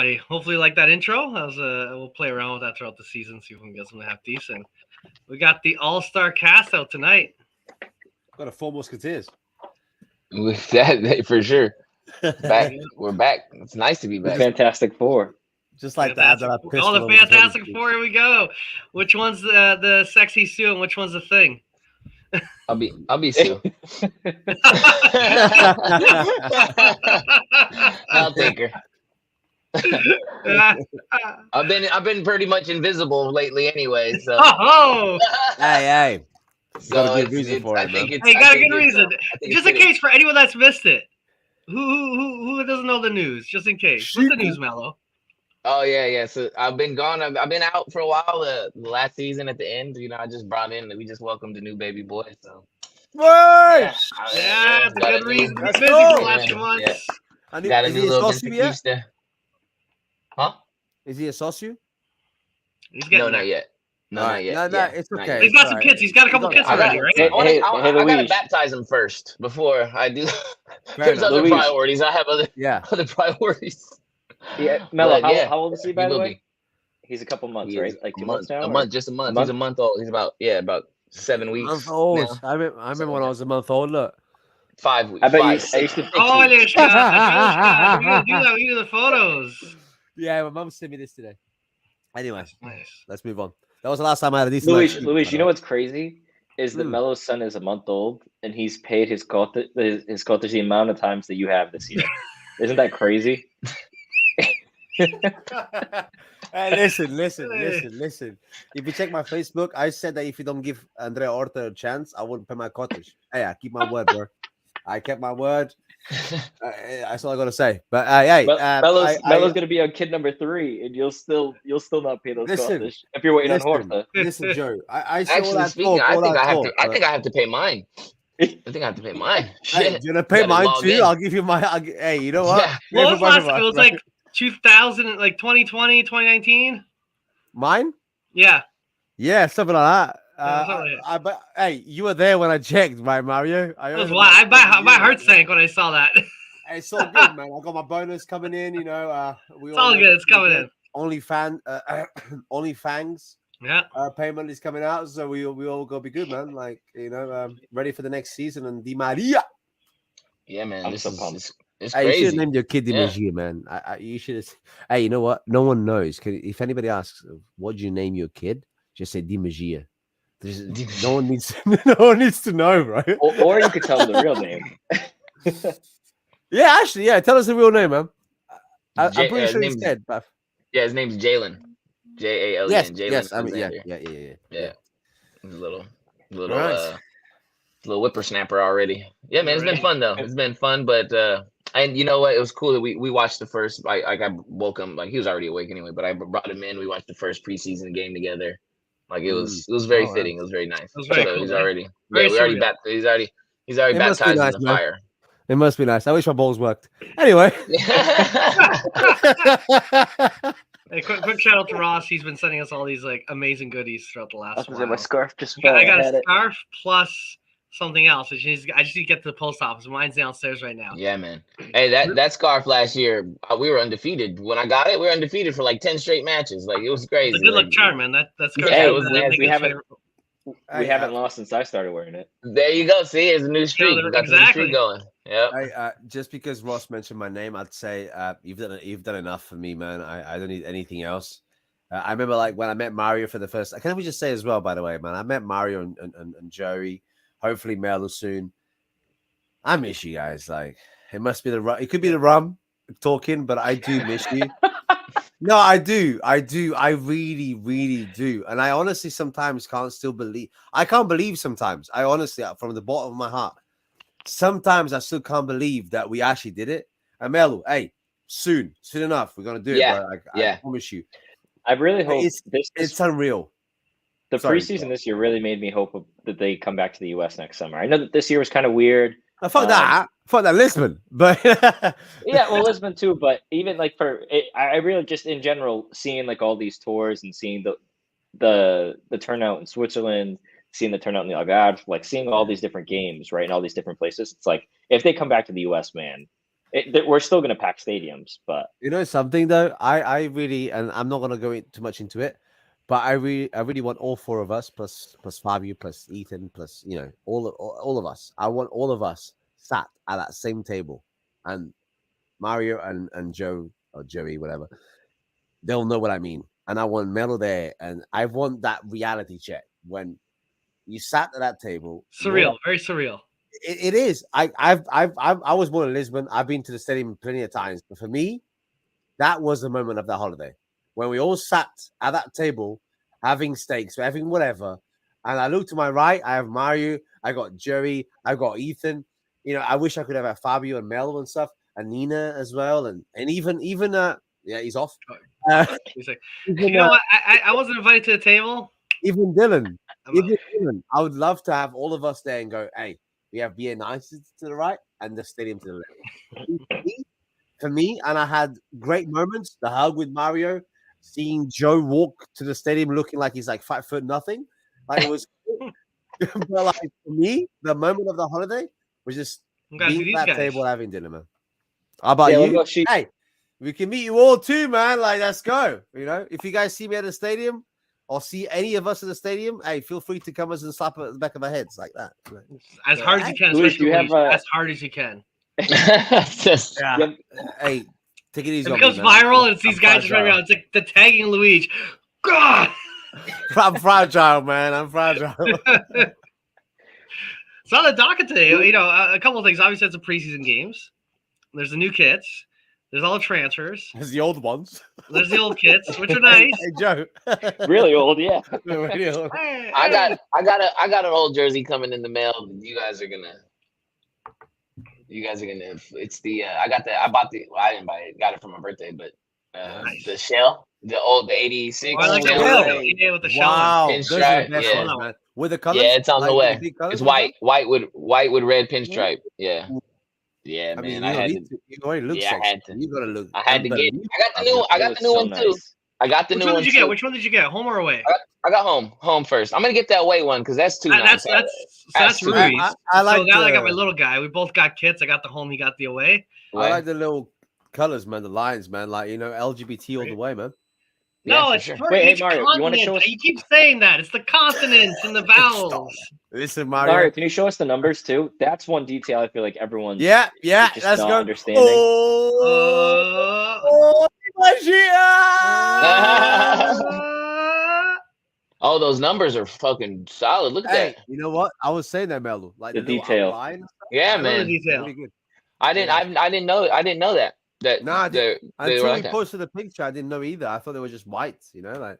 everybody. Hopefully, you like that intro. We'll play around with that throughout the season, see if we can get something half decent. We got the All-Star cast out tonight. Got a four Musketeers. With that, for sure. Back, we're back. It's nice to be back. Fantastic Four. Just like the Fantastic Four. Here we go. Which one's the sexy Sue and which one's the Thing? I'll be Sue. I'll take her. I've been pretty much invisible lately anyway. So hey. So got a good reason for it, man. Hey, got a good reason. Just in case for anyone that's missed it. Who doesn't know the news? Just in case. What's the news, Mello? Oh yeah. So I've been gone. I've been out for a while. The last season at the end, I just brought in. We just welcomed a new baby boy. So. Right. Yeah, that's a good reason. Busy for the last few months. Got a new little Benfica. Huh? Is he a socio? No, not yet. No, it's okay. He's got some kids. He's got a couple kids already, right? I gotta baptize him first before I do. There's other priorities. I have other priorities. Yeah, Mello, how old is he, by the way? He's a couple months, right? Like 2 months now? A month. He's a month old. He's about 7 weeks. Month old. I remember when I was a month old. Look. 5 weeks. I bet I used to think we do the photos. Yeah, my mum sent me this today. Anyway, let's move on. That was the last time I had a decent Luis, you know what's crazy? Is that Melo's son is a month old and he's paid his cottage the amount of times that you have this year. Isn't that crazy? Hey, listen. If you check my Facebook, I said that if you don't give Andrea Orta a chance, I wouldn't pay my cottage. Hey, I keep my word, bro. I kept my word. That's all I gotta say. But Melo's gonna be on kid number 3, and you'll still not pay those cottage if you're waiting on Horta. Listen, Joe. I think I have to pay mine. I think I have to pay mine. Hey, you're gonna pay mine too? I'll give you my. Hey, you know what? Yeah. What was last? It was like 2000, like 2020, 2019. Mine? Yeah, something like that. But hey, you were there when I checked, right, Mario? My heart sank when I saw that. It's all good, man. I got my bonus coming in. It's all good. It's coming in. OnlyFans. Yeah. Payment is coming out, so we all gonna be good, man. Like ready for the next season and Di Maria. Yeah, man. It's crazy. You should have named your kid Di Maria, man. You should have. Hey, you know what? No one knows. If anybody asks, what do you name your kid? Just say Di Maria. No one needs to know, right? Or you could tell them the real name. Yeah, actually, tell us the real name, man. I'm pretty sure he's dead. But... Yeah, his name's Jalen. Jalen. Yes, Jalen. Yes, I mean, yeah. He's a little whippersnapper already. Yeah, man, it's been fun though. It's been fun, but and you know what? It was cool that we watched the first. I woke him, like he was already awake anyway, but I brought him in. We watched the first preseason game together. Like it was very fitting. It was very nice. It was very cool, he's already he's already baptized in the fire. It must be nice. I wish my balls worked. Anyway. Hey, quick shout out to Ross. He's been sending us all these like amazing goodies throughout the last while. My scarf just I got a scarf plus something else. I just need to get to the post office. Mine's downstairs right now. Yeah, man. Hey, that scarf last year, we were undefeated. When I got it, we were undefeated for like 10 straight matches. Like it was crazy. It's a good luck charm, man. That's good. Hey, we haven't lost since I started wearing it. There you go. See, it's a new streak. We got the new streak going. Yeah. Just because Ross mentioned my name, I'd say you've done enough for me, man. I don't need anything else. I remember like when I met Mario for the first. Can we just say as well, by the way, man? I met Mario and Joey. Hopefully, Melo soon. I miss you guys. Like it must be it could be the rum talking, but I do miss you. No, I do. I really, really do. And I honestly sometimes can't believe. I can't believe sometimes. I honestly, from the bottom of my heart, sometimes I still can't believe that we actually did it. And Melo, hey, soon enough, we're gonna do it. Bro. I promise you. I really hope it's unreal. The preseason this year really made me hope that they come back to the US next summer. I know that this year was kind of weird. Fuck that Lisbon, but yeah, well, Lisbon too. But even like I really just in general seeing like all these tours and seeing the turnout in Switzerland, seeing the turnout in the Algarve, like seeing all these different games, right, in all these different places. It's like if they come back to the US, man, we're still going to pack stadiums, but You know something though, I really, and I'm not gonna go too much into it, but I really want all four of us plus Fabio plus Ethan plus all of us. I want all of us sat at that same table, and Mario and Joe or Joey, whatever, they'll know what I mean. And I want Melo there, and I want that reality check when you sat at that table. Surreal, very surreal. It is. I was born in Lisbon. I've been to the stadium plenty of times, but for me, that was the moment of that holiday when we all sat at that table having steaks, having whatever. And I look to my right, I have Mario, I got Joey, I got Ethan. I wish I could have Fabio and Melo and stuff, and Nina as well, and even yeah, he's off. He's like, what? I wasn't invited to the table. Even Dylan, I would love to have all of us there and go, hey, we have BN9 to the right and the stadium to the left. For me, and I had great moments. The hug with Mario, seeing Joe walk to the stadium looking like he's like 5'0" like it was. But like for me, the moment of the holiday was just being at that table having dinner, man. How about you? Hey, we can meet you all too, man. Like, let's go. If you guys see me at the stadium or see any of us in the stadium, hey, feel free to come us and slap at the back of our heads like that. As hard as you can, especially as hard as you can. Yeah. Hey, take it easy. It becomes viral, and it's these guys just running around. It's like the tagging Luigi. God, I'm fragile, man. I'm fragile. So on the docket today, a couple of things. Obviously, it's the preseason games. There's the new kits. There's all the transfers. There's the old ones. There's the old kits, which are nice. Hey, Joe. Really old, yeah. Really old. I got an old jersey coming in the mail. You guys are gonna. It's the. I didn't buy it. Got it for my birthday, but nice. The shell, the 86. I like the shell. Yeah, with the shell. Wow, pinstripe. Yeah. Ones, man. With the colors. Yeah, it's on like the way. Colors, it's white with red pinstripe. Yeah. Yeah, man. I had to. You already look sexy. I had to. You gotta look. I had to get. I got the new one too. I got the new one. Which one did you get? Home or away? I got home first. I'm gonna get that away one because that's too nice. That's Ruiz. I like. So now I got my little guy. We both got kits. I got the home. He got the away. I like the little colors, man. The lines, man. Like LGBT all the way, man. No, it's sure. Wait, hey Mario, you want to show us? You keep saying that. It's the consonants and the vowels. Listen, Mario. Mario, can you show us the numbers too? That's one detail I feel like everyone's just let's go. Understanding. Oh, those numbers are fucking solid. Look at that. You know what? I was saying that, Melo. Like the detail. Yeah, man. The detail. I didn't know that. Until we posted the picture, I didn't know either. I thought they were just whites, no,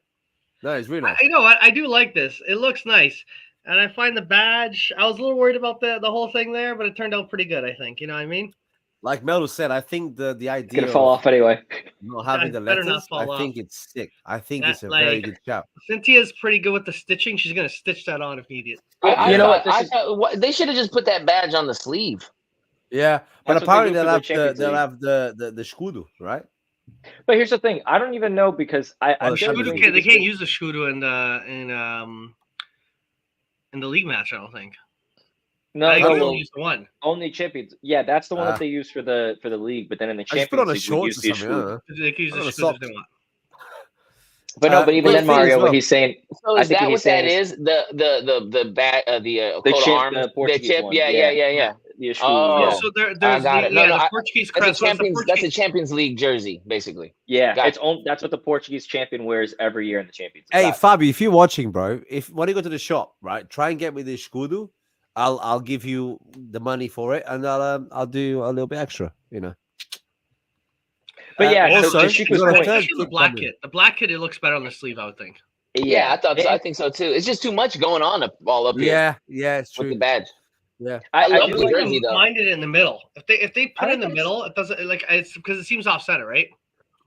it's really nice. You know what? I do like this. It looks nice. And I find the badge, I was a little worried about the whole thing there, but it turned out pretty good, I think. You know what I mean? Like Melo said, I think the idea it's gonna fall off anyway. Not having the letters, I think it's sick. I think it's a very good shout. Cynthia's pretty good with the stitching. She's gonna stitch that on if needed. You know what? They should have just put that badge on the sleeve. Yeah, but apparently they'll have the escudo, right? But here's the thing: I don't even know because they can't use the escudo in the league match. I don't think. No, only use the one. Only Champions. Yeah, that's the one that they use for the league. But then in the Champions League, we use the escudo. They can use the escudo if they want. But no, but even then, Mario, what he's saying. So is that what that is? The back, the coat of arms, the chip. Yeah. The escudo. Oh, so there's the Portuguese crest. That's a Champions League jersey, basically. Yeah, that's what the Portuguese champion wears every year in the Champions League. Hey, Fabi, if you're watching, bro, when you go to the shop, right, try and get me the escudo. I'll give you the money for it, and I'll do a little bit extra, But yeah, also the black kit. The black kit, it looks better on the sleeve, I would think. Yeah, I thought so. I think so too. It's just too much going on all up here. Yeah, it's true. With the badge. Yeah, I love the jersey though. Mind it in the middle. If they put it in the middle, it doesn't it's because it seems off center, right?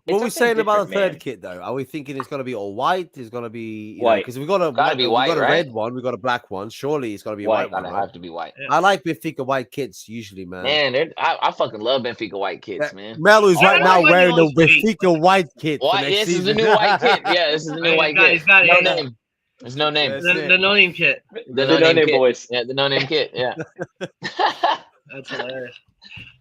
What are we saying about the third kit though? Are we thinking it's going to be all white? It's going to be white because we've got a red one, we've got a black one. Surely it's going to be white. It's have to be white. Yeah. I like Benfica white kits usually, man. Man, I fucking love Benfica white kits, man. Melo's right now wearing the Benfica white kit. This is the new white kit. Yeah, this is the new white kit. No name. There's no name. The no name kit. The no name boys. Yeah, the no name kit. Yeah. That's hilarious.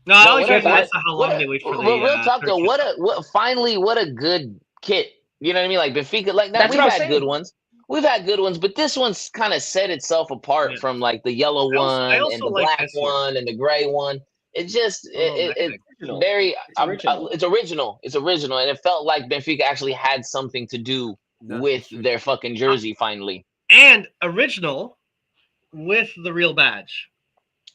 No, I No, always what a curious as bad- to how what long a- they wait for the But real talk third though, kit. finally what a good kit. You know what I mean? Like Benfica, like that. That's We've what I was had good saying. ones. We've had good ones, but this one's kind of set itself apart Yeah. from like the yellow I one also and the like black this year. one and the gray one. It just Oh, it's Original. very It's original. it's original. It's original, and it felt like Benfica actually had something to do No, with it's true. their fucking jersey finally. And original with the real badge.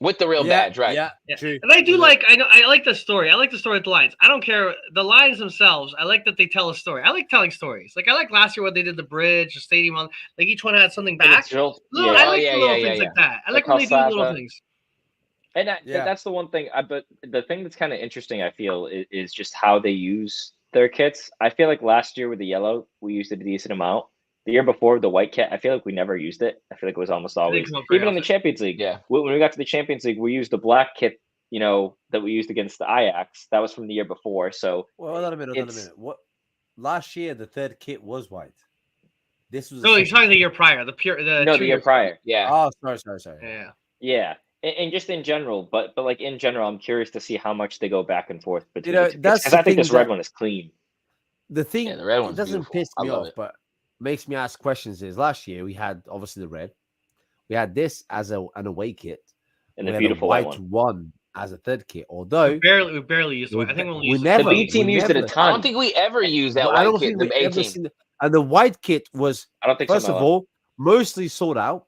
With the real badge, right? Yeah, Yeah. true. And I do With like I like the story. I like the story with the lines. I don't care the lines themselves. I like that they tell a story. I like telling stories. Like I like last year when they did the bridge, the stadium on like each one had something back. Little, Little, yeah. I like yeah, the little yeah, things yeah. like that. I Like like when they do little Calzada. things. And Yeah. that's the one thing. But the thing that's kind of interesting, I feel, is just how they use their kits. I feel like last year with the yellow, we used it a decent amount. The year before, the white kit, I feel like we never used it. I feel like it was almost always, come up very even in the often. Champions League. Yeah. When we got to the Champions League, we used the black kit, that we used against the Ajax. That was from the year before. So Well, hold on a minute. it's- What? Last year, the third kit was white. This was. No, he's talking the year prior. The 2 the year years prior. Yeah. Oh, sorry. Yeah. Yeah. And just in general, but like in general, I'm curious to see how much they go back and forth between know, the two that's because the I think this thing red that- one is clean. The thing Yeah, the red it one's doesn't beautiful. piss I me love off, it. but makes me ask questions. Is last year we had obviously the red, we had this as an away kit, And we the had beautiful a white white one. as a third kit. Although We barely used it. we I think we only we used never, The B team we used it a never- ton. I don't think we ever used that I don't white kit. think we The A ever team. seen it. And the white kit was I don't think so. first of Melo. all mostly sold out,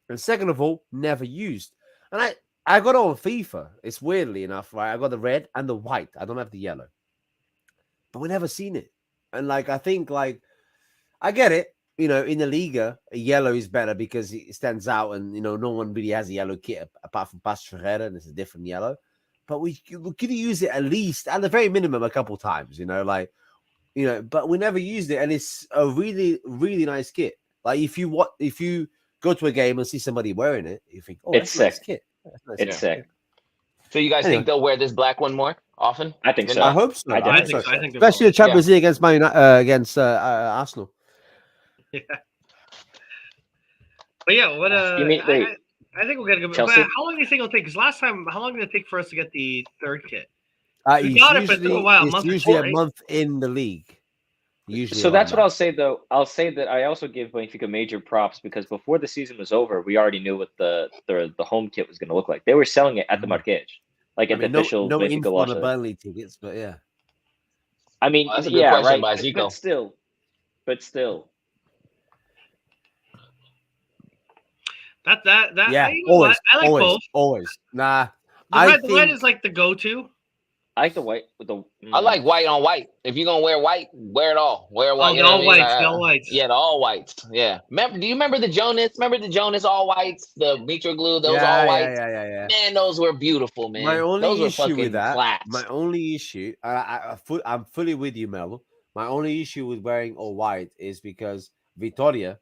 and second of all never used. And I got it on FIFA. It's weirdly enough, right? I got the red and the white. I don't have the yellow, but we never seen it. And like I think like I get it. In the Liga, a yellow is better because it stands out, and no one really has a yellow kit apart from Pastor Ferreira, and it's a different yellow. But we could use it at least, at the very minimum, a couple times. But we never used it, and it's a really, really nice kit. Like if you go to a game and see somebody wearing it, you think, oh, It's that's a nice sick. kit. That's a nice It's kit. sick. So you guys Anyway. think they'll wear this black one more often? I think so. I hope so. I I I hope think so. so. I think they Especially will. the Champions League against against Arsenal. Yeah. But yeah, what You mean- wait. I think we'll get a good. Chelsea? But how long do you think it'll take? Because last time, how long did it take for us to get the third kit? We We got it, but it took a while, a It's month or usually two, a right? month in the league. Usually, So that's around what I'll say though. I'll say that I also give Benfica major props because before the season was over, we already knew what the home kit was going to look like. They were selling it at the Marquês, like that. at the official no Benfica info watch. on the Burnley tickets, but yeah. I mean, Oh, that's a good yeah, question right. by But Zico. still, That Yeah, you know what? always, I like both. always. Nah, The red is like the go-to. I like the white with the. I like white on white. If you're gonna wear white, wear it all. Wear white. Oh, you the know all what I mean? whites, the all whites. Yeah, the all whites. Yeah. Do you remember the Jonas? Remember the Jonas all whites? The Mitroglou, those all whites. Yeah. Man, those were beautiful, man. My only those were issue fucking with that, class. my only issue, I'm fully with you, Mel. My only issue with wearing all white is because Vitoria,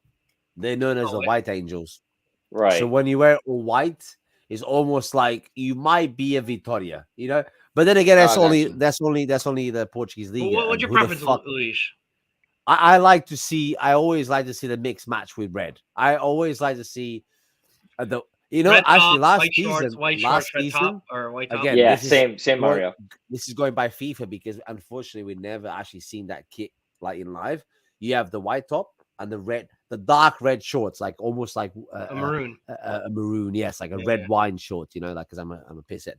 they're known as the White Angels. Right. So when you wear all white, it's almost like you might be a Vitoria, But then again, that's only the Portuguese league. What's your preference, Luis? I always like to see the mixed match with red. I always like to see Red actually top, last white season, shorts, white last shorts, red season, top, or white top. again, Yeah, this is same Mario. This is going by FIFA because unfortunately we never actually seen that kit like in live. You have the white top and the dark red shorts, like almost like a maroon. a maroon, yes, like a Yeah, red wine short, like because I'm a pisshead.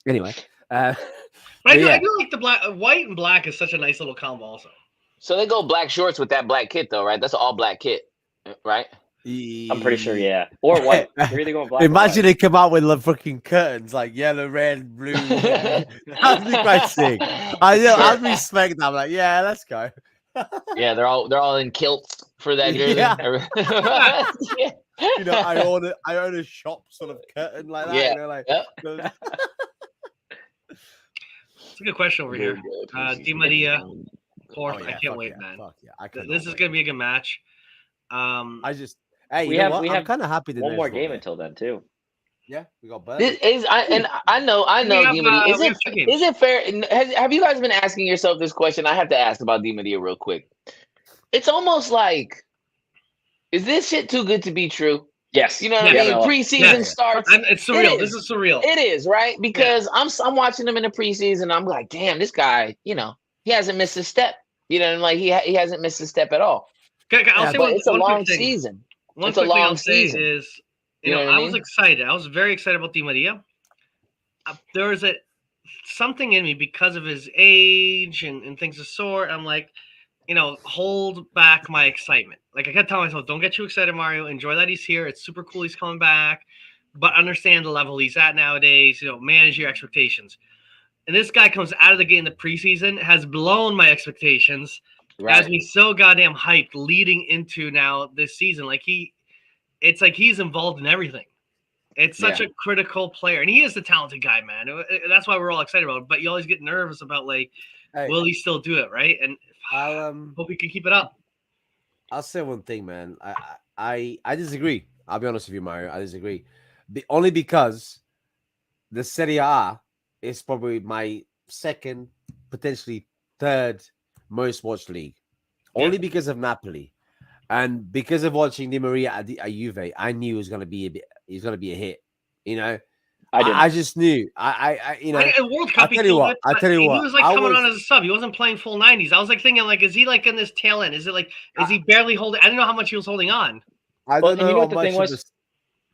Anyway, But I do like the black, white and black is such a nice little combo. Also, So they go black shorts with that black kit, though, right? That's an all black kit, right? I'm pretty sure, yeah. Or white. You're either going black. Imagine or white. they come out with the fucking curtains like yellow, red, blue. That'd be quite sick. I'd respect that. I'm like, yeah, let's go. Yeah, they're all in kilts for that jersey. Yeah. Yeah. I own a shop sort of curtain like that. Yeah. Yep. it's a good question over here. Di Maria, Porto. I can't wait, man. Fuck yeah. This is gonna be a good match. We have I'm kind of happy that one there's more not game there. until then too. Yeah, we got Burnley. I know, have, Di Maria. we have 2 games. Is it fair? Have you guys been asking yourself this question? I have to ask about Di Maria real quick. It's almost like, is this shit too good to be true? Yes. You know what I mean? Preseason starts. It's surreal. This is surreal. It is, right? Because I'm watching him in the preseason. I'm like, damn, this guy, he hasn't missed a step. Like he hasn't missed a step at all. I'll say it's a long season. It's a long season. Is I was excited. I was very excited about Di Maria. There was something in me because of his age and things of sort. I'm like, hold back my excitement. Like I kept telling myself, don't get too excited, Mario. Enjoy that he's here. It's super cool he's coming back, but understand the level he's at nowadays. Manage your expectations. And this guy comes out of the gate in the preseason, has blown my expectations, has me so goddamn hyped leading into now this season. It's like he's involved in everything. It's such a critical player, and he is the talented guy, man. That's why we're all excited about it. But you always get nervous about will he still do it, right? And hope he can keep it up. I'll say one thing, man. I disagree. I'll be honest with you, Mario. I disagree. Only because the Serie A is probably my second, potentially third most watched league. Only because of Napoli. And because of watching Di Maria at Juve, I knew it was going to be a hit. I just knew. World Cup. I'll tell you what. He was coming on as a sub. He wasn't playing full 90s. I was thinking, is he in this tail end? Is he barely holding? I didn't know how much he was holding on. I don't know what the thing was.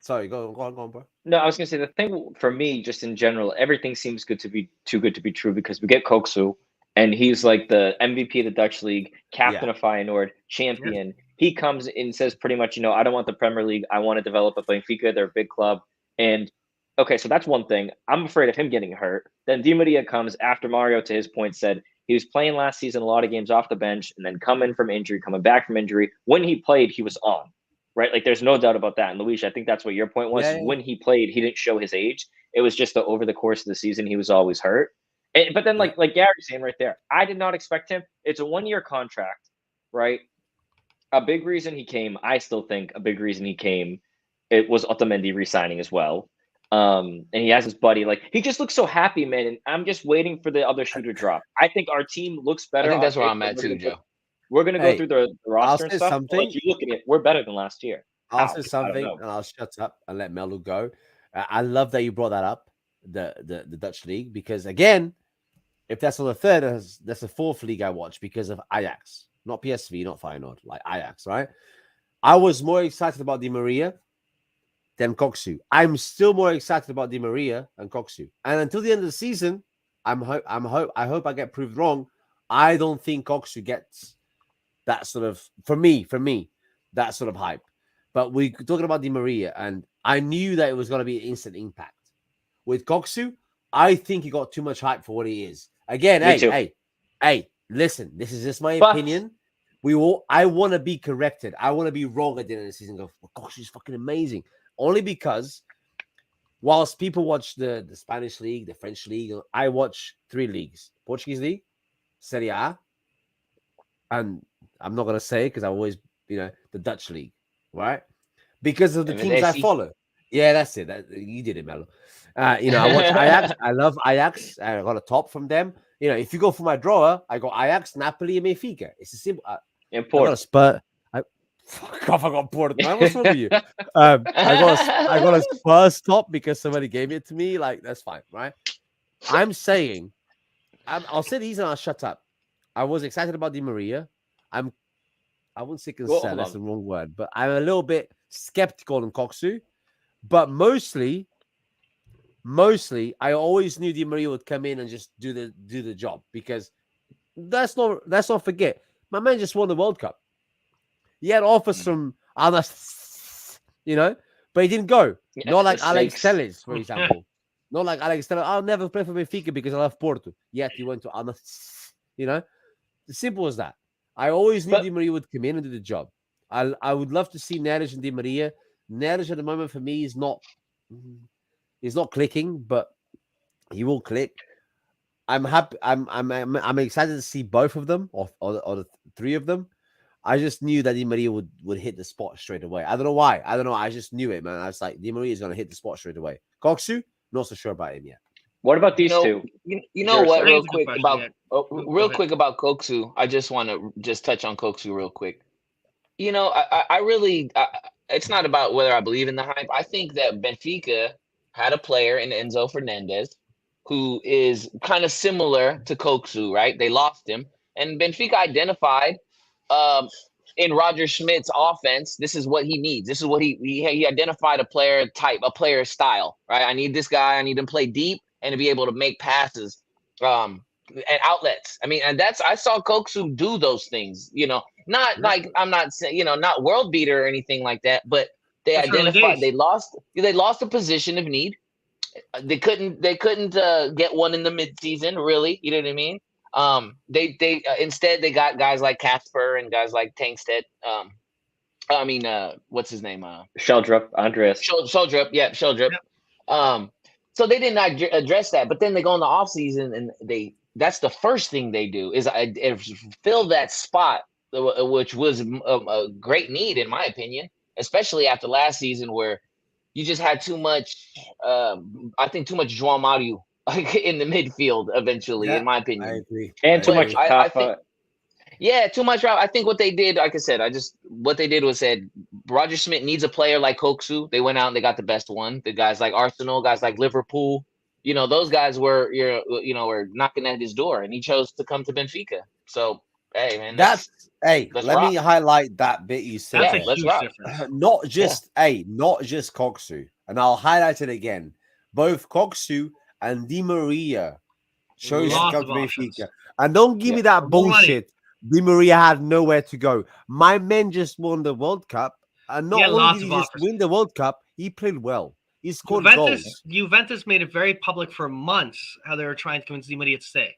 Sorry, go on, bro. No, I was gonna say the thing for me, just in general, everything seems too good to be true because we get Koksu, and he's like the MVP of the Dutch league, captain of Feyenoord, champion. Yeah. He comes in and says pretty much, I don't want the Premier League. I want to develop at Benfica. They're a big club. And okay, so that's one thing. I'm afraid of him getting hurt. Then Di Maria comes after Mario, to his point, said he was playing last season a lot of games off the bench and then coming back from injury. When he played, he was on. Right, there's no doubt about that. And Luis, I think that's what your point was. Yeah. When he played, he didn't show his age. It was just that over the course of the season, he was always hurt. But then, like Gary's saying right there, I did not expect him. It's a 1-year contract, right? A big reason he came, I still think, it was Otamendi re-signing as well. And he has his buddy. He just looks so happy, man. And I'm just waiting for the other shoe to drop. I think our team looks better. I think that's where I'm at too, Joe. We're going to go through the roster and stuff. You look at it, we're better than last year. I'll say something, and I'll shut up and let Melu go. I love that you brought that up, the Dutch league, because, again, if that's on the third, that's the fourth league I watch because of Ajax. Not PSV, not Feyenoord, Ajax, right? I was more excited about Di Maria than Koksu. I'm still more excited about Di Maria than Koksu. And until the end of the season, I hope I get proved wrong. I don't think Koksu gets that sort of, for me, that sort of hype. But we're talking about Di Maria, and I knew that it was going to be an instant impact. With Koksu, I think he got too much hype for what he is. Again, hey, listen, this is just my opinion. I want to be corrected. I want to be wrong at the end of the season. Go, Koksu's fucking amazing. Only because whilst people watch the Spanish league, the French league, I watch 3 leagues. Portuguese league, Serie A, and I'm not going to say because I always, the Dutch league, right? Because of the teams I follow. Yeah, that's it. You did it, Melo. I watch Ajax. I love Ajax. I got a top from them. If you go for my drawer, I got Ajax, Napoli, and Benfica. It's a simple. And Porto. I got a Spurs. Fuck off! I got Porto. What's wrong with you? I got a Spurs top because somebody gave it to me. That's fine, right? I'm saying, I'll say these and I'll shut up. I was excited about Di Maria. I wouldn't say concerned. That's the wrong word, but I'm a little bit skeptical on Koksu. But mostly, I always knew Di Maria would come in and just do the job because let's not forget, my man just won the World Cup. He had offers from Anas, but he didn't go. Yeah, not like Alex Telles, for example. Not like Alex Telles. I'll never play for Benfica because I love Porto. Yet he went to Anas. As simple as that. I always knew Di Maria would come in and do the job. I would love to see Neres and Di Maria. Neres at the moment for me is not clicking, but he will click. I'm happy. I'm excited to see both of them or the 3 of them. I just knew that Di Maria would hit the spot straight away. I don't know why. I just knew it, man. I was like, Di Maria is going to hit the spot straight away. Koksu, not so sure about him yet. What about these two? You know what? Real quick about Koksu. I just want to touch on Koksu real quick. I really, it's not about whether I believe in the hype. I think that Benfica had a player in Enzo Fernandez who is kind of similar to Koksu, right? They lost him, and Benfica identified in Roger Schmidt's offense, this is what he needs. This is what he identified a player type, a player style, right? I need this guy. I need him to play deep and to be able to make passes and outlets. I mean, and I saw Koksu do those things, not like, I'm not saying, not world beater or anything like that, but they identified, they lost a position of need. They couldn't get one in the midseason, really. You know what I mean? They instead they got guys like Casper and guys like Tankstead. What's his name? Sheldrup, Andreas. Sheldrup, yeah, Sheldrup. Yep. So they did not address that, but then they go in the off season and that's the first thing they do is fill that spot, which was a great need in my opinion, especially after last season where you just had too much. I think too much João Mario in the midfield eventually, in my opinion. I agree. And too much Kafa. Yeah, too much. I think what they did, like I said, what they did was said Roger Schmidt needs a player like Koksu. They went out and they got the best one. The guys like Arsenal, guys like Liverpool, those guys were were knocking at his door, and he chose to come to Benfica. So hey, man, let me highlight that bit you said. That's a huge difference. Not just Koksu, and I'll highlight it again. Both Koksu and Di Maria chose to come to Benfica, and don't give me that bullshit. Di Maria had nowhere to go. My men just won the World Cup, and not only did he just win the World Cup, he played well. He scored goals. Juventus made it very public for months how they were trying to convince Di Maria to stay.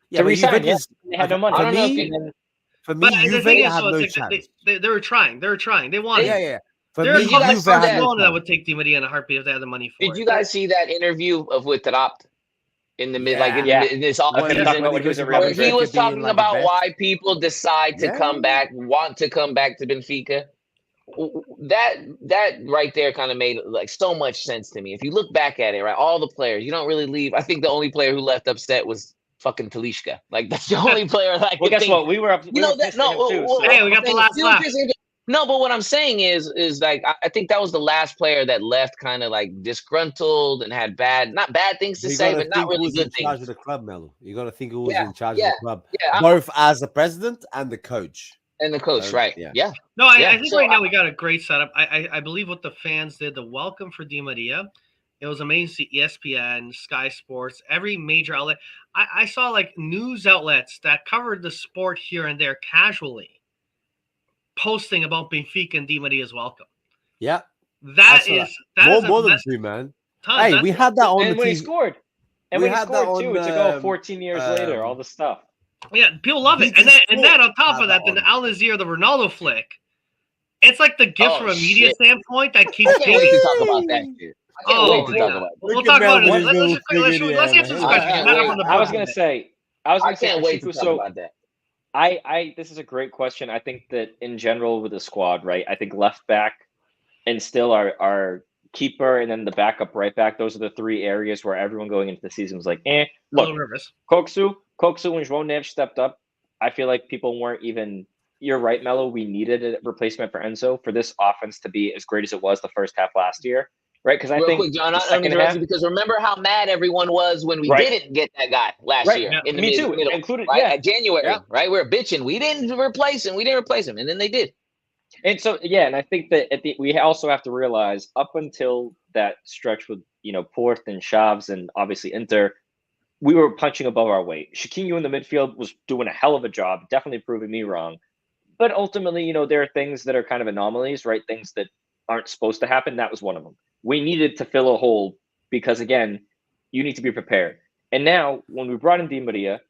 Yeah, but Juventus they had no money. For me, Juve had no chance. They were trying. They wanted. Yeah. For me, Juve had no chance. That would take Di Maria in a heartbeat if they had the money for it. Did you guys see that interview with Rapt in the mid, in this offseason? Where he was talking about why people decide to want to come back to Benfica. That right there kind of made like so much sense to me. If you look back at it, right, all the players, you don't really leave. I think the only player who left upset was fucking Talisca. Like that's the only player that I could guess think. What? We were up. We hey, we got the last laugh. No, but what I'm saying is like I think that was the last player that left kind of like disgruntled and had not bad things to say, but not really good things. In charge of the club, Melo. You got to think who was in charge of the club, both as the president and the coach. And the coach, right? Yeah. No, I think right now we got a great setup. I believe what the fans did, the welcome for Di Maria, it was amazing. ESPN, Sky Sports, every major outlet. I saw like news outlets that covered the sport here and there casually posting about Benfica and Di Maria's welcome. Yeah. That is more than two, man. Hey, we had that on and the when TV. He scored. And when he scored too, to go 14 years later, all the stuff. Yeah, people love it. And then on top of that, then Al Nassr, the Ronaldo flick. It's like the gift from a media standpoint that keeps getting. I can't wait to talk about that shit. We'll talk about it. Let's answer this question. I was going to say, I can't wait to talk about that. This is a great question. I think that in general with the squad, right? I think left back and still our keeper and then the backup right back. Those are the three areas where everyone going into the season was like, look, Koksu and João Neves stepped up. I feel like people weren't even. You're right, Melo. We needed a replacement for Enzo for this offense to be as great as it was the first half last year, right? Because I think, John, because remember how mad everyone was when we didn't get that guy last year. Yeah. In the middle, included at January, right? We were bitching. We didn't replace him, and then they did. And so, and I think that we also have to realize up until that stretch with Porto and Chaves and obviously Inter, we were punching above our weight. Chiquinho in the midfield was doing a hell of a job, definitely proving me wrong. But ultimately, there are things that are kind of anomalies, right? Things that aren't supposed to happen. That was one of them. We needed to fill a hole because, again, you need to be prepared. And now, when we brought in Di Maria,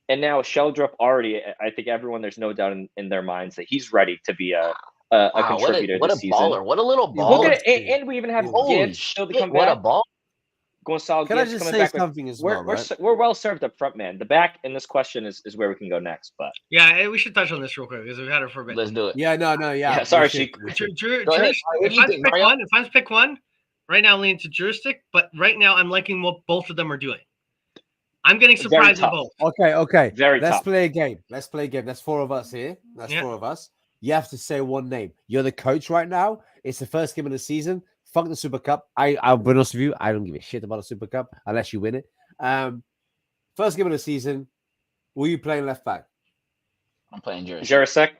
and now Sheldrup already, I think everyone, there's no doubt in their minds that he's ready to be a contributor this season. Baller. What a little baller. Look at it. And we even have Gibbs still to come back. What a ball. Gonçalo Can Gibbs I just coming say back something as well? We're well served up front, man. The back in this question is where we can go next. But yeah, we should touch on this real quick because we've had it for a bit. Let's do it. Yeah. Sorry, if I pick one, right now I'm leaning to Juristic, but right now I'm liking what both of them are doing. I'm getting surprised with both. Okay. Let's tough. Play a game. That's 4 of us here. That's 4 of us. You have to say one name. You're the coach right now. It's the first game of the season. Fuck the Super Cup. I'll be honest with you. I don't give a shit about the Super Cup unless you win it. First game of the season. Who are you playing left back? I'm playing Jurasek.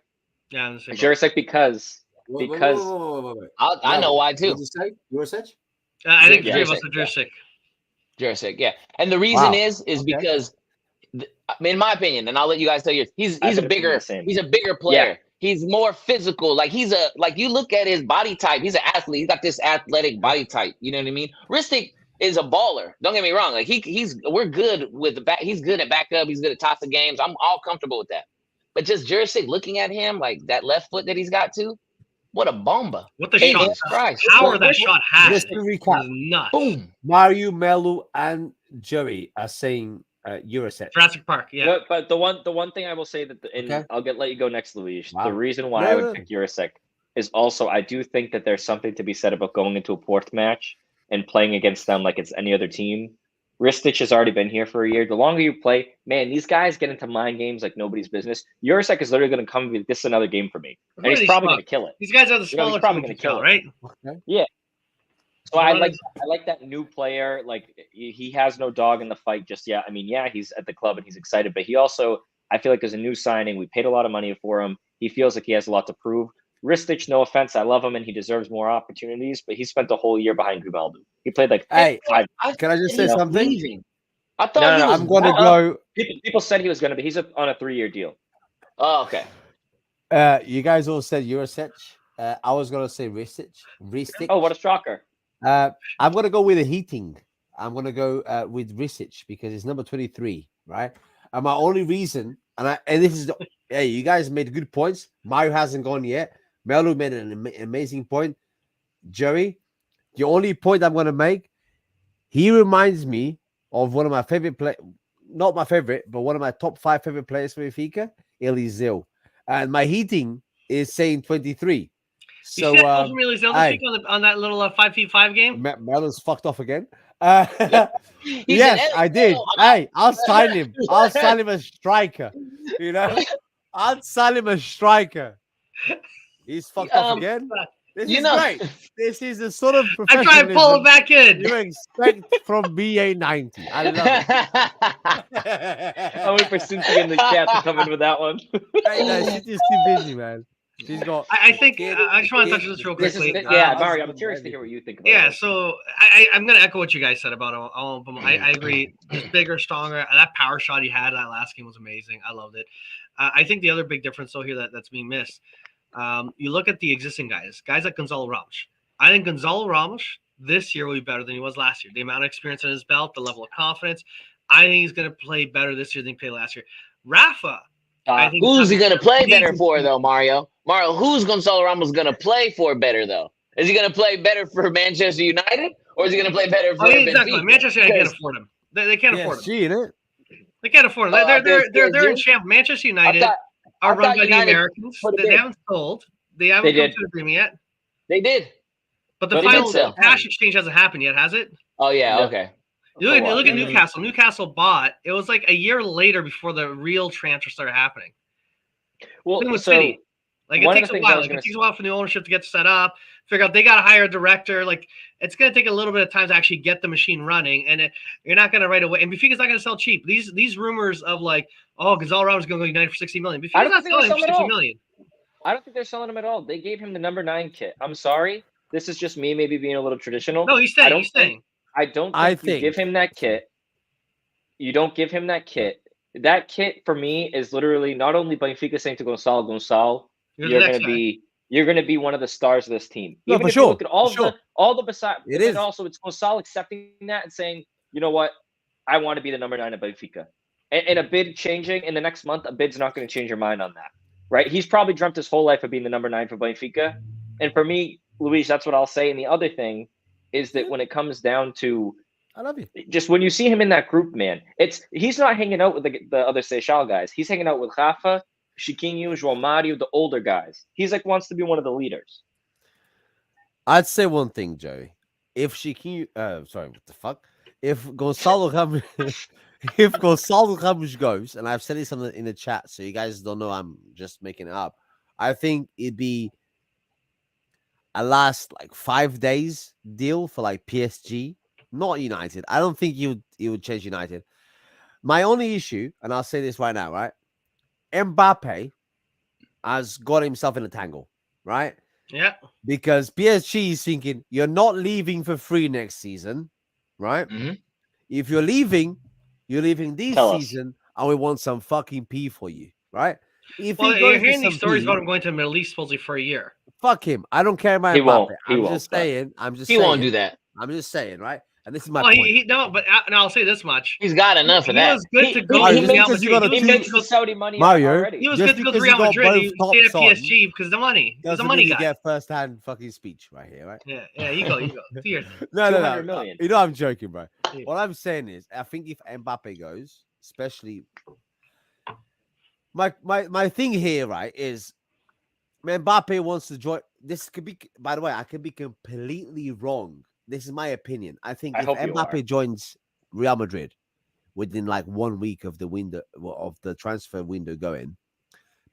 Yeah, I'm the same. Jurasek because Wait. I know why too. What did you say? Jurasek? I think the Yeah, three of us are Jurasek. Jurasek, yeah. And the reason Wow. is Okay. because, in my opinion, and I'll let you guys tell yours. He's a bigger player. Yeah. He's more physical. Like you look at his body type. He's an athlete. He's got this athletic body type. You know what I mean? Ristic is a baller. Don't get me wrong. Like we're good with the back. He's good at backup. He's good at tossing games. I'm all comfortable with that. But just Jurasek, looking at him, like that left foot that he's got too. What a bomba. What the Jesus shot? Christ. Power that shot has Just to recap. is nuts. Boom. Mario, Melu, and Joey are saying Jurasek. Jurassic Park, yeah. But the one thing I will say that, Okay. I'll let you go next, Luis. Wow. The reason why I would pick Jurasek is also I do think that there's something to be said about going into a Porto match and playing against them like it's any other team. Ristic has already been here for a year. The longer you play, man, these guys get into mind games like nobody's business. Jurasek is literally going to come and be, this is another game for me. And he's probably going to kill it. These guys are the smaller he's probably team going to to kill kill, it. right? Okay. Yeah. So I like that new player. Like he has no dog in the fight just yet. I mean, yeah, he's at the club and he's excited, but he also, I feel like, is a new signing. We paid a lot of money for him. He feels like he has a lot to prove. Ristic, no offense, I love him and he deserves more opportunities, but he spent the whole year behind Ronaldo. He played like Hey, five. can I just say something? Leaving. I thought No, he was. I'm going to go. People said he was going to be. He's on a 3-year deal. Oh, okay. You guys all said Jurasek. I was going to say Ristic. Oh, what a shocker. I'm going to go with a heating. I'm going to go with Ristic because it's number 23, right? And my only reason, and this is, hey, you guys made good points. Mario hasn't gone yet. Melu made an amazing point. Joey, the only point I'm going to make, he reminds me of one of my favorite not my favorite, but one of my top 5 favorite players for Benfica, Eliseu. And my heating is saying 23. So, on that little 5v5 game. Melo's fucked off again. Yes, I did. Hey, I'll sign him. I'll sign him a striker. You know, I'll sign him a striker. He's fucked off again. This is great. This is the sort of I try and pull it back in. You expect from BA90. I love it. I'm waiting for Cynthia in the chat to come in with that one. Hey, no, she's just too busy, man. She's got. I think I just want to touch on this real quickly. Mario, I'm curious to hear what you think about it. So I'm going to echo what you guys said about all of them. I agree. Just bigger, stronger. That power shot he had that last game was amazing. I loved it. I think the other big difference, though, here that's being missed. You look at the existing guys like Gonzalo Ramos. I think Gonzalo Ramos this year will be better than he was last year. The amount of experience in his belt, the level of confidence. I think he's going to play better this year than he played last year. Rafa. Who's he going to play better for, though, Mario? Mario, who's Gonzalo Ramos going to play for better, though? Is he going to play better for Manchester United, or is he going to play better for exactly. Benfica? Manchester United can't afford him. They can't afford him. They can't afford him. They're in shambles. Manchester United are run by the Americans. They haven't sold. They haven't come to an agreement yet. They did. But the final cash exchange hasn't happened yet, has it? Oh, yeah. Okay. You look at Newcastle. Newcastle bought. It was like a year later before the real transfer started happening. Well, with City. Like it takes a while. It takes a while for the ownership to get set up. Figure out they got to hire a director. Like it's going to take a little bit of time to actually get the machine running, and you're not going to right away. And Benfica's not going to sell cheap. These rumors of like, oh, Gonzalo Ramos is going to go United for 60 million. Benfica's not selling him for 60 million. I don't think they're selling him at all. They gave him the number 9 kit. I'm sorry. This is just me maybe being a little traditional. No, he's staying. I don't think you give him that kit. You don't give him that kit. That kit for me is literally not only Benfica saying to Gonçalo, you're going to be one of the stars of this team. No, Even for if sure. you look at all the beside, it is. Also it's Gonçalo accepting that and saying, you know what, I want to be the number 9 at Benfica. And a bid changing in the next month, a bid's not going to change your mind on that, right? He's probably dreamt his whole life of being the number 9 for Benfica. And for me, Luis, that's what I'll say. And the other thing is that when it comes down to, I love you. Just when you see him in that group, man, he's not hanging out with the other Seychelles guys. He's hanging out with Rafa, Chiquinho, João Mario, the older guys. He's like wants to be one of the leaders. I'd say one thing, Joey. If Chiquinho, what the fuck? If Gonçalo Ramos goes, and I've said this in the chat, so you guys don't know I'm just making it up. I think it'd be. a last like 5 days deal for like PSG, not United. I don't think he would change United. My only issue, and I'll say this right now, right? Mbappe has got himself in a tangle, right? Yeah. Because PSG is thinking you're not leaving for free next season, right? Mm-hmm. If you're leaving this Tell us. season, and we want some fucking P for you, right? If Well, he you're goes to hearing these some stories P, about him going to Middle East supposedly for a year. fuck him. I don't care about He Mbappe. won't. He I'm won't, just but- saying. He won't do that. I'm just saying, right? And this is my Well, point. no, but and I'll say this much: He's got enough of he that. was good to go Mario, to just Real because you Madrid. got a He He was two- good makes to the go. Saudi money Mario, already. He was just good to go to because you Real got Madrid. both He stayed at tops on, PSG because of the money. He was a doesn't money mean you guy. get first-hand fucking speech right here, right? Yeah. You go. Do your thing. No. 200 million. You know I'm joking, bro. Yeah. What I'm saying is, I think if Mbappe goes, especially my thing here, right, is Mbappe wants to join. This could be, by the way, I could be completely wrong. This is my opinion. I think I if hope you Mbappe are. joins Real Madrid within like 1 week of the window of the transfer window going,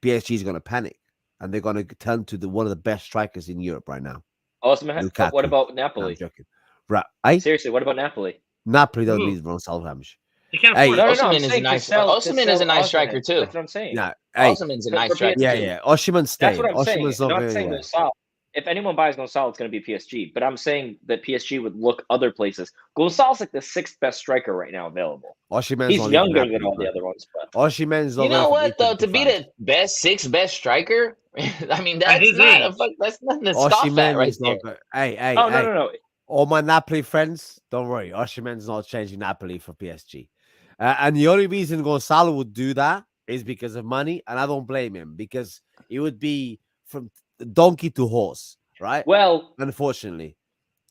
PSG is going to panic and they're going to turn to one of the best strikers in Europe right now. Osimhen, Lukaku. what about No, I'm Napoli? joking. Right? Seriously, what about Napoli? Napoli doesn't Ooh. need Ronaldo Ramos. He can't Hey, afford No, it. I'm Osimhen is saying nice. to sell Osimhen is a nice Osimhen. striker too. That's what I'm saying. Yeah, hey, Osimhen's a For nice striker yeah, too. yeah. Oshiman's staying. That's what I'm saying. Oshiman's I'm not not going saying anywhere. Gonzalo. If anyone buys Gonzalo, it's going to be PSG. But I'm saying that PSG would look other places. Gonzalo's like the 6th best striker right now available. Oshiman's He's not younger leaving than all Napoli, the bro. other ones. But Oshiman's not You know going what from though? Inter To be France. the sixth best striker, I mean At his age. that's nothing to scoff at Oshiman right is there. not going. Hey. no. All my Napoli friends, don't worry. Oshiman's not changing Napoli for PSG. And the only reason Gonzalo would do that is because of money. And I don't blame him because it would be from donkey to horse, right? Well, Unfortunately.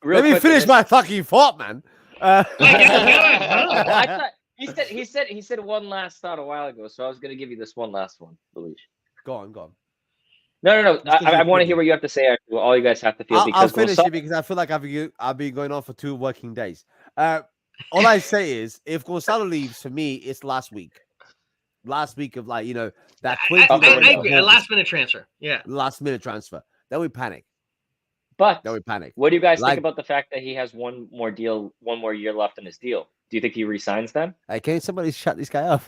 real Let me quick, finish my fucking thought, man. Yeah, get I thought he said one last thought a while ago, so I was going to give you this one last one, Luis. Go on. No. Just 'cause I you're want to pretty. hear what you have to say. After all you guys have to feel I'll because finish Gonzalo, it because I feel like I've been going on for 2 working days. All I say is if Gonzalo leaves, for me, it's last week. Last week of like, that 20 I window. agree. A last minute transfer. Yeah. last minute transfer. Then we panic. But Panic. what do you guys Like- think about the fact that he has one more year left in his deal? Do you think he resigns then? Hey, can somebody shut this guy up?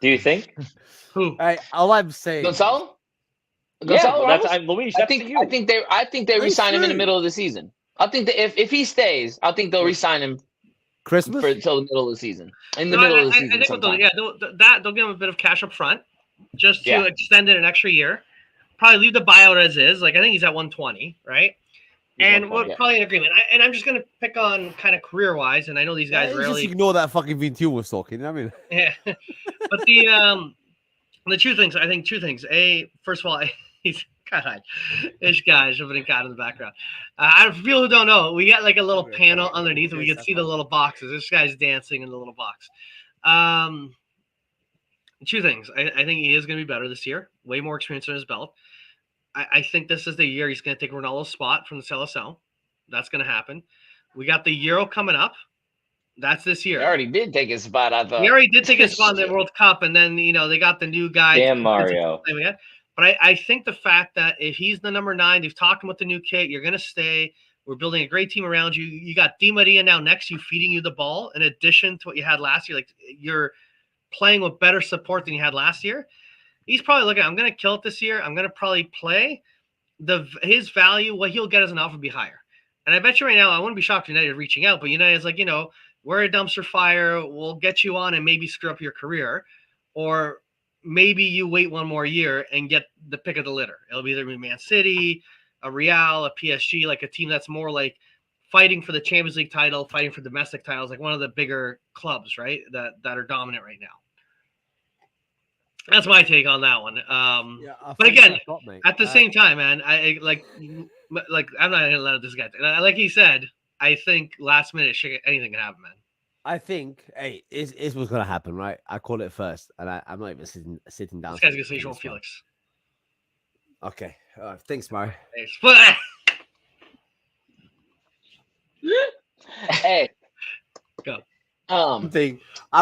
Do you think? Who? Hey, all I'm saying. Gonzalo? Yeah, well, Ramos? I'm Luis. I That's think you. I think they resign him in the true. middle of the season. I think that if he stays, I think they'll resign him Christmas? until the middle of the season. In the No, middle of the I season, think what sometime. they'll give him a bit of cash up front just to Yeah. extend it an extra year. Probably leave the buyout as is. Like I think he's at 120, right? And we're probably in agreement. I'm just gonna pick on kind of career wise, and I know these guys Just rarely. ignore that fucking Vintil was talking. I mean, Yeah, but the two things. I think two things. First of all, he's God. This guy's jumping cat in the background. For people who don't know, we got like a little panel underneath, and we can see the little boxes. This guy's dancing in the little box. Two things. I think he is going to be better this year. Way more experience on his belt. I think this is the year he's going to take Ronaldo's spot from the Seleção. That's going to happen. We got the Euro coming up. That's this year. He already did take his spot, I thought. He already did take his spot in the World Cup, and then they got the new guy. Damn Mario. But I think the fact that if he's the number 9, they've talked about the new kit, you're going to stay. We're building a great team around you. You got Di Maria now next to you, feeding you the ball, in addition to what you had last year. Like you're playing with better support than you had last year. He's probably looking, I'm going to kill it this year. I'm going to probably play. His value, what he'll get as an offer will be higher. And I bet you right now, I wouldn't be shocked if United reaching out, but United's like, we're a dumpster fire. We'll get you on and maybe screw up your career. Or maybe you wait one more year and get the pick of the litter. It'll be either Man City, a Real, a PSG, like a team that's more like fighting for the Champions League title, fighting for domestic titles, like one of the bigger clubs, right, that are dominant right now. That's my take on that one. But again, at the same time, man, I like I'm not gonna let this guy. Like he said, I think last minute anything can happen, man. I think, it's what's gonna happen, right? I call it first, and I'm not even sitting down. This guy's gonna say João Felix. Okay, thanks, Mario. Hey, go. I'm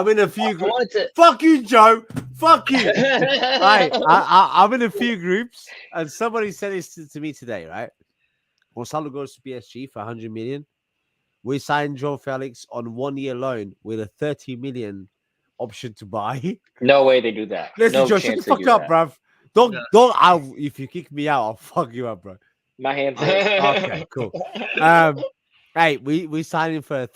in a few groups. To... Fuck you, Joe. Fuck you. I'm in a few groups, and somebody said this to me today, right? Gonzalo goes to PSG for 100 million. We signed Joe Felix on 1 year loan with a 30 million option to buy. No way they do that. Listen, No Joe, shut the chance they fuck do up, that. bruv. If you kick me out, I'll fuck you up, bro. My hands are Okay, cool. Hey, we signed him for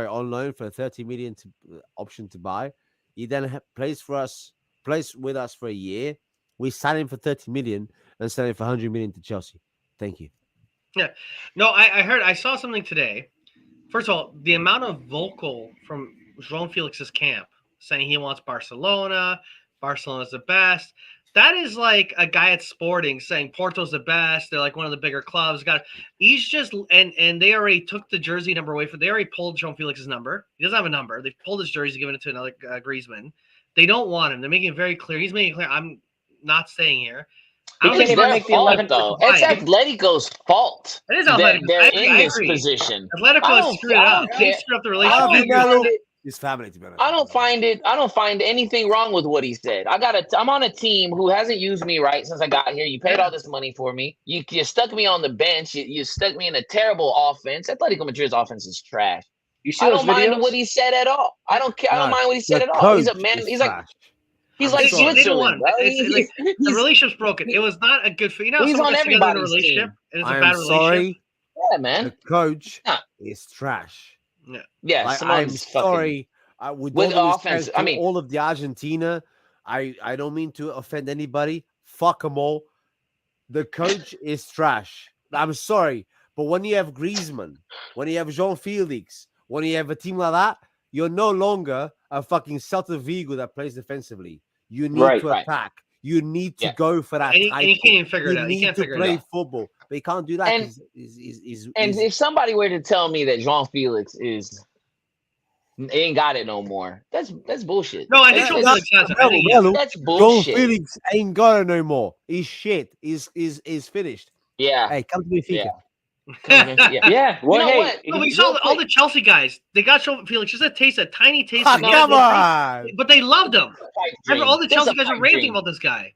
on loan for 30 million to option to buy. He then plays with us for a year. We signed him for 30 million and sell him for 100 million to Chelsea. Thank you. Yeah. No, I saw something today. First of all, the amount of vocal from João Felix's camp saying he wants Barcelona's the best. That is like a guy at Sporting saying Porto's the best. They're like one of the bigger clubs. He's just and they already took the jersey number away they already pulled João Felix's number. He doesn't have a number. They've pulled his jersey, given it to another Griezmann. They don't want him. They're making it very clear. He's making it clear I'm not staying here. It's their fault, though. It's Atletico's fault. It is Atletico. They're in this position. Atletico has screwed it up. They screwed up the relationship. His family, to be honest. I don't find anything wrong with what he said. I'm on a team who hasn't used me right since I got here. You paid all this money for me. You stuck me on the bench. You stuck me in a terrible offense. Atletico Madrid's offense is trash. I don't mind what he said at all. I don't care. I don't mind what he said at all. He's a man. He's like Switzerland. The relationship's broken. It was not a good fit. You know, he's on everybody's relationship, team. and it's a bad relationship. Yeah, man. The coach is trash. Yeah, I'm sorry. With offense, all of the Argentina, I don't mean to offend anybody. Fuck them all. The coach is trash. I'm sorry, but when you have Griezmann, when you have João Felix, when you have a team like that, you're no longer a fucking Celta Vigo that plays defensively. You need to attack. You need to go for that. And he can't even figure it out. You need to play football, but he can't do that. And if somebody were to tell me that João Felix ain't got it no more, that's bullshit. No, I think that's bullshit. João Felix ain't got it no more. He's shit. He's finished. Yeah. Hey, come to Benfica. Yeah. Well, you know what? No, we saw all the Chelsea guys. They got João Felix just a tiny taste. Come on. But they loved him. Remember, all the Chelsea guys are ranting about this guy.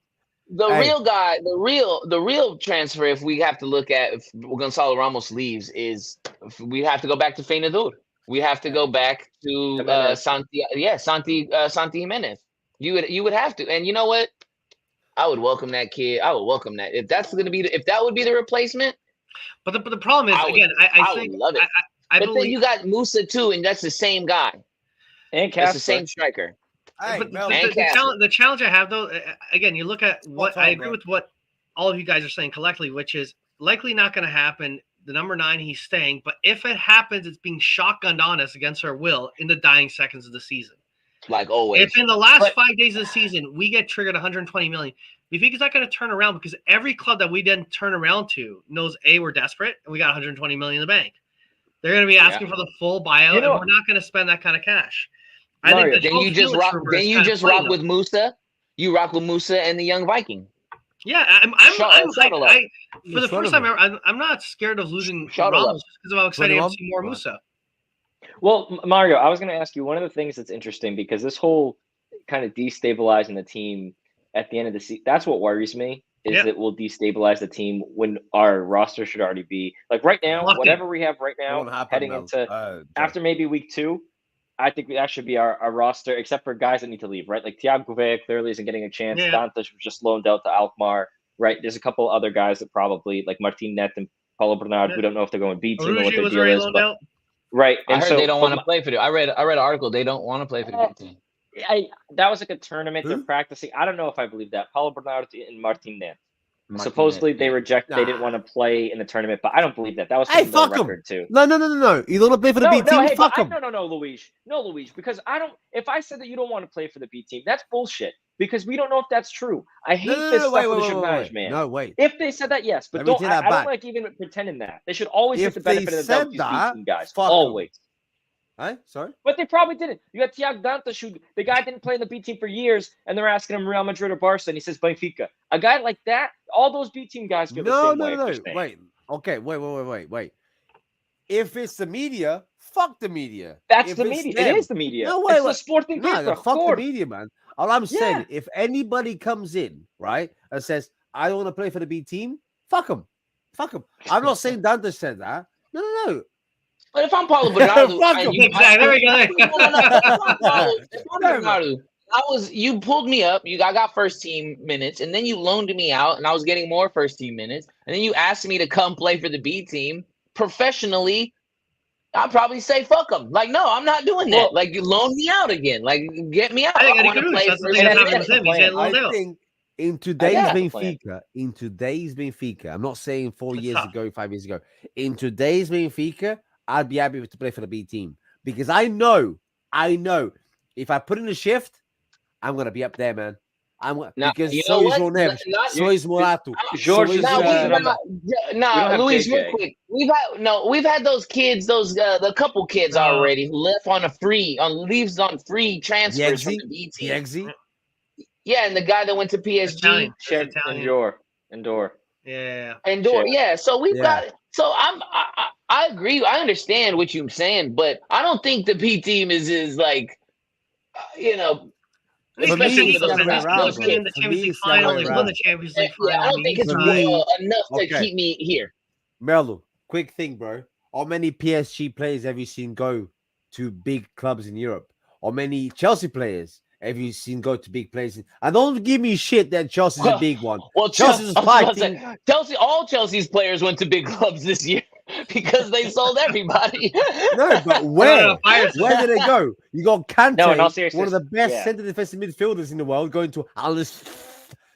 The real transfer, if we have to look at if Gonzalo Ramos leaves, is we have to go back to Feyenoord. We have to go back to Santi Jimenez. You would have to, and you know what? I would welcome that kid. I would welcome that if that would be the replacement. But the problem is, I think would love it. But then you got Musa too, and that's the same guy. And that's the same striker. Hey, but the challenge I have, though, again, you look at what I agree with what all of you guys are saying collectively, which is likely not going to happen. The number 9, he's staying. But if it happens, it's being shotgunned on us against our will in the dying seconds of the season. Like always. If in the last 5 days of the season we get triggered 120 million, Benfica's not going to turn around because every club that we didn't turn around to knows we're desperate and we got 120 million in the bank. They're going to be asking for the full buyout, and we're not going to spend that kind of cash. Mario, I think then you just rock with Musa. You rock with Musa and the young Viking. Yeah, for the first time ever, I'm not scared of losing Ramos because I'm excited to see more Musa. Well, Mario, I was going to ask you one of the things that's interesting because this whole kind of destabilizing the team at the end of the season, that's what worries me, is it will destabilize the team when our roster should already be like right now, whatever we have right now, heading into after maybe week 2. I think that should be our roster, except for guys that need to leave, right? Like Thiago Gouveia clearly isn't getting a chance. Dantas was just loaned out to Alkmaar, right? There's a couple other guys that probably, like Martin Net and Paulo Bernard, we don't know if they're going B team or what their deal is. But, right. And I heard they don't want to play for it. I read an article. They don't want to play for the B team. That was like a tournament they're practicing. I don't know if I believe that. Paulo Bernard and Martin Net. Supposedly they didn't want to play in the tournament, but I don't believe that. That was fuck the record too. No. You don't want to play for the B team? Fuck him. No, Luis. Because if I said that you don't want to play for the B team, that's bullshit. Because we don't know if that's true. I hate this stuff with the Chômage, man. No, wait. If they said that, yes, but I don't like even pretending that. They should always get the benefit of the doubt. These B team guys, always. Sorry? But they probably didn't. You got Thiago Dantas, who the guy didn't play in the B team for years, and they're asking him Real Madrid or Barca, and he says Benfica. A guy like that, all those B team guys feel the same way. No. Wait. Okay, wait. If it's the media, fuck the media. That's the media. It is the media. No, wait. It's the Sporting Paper. Fuck the media, man. All I'm saying, if anybody comes in, right, and says, I don't want to play for the B team, fuck them. Fuck him. I'm not saying Dante said that. No. But if I'm Paulo Bernardo, Fuck him. Exactly. There we go. If I'm Bernardo, you pulled me up. I got first team minutes, and then you loaned me out, and I was getting more first team minutes, and then you asked me to come play for the B team professionally. I'd probably say fuck them. Like, no, I'm not doing that. Like, you loan me out again. Like, get me out. I want to play that's the first thing that's team. happened with him. He's getting loaned out. I think in today's Benfica, I'm not saying 4 years ago, 5 years ago. In today's Benfica, I'd be happy to play for the B team because I know if I put in a shift, I'm gonna be up there, man. Because so is Ronaldo, so is Morato. George is Luis, real quick. We've had those kids, the couple kids already who left on free transfers from the B team. Yeah, and the guy that went to PSG, Endor. Yeah. Yeah. So we've got. So I agree. I understand what you're saying, but I don't think the B team is like, especially for those kids in the Champions League final. They won the Champions League final. I don't think it's enough to keep me here. Melo, quick thing, bro. How many PSG players have you seen go to big clubs in Europe? How many Chelsea players have you seen go to big places? And don't give me shit that Chelsea's a big one. Well, Chelsea's fighting. All Chelsea's players went to big clubs this year because they sold everybody. No, but where? Where did they go? You got Kante, one of the best centre defensive midfielders in the world, going to Alice.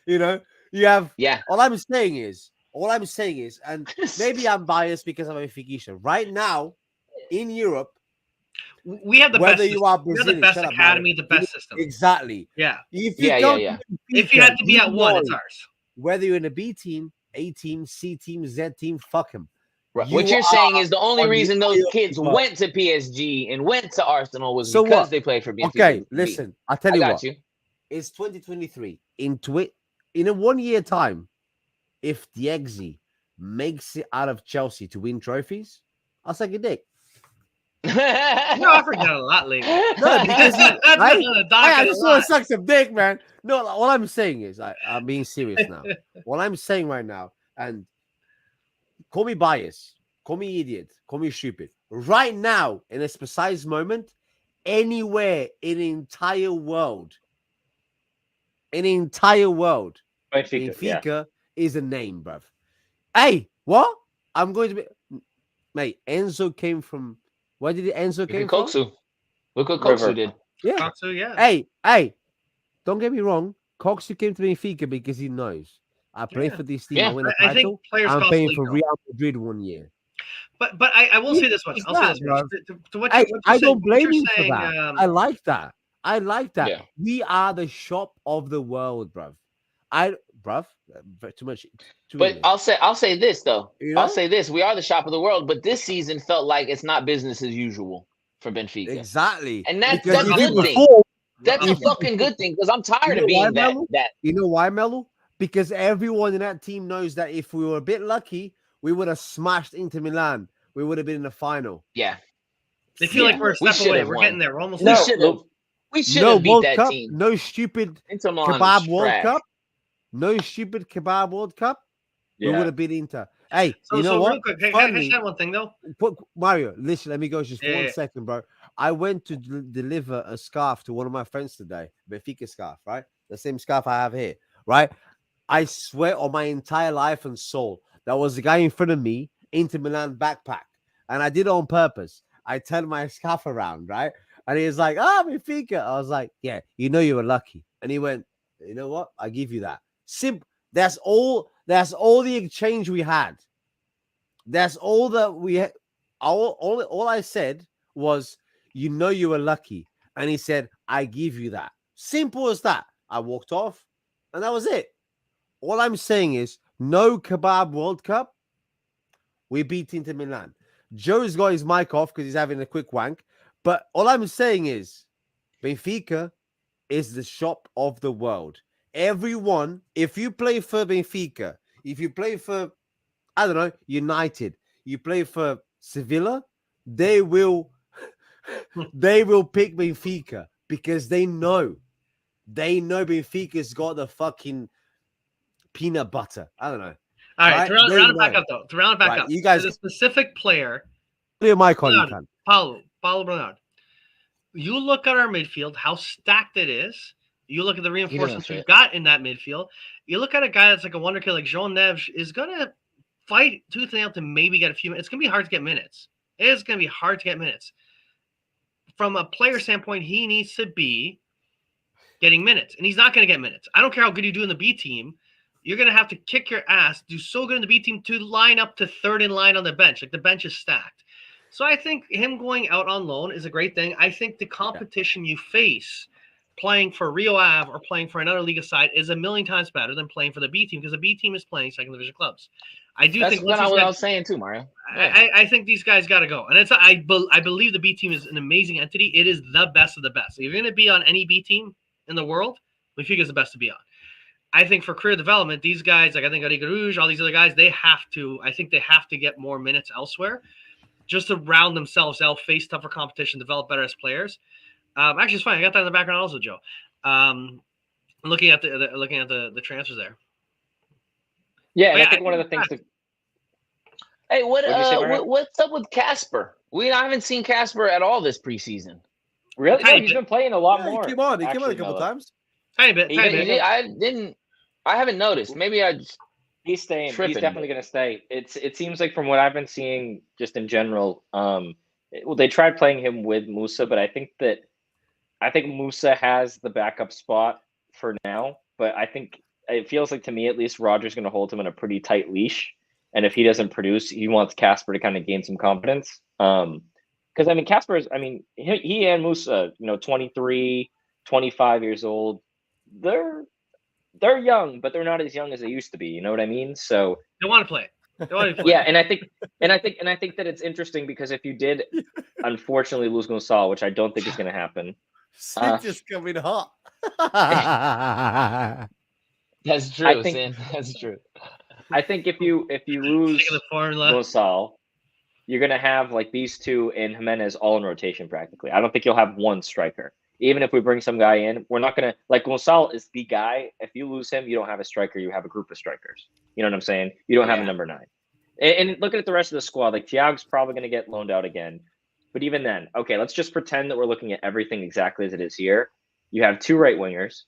You have. Yeah. All I'm saying is, and maybe I'm biased because I'm a Benfica. Right now, in Europe, we have the whether best. You are Brazilian, we have the best academy, the best system. Exactly. Yeah. If you had to be at one, it's ours. Whether you're in a B team, A team, C team, Z team, fuck them. Right. What you're saying is the only reason those kids went to PSG and went to Arsenal was because they played for Benfica. Okay, listen, I'll tell you what. It's 2023. In a 1 year time, if the Eggsy makes it out of Chelsea to win trophies, I'll suck a dick. I forget a lot lately. No, because I just want to suck some dick, man. No, what I'm saying is, I'm being serious now. What I'm saying right now, and call me biased, call me idiot, call me stupid. Right now, in this precise moment, anywhere in the entire world, Benfica is a name, bruv. Hey, what? I'm going to be, mate. Enzo came from. Where did Enzo came from? Look what Koksu did. Yeah. Koksu, yeah. Hey, don't get me wrong. Koksu came to Benfica because he knows I play for this team. I win a title. I'm paying for Real Madrid 1 year. But I will say this much. I don't blame you for that. I like that. Yeah. We are the shop of the world, bruv. Too much. But I'll say this though. I'll say this: we are the shop of the world, but this season felt like it's not business as usual for Benfica. Exactly, and that's a good thing. That's a fucking good thing because I'm tired of being that. You know why, Melo? Because everyone in that team knows that if we were a bit lucky, we would have smashed Inter Milan. We would have been in the final. Yeah, they feel like we're a step away. We're getting there. We're almost. We should have beat that Cup, team. No stupid kebab World Cup. No stupid kebab World Cup. We would have beat Inter. Hey, you know what? Real quick, can I say one thing though? Mario, listen, let me go just 1 second, bro. I went to deliver a scarf to one of my friends today, Benfica scarf, right? The same scarf I have here, right? I swear on my entire life and soul, that was the guy in front of me, Inter Milan backpack. And I did it on purpose. I turned my scarf around, right? And he was like, Benfica. I was like, yeah, you were lucky. And he went, you know what? I give you that. Simple. That's all the exchange we had. That's all that we had. All I said was, you were lucky. And he said, I give you that. Simple as that. I walked off and that was it. All I'm saying is, no kebab World Cup. We beat Inter Milan. Joe's got his mic off because he's having a quick wank. But all I'm saying is, Benfica is the shop of the world. Everyone, if you play for Benfica, if you play for, I don't know, United, you play for Sevilla, they will pick Benfica because they know Benfica's got the fucking peanut butter. I don't know. All right, Right? to round There you it back go. up though. To round it back Right, up. you guys- There's a specific player. Put your mic on, you Ronaldo, can. Paulo Bernard. You look at our midfield, how stacked it is. You look at the reinforcements we've got in that midfield. You look at a guy that's like a wonder kid like Jean Neves is gonna fight tooth and nail to maybe get a few minutes. It's gonna be hard to get minutes. It is gonna be hard to get minutes. From a player standpoint, he needs to be getting minutes, and he's not gonna get minutes. I don't care how good you do in the B team. You're gonna have to kick your ass, do so good in the B team to line up to third in line on the bench. Like the bench is stacked. So I think him going out on loan is a great thing. I think the competition you face playing for Rio Ave or playing for another Liga side is a million times better than playing for the B team because the B team is playing second division clubs. I do think that's what I was saying too, Mario. Yeah. I think these guys got to go, and it's I believe the B team is an amazing entity. It is the best of the best. If you're going to be on any B team in the world, Benfica is the best to be on. I think for career development, these guys, like I think Ariga Rouge, all these other guys, they have to get more minutes elsewhere just to round themselves out, face tougher competition, develop better as players. Actually, it's fine. I got that in the background also, Joe. Looking at the transfers there. Yeah, and I think one of the things that. Hey, what's up with Casper? I haven't seen Casper at all this preseason. Really? No, he's been playing a lot more. He came on a couple times. Tiny bit. I haven't noticed. Maybe I just. He's staying. He's definitely going to stay. It seems like from what I've been seeing, just in general, they tried playing him with Musa, but I think Musa has the backup spot for now. But I think it feels like to me, at least, Roger's going to hold him in a pretty tight leash. And if he doesn't produce, he wants Casper to kind of gain some confidence. Because I mean, he and Musa, 23, 25 years old, they're young, but they're not as young as they used to be. You know what I mean? So they want to play. Yeah, and I think that it's interesting because if you did, unfortunately, lose Gonçalo, which I don't think is going to happen. Just coming hot. That's true, Sam. That's true. I think if you lose Gonçalo, you're going to have like these two and Jimenez all in rotation practically. I don't think you'll have one striker. Even if we bring some guy in, we're not going to – like Gonçalo is the guy. If you lose him, you don't have a striker. You have a group of strikers. You know what I'm saying? You don't have a number 9. And looking at the rest of the squad, like Thiago's probably going to get loaned out again. But even then, okay, let's just pretend that we're looking at everything exactly as it is here. You have 2 right wingers.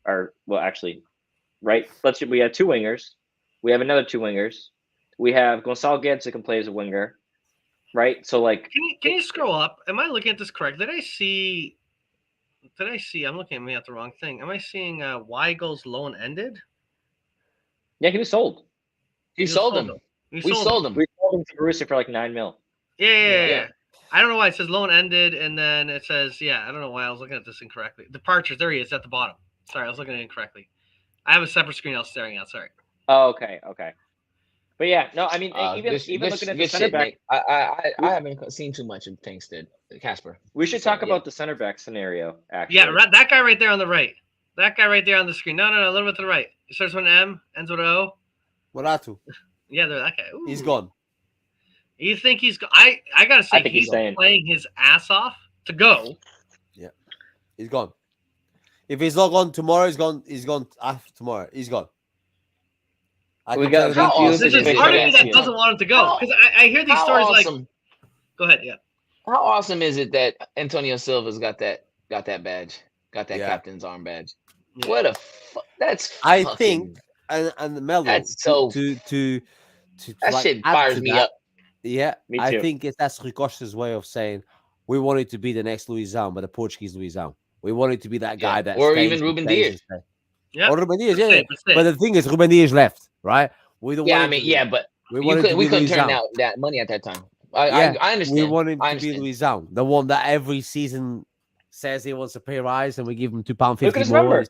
We have 2 wingers. We have another 2 wingers. We have Gonçalo Guedes that can play as a winger. Right? So, like – Can you scroll up? Am I looking at this correct? Did I see – I'm looking at the wrong thing. Am I seeing Weigel's loan ended? Yeah, he was sold. We sold him. We sold him to Borussia for like 9 mil. Yeah. I don't know why it says loan ended, and then it says, I don't know why I was looking at this incorrectly. Departures, there he is at the bottom. Sorry, I was looking at it incorrectly. I have a separate screen I was staring at. Sorry. Oh, okay. But yeah, no, I mean, even looking at the center back, I haven't seen too much of Tankstead, Casper. We should talk about the center back scenario. Actually, yeah, that guy right there on the right, that guy right there on the screen. No, a little bit to the right. It starts with an M, ends with an O. Moratu. Yeah, that guy. Ooh. He's gone. You think he's? I gotta say, he's playing his ass off to go. Yeah, he's gone. If he's not gone tomorrow, he's gone. He's gone after tomorrow. He's gone. There's part of me that doesn't want him to go because I hear these stories awesome. like. Go ahead, yeah. How awesome is it that Antonio Silva's got that badge, got that captain's arm badge? Yeah. What that's. I think and Melo. That's so to that shit fires me up. Yeah, me too. I think that's Rui Costa's way of saying we wanted to be the next Luizão, but the Portuguese Luizão. We wanted to be that guy that, or even Ruben Dias. Yeah, or Ruben Dias. Yeah. But the thing is, Ruben Dias left, right? But we couldn't turn out that money at that time. I understand. We wanted to be Luizão, the one that every season says he wants a pay rise, and we give him £2.50 more.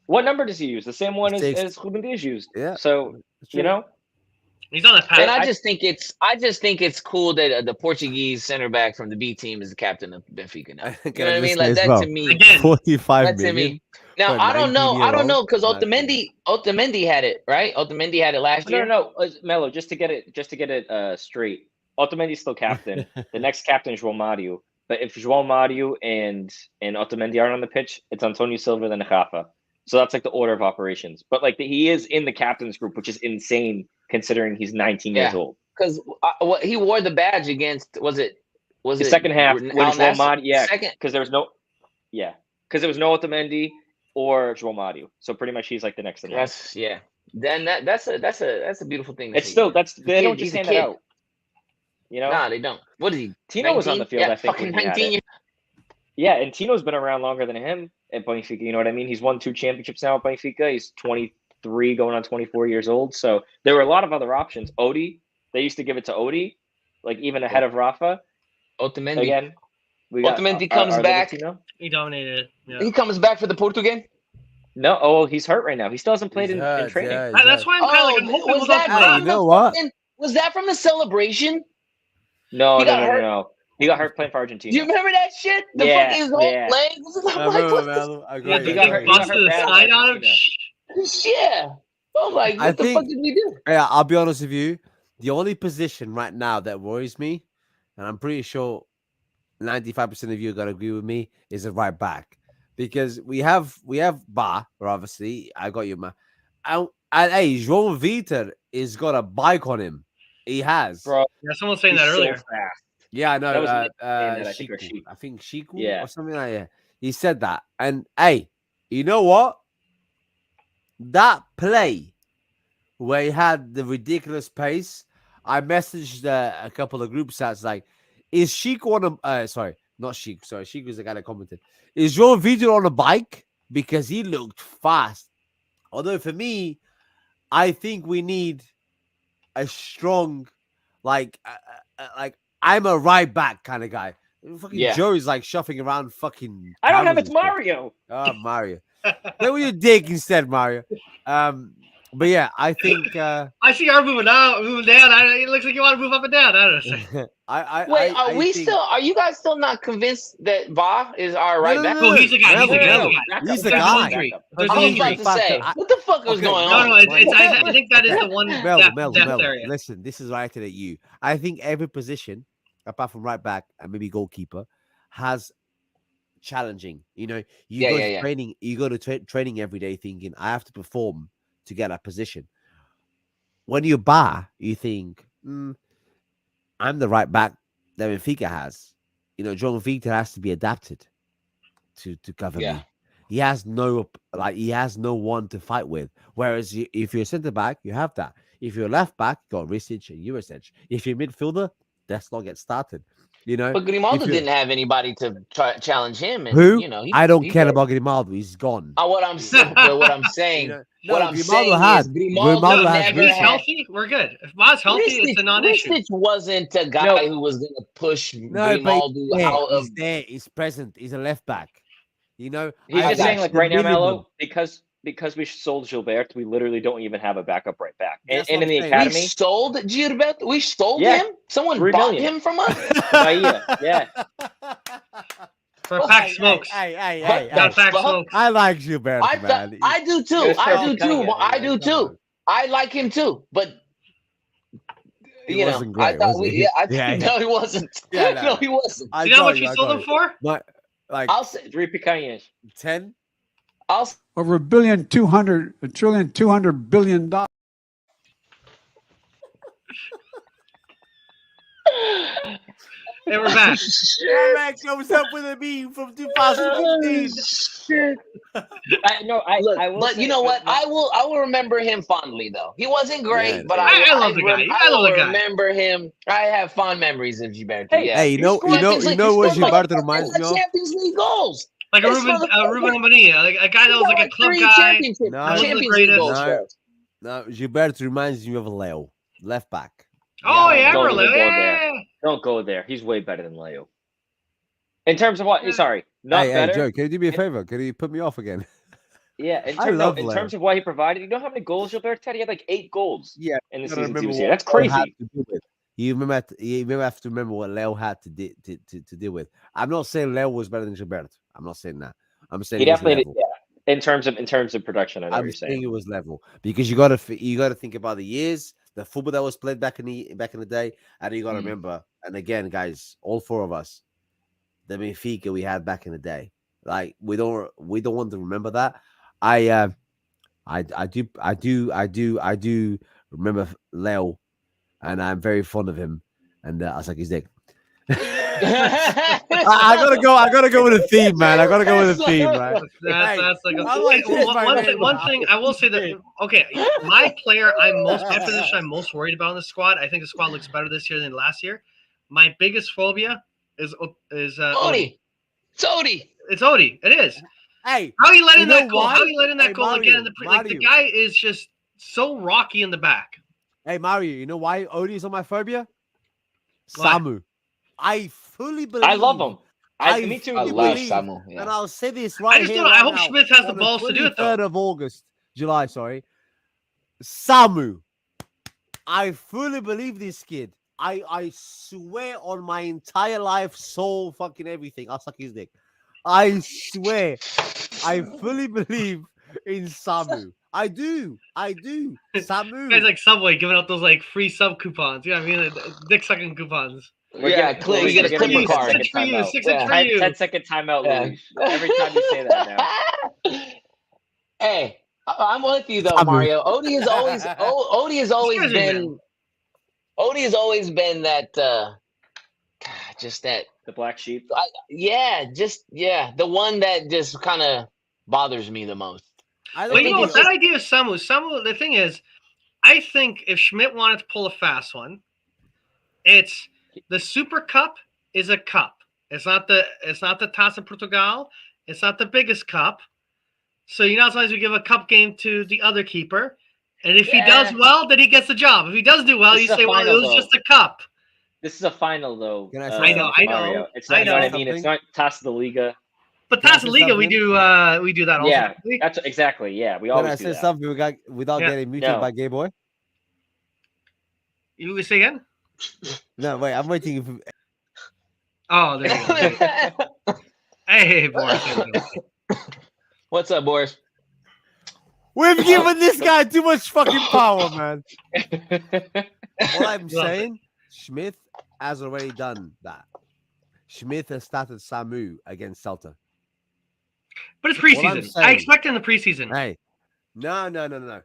What number does he use? The same one as Ruben Dias used. Yeah. So he's on that path. And I just think it's cool that the Portuguese center back from the B team is the captain of Benfica now. You know what I mean? Like that to me. Again, 45 million. Now I don't know because Otamendi had it, right? Otamendi had it last year. No, Melo. Just to get it straight, Otamendi's still captain. The next captain is João Mario. But if João Mario and Otamendi aren't on the pitch, it's Antonio Silva then Rafa. So that's like the order of operations. But like he is in the captain's group, which is insane considering he's 19 years old. Because he wore the badge against was it the second half when João Mario, because there was no Otamendi or João Mario, so pretty much he's like the next in line. Then that's a beautiful thing. It's still they don't just hand that out. You know? Nah, they don't. What is he? Tino 19? was on the field, I think. Fucking 19. Yeah, and Tino's been around longer than him at Benfica. You know what I mean? He's won 2 championships now at Benfica. He's 23, going on 24 years old. So there were a lot of other options. Odi, they used to give it to Odi, like even ahead of Rafa. Otamendi. Again, Otamendi comes back. He dominated. Yeah. He comes back for the Porto game. No, he's hurt right now. He still hasn't played in training. Yeah, that's why I'm kind of like, was that? You know what? Was that from the celebration? No. He got hurt playing for Argentina. Do you remember that shit? The fucking his whole legs. I remember, man. He got busted the side on him. Yeah. I'm like, what the fuck did we do? Yeah, I'll be honest with you. The only position right now that worries me, and I'm pretty sure 95% of you are gonna agree with me, is a right back. Because we have Ba, obviously. I got you, man. And hey, João Vitor has got a bike on him. He has. Bro, yeah, someone was saying that earlier. So fast. Yeah, I know. I think Shiku or something like that. He said that. And hey, you know what? That play where he had the ridiculous pace, I messaged a couple of group chats like, is Shiku on a sorry, not Shiku, sorry, Shiku's the guy that commented. Is João Vitor on a bike? Because he looked fast. Although for me, I think we need a strong, like I'm a right back kind of guy. Fucking Joe's like shuffling around fucking. I don't have it's Mario. Oh, Mario. Play with your dick instead, Mario. But yeah, I think I see you moving down. It looks like you want to move up and down. I don't know. Are you guys still not convinced that Va is our right back? No, he's the guy. He's the guy. There's I was about to say, what the fuck is going on? No, I think that is the one depth area. Listen, this is directed at you. I think every position, apart from right back and maybe goalkeeper, has challenging. You know, you go to training. You go to training every day thinking I have to perform to get that position. When you you think, I'm the right back that Benfica has. You know, João Vitor has to be adapted to cover me. He has no one to fight with. Whereas if you're a centre back, you have that. If you're a left back, you got Risic and Jurisic. If you're a midfielder, let's not get started. You know, but Grimaldo didn't have anybody to challenge him. And, who? You know, I don't care about Grimaldo. He's gone. What I'm saying, Grimaldo never. He's healthy. We're good. If Ma's healthy, it's a non-issue. Risic wasn't a guy who was going to push Grimaldo out of. He's there. He's present. He's a left back. You know, he's just saying like right now, Melo, because we sold Gilbert, we literally don't even have a backup right back. And in the academy, we sold Gilbert. We stole him. Someone bought him from us. Yeah. For pack smokes. Hey. Pack smokes. I like Gilbert, man. I do too. I do too. I like him too. But he wasn't great. No, he wasn't. No, he wasn't. You know how much you sold him for? Like I'll say 3 picanhas. 10. Over $1 trillion, $200 billion. Hey, we're back. Max comes up with a meme from 2015. Shit. But you know what? I will remember him fondly, though. He wasn't great, but I love the guy. I love the guy. Remember him. I have fond memories of Gilberto. Hey, you know what Gilberto reminds me of? Champions League goals. Like a Ruben Ambanilla, like a guy that was like a club guy. No, Gilberto reminds me of Leo, left back. Oh, Don't go there. He's way better than Leo. In terms of what? Sorry, better. Hey, Joe, can you do me a favor? Can you put me off again? Yeah, in terms of what he provided, you know how many goals Gilberto had? He had like 8 goals. Yeah, in the season he was here. That's crazy. You have to remember what Leo had to deal with. I'm not saying Leo was better than Gilberto. I'm not saying that. I'm saying he definitely did. Yeah. In terms of production, I know what you're saying. It was level because you got to think about the years, the football that was played back in the day, and you got to remember. And again, guys, all 4 of us, the Benfica we had back in the day, like we don't want to remember that. I do remember Leo, and I'm very fond of him, and I suck his dick. I gotta go with a theme, man. I gotta go with a theme, right? That's like one thing I will say that my player my position I'm most worried about in the squad. I think the squad looks better this year than last year. My biggest phobia is Odie. It's Odie. It's Odie. It is. Hey, how he let in that goal? How he let in that goal Mario, again? The guy is just so rocky in the back. Hey Mario, you know why Odie is on my phobia? Why? Samu. I fully believe. I love him. Me too. I love Samu. Yeah. And I'll say this right here. I hope Schmidt has the balls to do it though. 3rd of July, sorry. Samu. I fully believe this kid. I swear on my entire life, soul, fucking everything. I'll suck his dick. I swear. I fully believe in Samu. I do. Samu. Guys like Subway giving out those like free sub coupons. You know what I mean? Dick sucking coupons. You get a Clipper card. 6 for you. 6 for you. 10-second timeout, Luis. Every time you say that now. Hey, I'm with you though, Mario. Odie has always been that. Just that. The black sheep. The one that just kind of bothers me the most. But you know what? That idea of Samu. The thing is, I think if Schmidt wanted to pull a fast one, it's the Super Cup is a cup. It's not the Taça Portugal. It's not the biggest cup. So sometimes we give a cup game to the other keeper, and if he does well, then he gets the job. If he does do well, you say, well, it was just a cup. This is a final, though. I know. It's not, you know what I mean? It's not Taça de Liga. But Taça de Liga, we do that also. Yeah, that's exactly. Yeah, we always do that. Can I say something without getting muted by Gay Boy? You say again? No, wait. I'm waiting for. Oh, there you go. Hey, Boris. What's up, Boris? We've given this guy too much fucking power, man. What I'm saying, Schmidt has already done that. Schmidt has started Samu against Celta. But it's preseason. I expect in the preseason. Hey, no.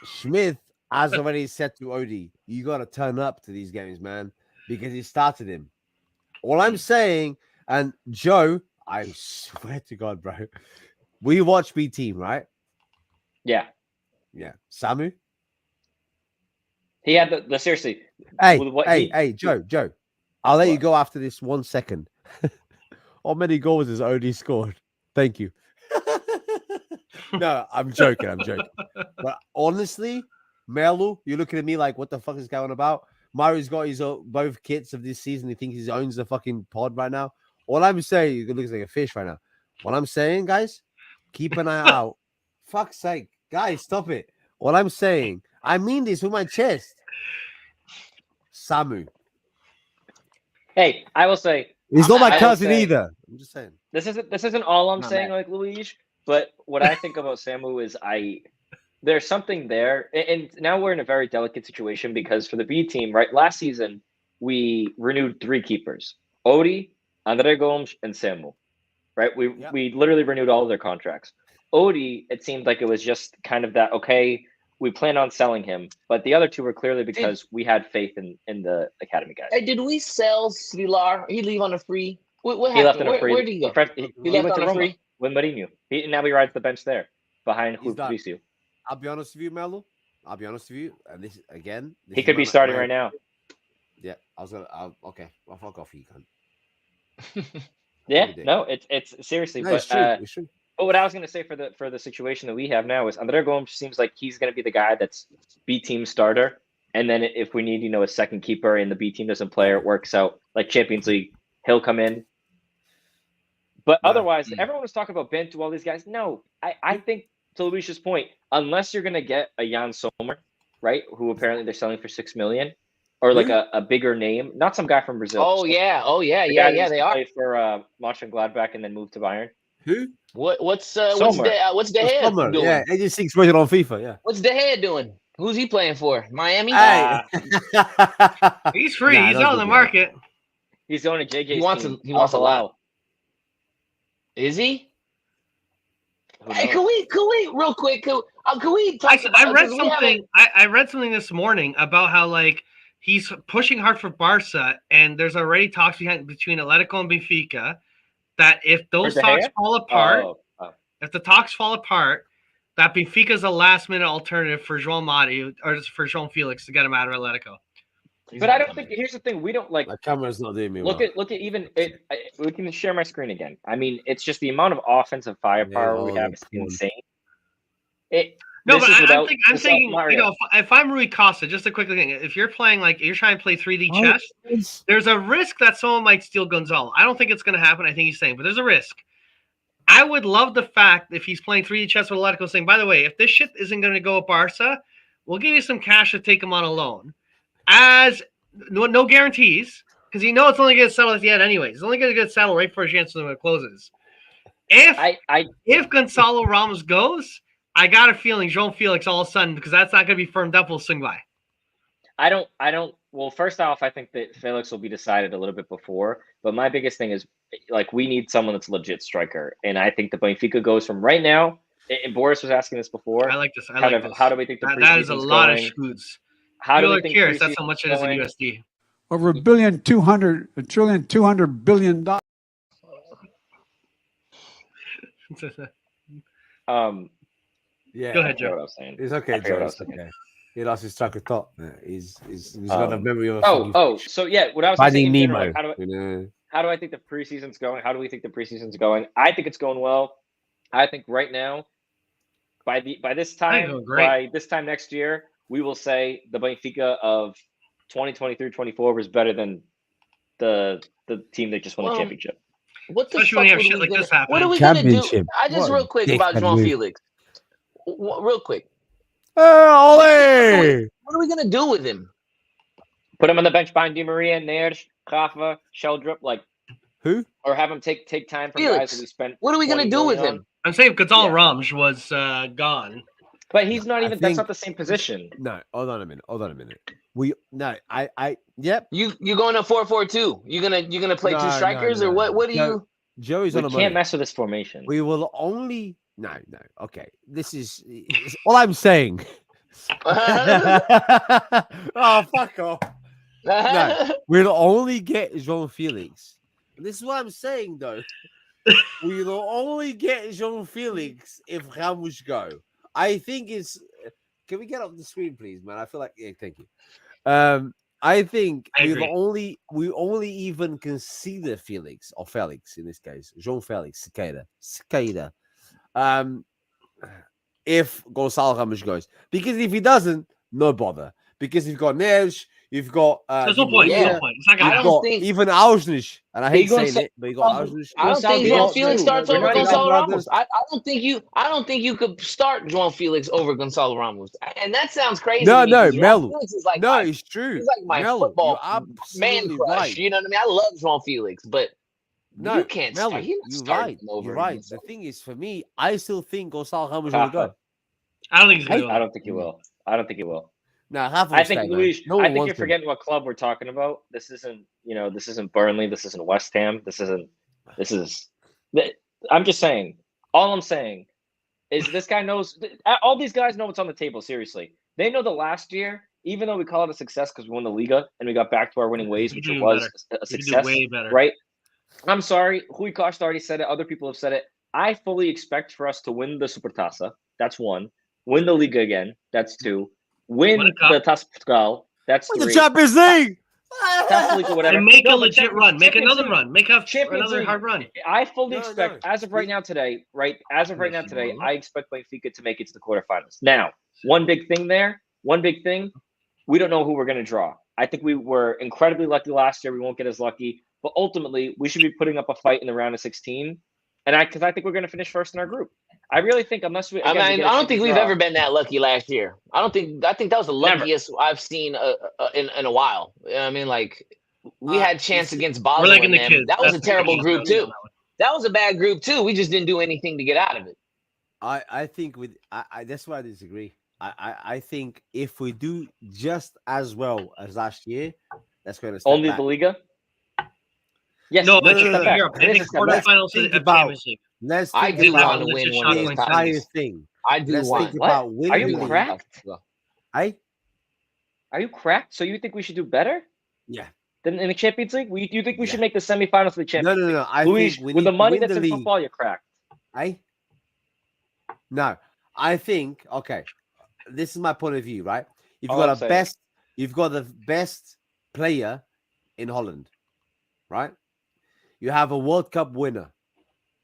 Schmidt has already said to Odie, you got to turn up to these games, man, because he started him. All I'm saying, and Joe, I swear to God, bro, we watch B Team, right? Yeah. Samu? He had the seriously. Hey, Joe. I'll let you go after this 1 second. How many goals has Odie scored? Thank you. No, I'm joking. But honestly, Melu, you're looking at me like, what the fuck is going about? Mario's got his both kits of this season. He thinks he owns the fucking pod right now. All I'm saying, he looks like a fish right now. What I'm saying, guys, keep an eye out. Fuck's sake. Guys, stop it. What I'm saying, I mean this with my chest. Samu. Hey, I will say he's not my cousin either. I'm just saying. This isn't all I'm saying, like Luigi. But what I think about Samu is there's something there, and now we're in a very delicate situation because for the B team, right? Last season we renewed 3 keepers: Odie, Andre Gomes, and Samu. Right? We literally renewed all of their contracts. Odie, it seemed like it was just kind of that. Okay, we plan on selling him, but the other 2 were clearly because we had faith in the academy guys. Hey, did we sell Svilar? He leave on a free? What he left on a free. Where did he go? He left on a free with Mourinho. Now he rides the bench there behind Fabrizio. I'll be honest with you, Melo. And this again. He could be starting right now. Yeah, I'll fuck off, you cunt. Yeah, no, it's seriously, no, but it's true. But what I was going to say for the situation that we have now is Andre Gomes seems like he's going to be the guy that's B team starter, and then if we need a second keeper and the B team doesn't play or it works out like Champions League, he'll come in. But otherwise, everyone was talking about Bentu, all these guys. No, I think to Luis's point, unless you're going to get a Jan Sommer, right, who apparently they're selling for $6 million, or like a bigger name, not some guy from Brazil. Oh yeah, they are. For Mönchengladbach and then moved to Bayern. Who? What's the head doing? Yeah, 86 rated on FIFA. Yeah. What's the head doing? Who's he playing for? Miami? Hey. He's free. He's out on the market. He's going to JJ. He wants a lot. Is he? Hey, can we real quick? Can we talk about? I read something. I read something this morning about how like he's pushing hard for Barca, and there's already talks between Atletico and Benfica that if those talks fall apart, if the talks fall apart, that Benfica is a last minute alternative for João Mario or for João Felix to get him out of Atletico. But I don't think. Here's the thing: we don't like. My camera's not doing me look well. at even it. We can share my screen again. I mean, it's just the amount of offensive firepower we have is insane. No, but I'm thinking, you know, if I'm Rui Costa, just a quick thing, if you're playing like you're trying to play 3D chess, there's a risk that someone might steal Gonzalo. I don't think it's going to happen. I think he's saying, but there's a risk. I would love the fact if he's playing 3D chess with Atletico saying, by the way, if this shit isn't going to go at Barca, we'll give you some cash to take him on a loan. As no guarantees, because you know it's only going to settle at the end anyways. It's only going to get settled right before Jansen when it closes. If Gonzalo Ramos goes, I got a feeling João Felix all of a sudden, because that's not going to be firmed up, will swing by. I don't. Well, first off, I think that Felix will be decided a little bit before. But my biggest thing is, like, we need someone that's a legit striker, and I think the Benfica goes from right now. And Boris was asking this before. I like this. How do we think the preseason's that is a lot going? of shoots. How do we think curious? That's how much it is in USD. Over $1.2 billion. Yeah. Go ahead, Joe. What I was saying. It's okay, Joe. It's okay. He lost his track of thought. He's got a memory of. So yeah, what I was Finding saying. Nemo. General, how do I think the preseason's going? How do we think the preseason's going? I think it's going well. I think right now, by this time next year, we will say the Benfica of 2023-24 was better than the team that just won the championship. What the Especially when you have shit like this happen. What are we gonna do? I just real quick about João Felix. Real quick. Ole! What are we gonna do with him? Put him on the bench behind Di Maria, Neres, Rafa, Sheldrup, like who? Or have him take time from guys that we spent. What are we gonna do with him? I'm saying Gonzalo Ramos was gone. But he's not even. That's not the same position. No, hold on a minute. Yep. You going to 4-4-2? You gonna play two strikers or what? What do you? Joey's on a can't mess with this formation. We will only. No. Okay, this is all I'm saying. Oh, fuck off. No, we'll only get João Felix. This is what I'm saying, though. We will only get João Felix if Ramos go. I think it's. Can we get off the screen, please, man? I feel like thank you. I think we only even consider Felix or Felix in this case, João Felix, Sequeira. If Gonçalo Ramos goes, because if he doesn't, no bother. Because you've got Neres, you've got there's no point. Yeah. No point. It's not gonna I don't think even Ausnes, and I hate saying it, but you got Ausnes. I don't think João Felix starts over Gonçalo Ramos. I don't think you could start João Felix over Gonçalo Ramos. And that sounds crazy. No, Melo. Like it's true. He's like my Melo, football man crush. Right. You know what I mean? I love João Felix, but you can't Melo, start. You're right. You're right. The thing is, for me, I still think Gonçalo Ramos will go. I don't think he's I don't think he will. No, I think Luis. I think you're forgetting what club we're talking about. This isn't Burnley. This isn't West Ham. This is. I'm just saying. All I'm saying is this guy knows. All these guys know what's on the table. Seriously, they know the last year. Even though we call it a success because we won the Liga and we got back to our winning ways, which was a success, way better. Right? I'm sorry. Rui Costa already said it. Other people have said it. I fully expect for us to win the Supertaça. That's one. Win the Liga again. That's two. Win the Taça Portugal. That's three. The Champions League. Taça Liga, whatever. And make a legit run. Make another run. Make another hard run. I fully expect, as of right now today, I expect Benfica to make it to the quarterfinals. Now, one big thing. We don't know who we're going to draw. I think we were incredibly lucky last year. We won't get as lucky. But ultimately, we should be putting up a fight in the round of 16. Because I think we're going to finish first in our group. I really think, unless we. I don't think we've ever been that lucky last year. I think that was the luckiest I've seen in a while. You know what I mean, like we had chance against Basel. And them. That was a terrible group too. That was a bad group too. We just didn't do anything to get out of it. I think that's why I disagree. I think if we do just as well as last year, that's going to step only back. the Liga. Yes, no. I think quarterfinals is a Champions League. Let's I do want to win one of those entire thing. I do Let's want. think about winning. Are you the league. cracked? Hey? Are you cracked? So you think we should do better Yeah. than in the Champions League? Do you think we Yeah. should make the semifinals of the Champions League? No. I Luis, think we with need the money to win that's the in league. football, you're cracked. Hey? No. I think, okay, this is my point of view, right? You've got the best player in Holland, right? You have a World Cup winner,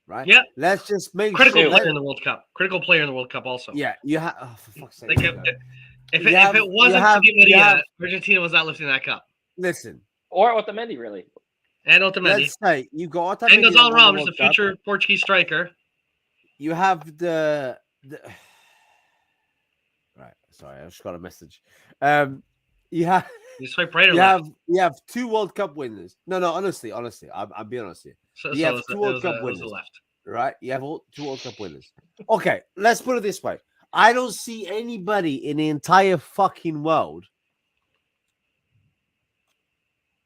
right? Yeah. Let's just make Critical sure. player in the World Cup. Critical player in the World Cup also. Yeah, you have. Oh, for fuck's sake! Like if it wasn't for Di Maria, Argentina was not lifting that cup. Listen, or Otamendi, really. And Otamendi. Let's say you got Otamendi. And Gonzalo Ramos, the future Portuguese striker. You have the. Right. Sorry, I just got a message. You have. You swipe right or left? You have 2 World Cup winners. No. Honestly, I'll be honest here. You have 2 World Cup winners. Left. Right? You have 2 World Cup winners. Okay, let's put it this way. I don't see anybody in the entire fucking world,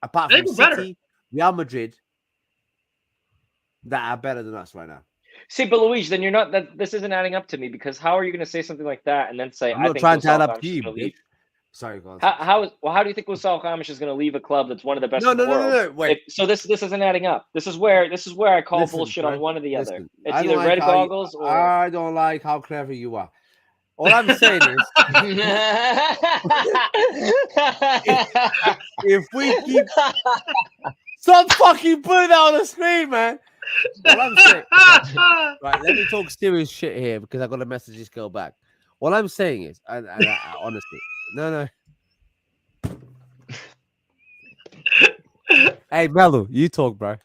apart from City, Real Madrid, that are better than us right now. See, but Luigi, then you're not. This isn't adding up to me, because how are you going to say something like that and then say I'm not trying to add up to you, bitch. Sorry, go on. How do you think Gonzalo Ramos is going to leave a club that's one of the best in the world? No. Wait. So this isn't adding up. This is where I call bullshit on one or the other. It's either red goggles or. I don't like how clever you are. All I'm saying is, if we keep, stop fucking putting that on the screen, man. All I'm saying, right? Let me talk serious shit here because I got to message this girl back. All I'm saying is, and I, honestly, no. Hey, Melu, you talk, bro.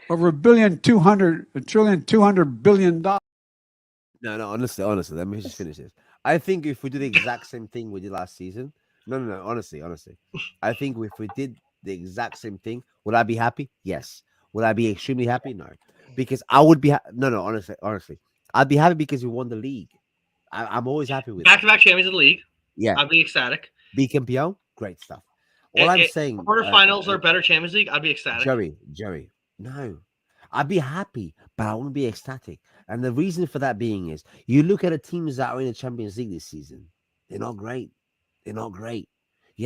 Over $1.2 billion. No, honestly, let me just finish this. I think if we do the exact same thing we did last season, no, honestly, I think if we did the exact same thing, would I be happy? Yes. Would I be extremely happy? No, because I would be. No, honestly, I'd be happy because we won the league. I'm always happy with back-to-back champions of the league. Yeah, I'd be ecstatic. Be campeón, great stuff. All I'm saying, quarterfinals are better Champions League. I'd be ecstatic. Jerry, no, I'd be happy, but I wouldn't be ecstatic. And the reason for that being is, you look at the teams that are in the Champions League this season. They're not great. You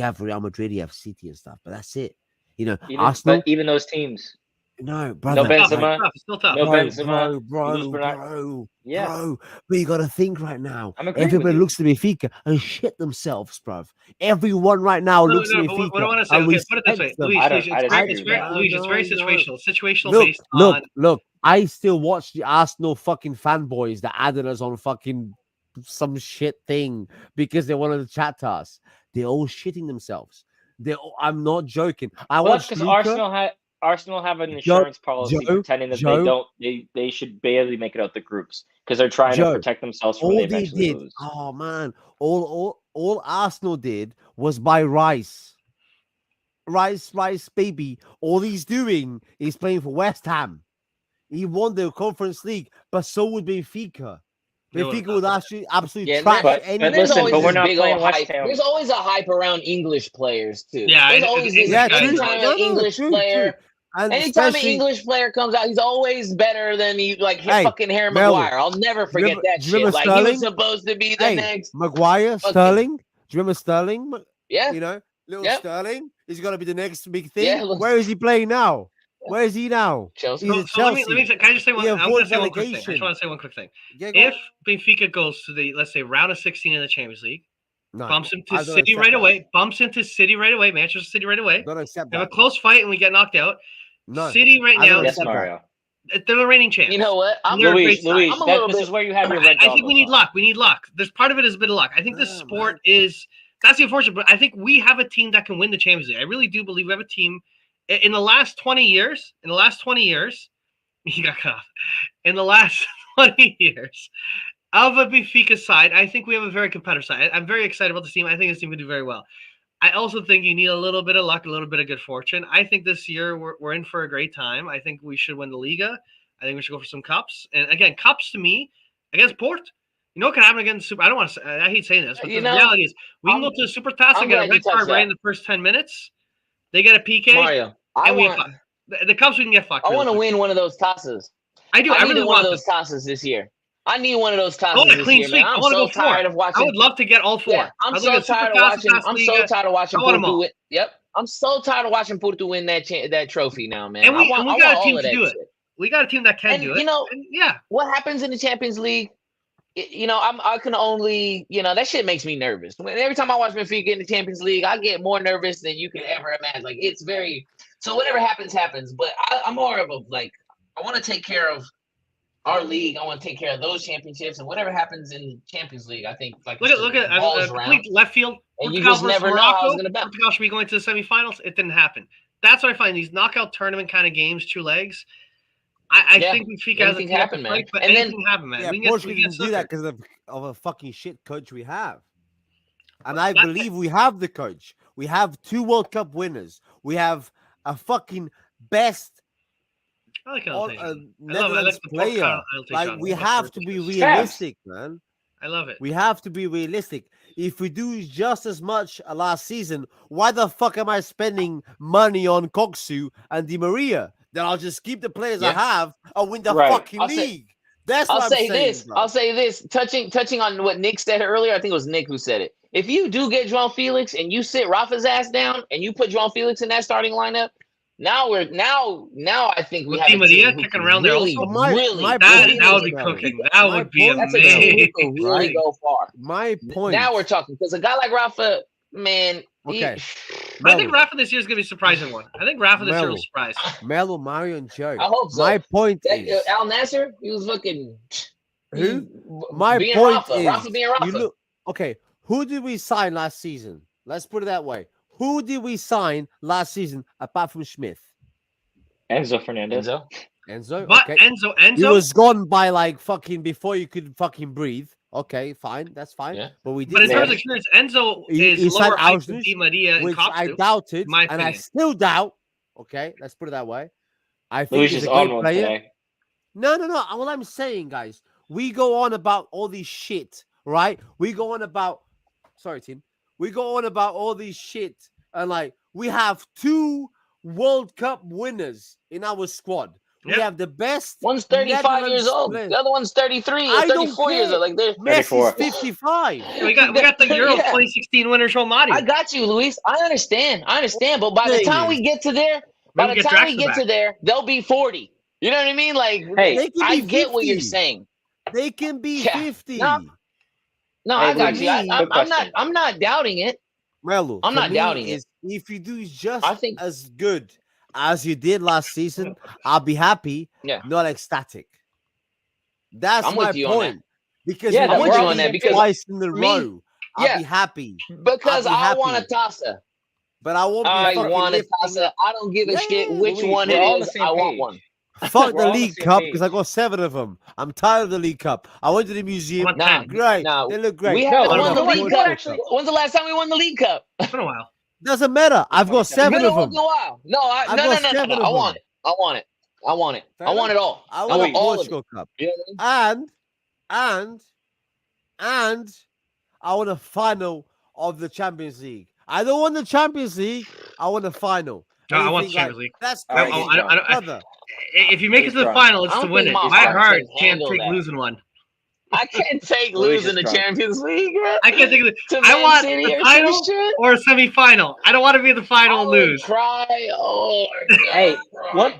have Real Madrid, you have City and stuff, but that's it. You know, Arsenal. But even those teams. No, brother. No Benzema. Still tough. No Benzema. Bro. Yeah. Bro, but you got to think right now. Everybody looks to Benfica and shit themselves, bruv. Everyone right now looks to Benfica. What I want to say, put it this way, Luis, it's very situational. Situational based on. Look, I still watch the Arsenal fucking fanboys that added us on fucking some shit thing because they wanted to chat to us. They're all shitting themselves. I'm not joking. That's because Arsenal have an insurance policy pretending that they should barely make it out the groups because they're trying to protect themselves from the eventually lose. Oh man, all Arsenal did was buy Rice, baby. All he's doing is playing for West Ham. He won the Conference League, but so would Benfica. Benfica would actually absolutely trash anyone. But we're not playing West Ham. There's always a hype around English players too. Yeah, there's always anytime an English player. And anytime an English player comes out, he's always better than fucking Harry Maguire. I'll never forget that shit. Like Sterling? He was supposed to be the next Maguire, Sterling. Do you remember Sterling? Yeah. You know, Sterling. He's gonna be the next big thing. Yeah, Where is he playing now? Where is he now? Chelsea. He's at Chelsea. Let me can I just say one? I want to say one quick thing. I just want to say one quick thing. If Benfica goes to the, let's say, round of 16 in the Champions League, bumps into City right away. Manchester City right away. Don't accept that. Have a close fight and we get knocked out. No. City right now. Yes, Mario. They're the reigning champs. You know what? Luis, this is where you have your red I think we need luck. There's part of it is a bit of luck. I think this sport is. That's the unfortunate, but I think we have a team that can win the Champions League. I really do believe we have a team. In the last 20 years, you got cut off. In the last 20 years of a Benfica side, I think we have a very competitive side. I'm very excited about this team. I think this team will do very well. I also think you need a little bit of luck, a little bit of good fortune. I think this year we're in for a great time. I think we should win the Liga. I think we should go for some cups. And again, cups to me against Porto. You know what can happen against Super? I don't want to. I hate saying this, but the reality is we can go to the Super Task and get a red card right in the first 10 minutes. They get a PK. Mario, the cups we can get fucked. I want to win one of those tosses. I do. I really want one of those tosses this year. I need one of those I tosses want a this clean year, sweep. man. I I'm want to so go tired 4. of watching. I would love to get all 4. Yeah, I'm I'd so look at tired of Superclass, watching. Superclass I'm Liga. so tired of watching I want 'em Porto all. win. Yep, I'm so tired of watching Porto win that trophy now, man. And we I want got a all team of to that do it. shit. We got a team that can And do it. you know, And yeah, what happens in the Champions League? I can only, that shit makes me nervous. Every time I watch Benfica in the Champions League, I get more nervous than you can ever imagine. Like, it's very, so whatever happens, happens. But I'm more of a, like, I want to take care of our league. I want to take care of those championships, and whatever happens in the Champions League, I think, like, look at balls complete around. left field. And you Portugal just versus never know how Morocco. it's going to bounce. Portugal should be going to the semifinals. It didn't happen. That's what I find, these knockout tournament kind of games, 2 legs. I think Benfica has a Anything team happen, that can man. fight, but And then- anything happen, man. Yeah, We Portugal get didn't do that suckered. because of a fucking shit coach we have. And I believe we have the coach. We have 2 World Cup winners. We have a fucking best I like how Netherlands the player. Like, we have to be realistic, man. I love it. We have to be realistic. If we do just as much last season, why the fuck am I spending money on Koksu and Di Maria? Then I'll just keep the players I have and win the fucking league. That's what I'm saying. I'll say this. Touching on what Nick said earlier, I think it was Nick who said it. If you do get João Felix and you sit Rafa's ass down and you put João Felix in that starting lineup, now I think we have Di a Maria team who kicking can around there really, also. really, that would be cooking. That would be that's a team amazing. who can really go far. My point. Now we're talking, because a guy like Rafa, man. Okay. I think Rafa this year is going to be a surprising one. I think Rafa this year will surprise. Melo, Mario, and Joe. I hope so. My point is Al Nasser, he was fucking. Who? My point is Rafa being Rafa. You look, okay, who did we sign last season? Let's put it that way. Who did we sign last season apart from Smith? Enzo Fernandez. Enzo. But okay. Enzo, he was gone by like fucking before you could fucking breathe. Okay, fine, that's fine. Yeah. But we did. But in terms of experience, Enzo is lower height than Di Maria and which Kopsu, I doubted, my and I opinion. still doubt. Okay, let's put it that way. I think Luis he's is a on great one player. today. No. What I'm saying, guys, we go on about all these shit, right? We go on about, sorry, team. We go on about all these shit, and like we have 2 World Cup winners in our squad. We have the best. One's 35 years old. players. The other one's 33 or 34 years old. Like they're Messi's 55. Yeah, we got the Euro 2016 winners from Mario. I got you, Luis. I understand. But by the time we get to there, they'll be 40. You know what I mean? Like, hey, I get what you're saying. They can be 50. No, I got you. I'm not doubting it. Melo, I'm not doubting it. If you do just as good as you did last season, I'll be happy, not ecstatic. That's my point. Because I'm with you on that. Because twice in a row, I'll be happy. Because I want a Tassa. But I won't. I want a Tassa. I don't give a shit which one it is. I want one. Fuck the League Cup because I got 7 of them. I'm tired of the League Cup. I went to the museum. Great. They look great. We haven't won the League Cup. When's the last time we won the League Cup? It's been a while. Doesn't matter. I've got 7 of them. No. I want it. I want it all. I want a Portugal Cup. And I want a final of the Champions League. I don't want the Champions League. I want a final. No, I want the Champions League. That's if you make it to the final, it's to win it. My heart can't take losing one. I can't take losing the Champions League. I can't take it. I want the final or a semi-final. I don't want to be in the final and lose. Cry. Hey, one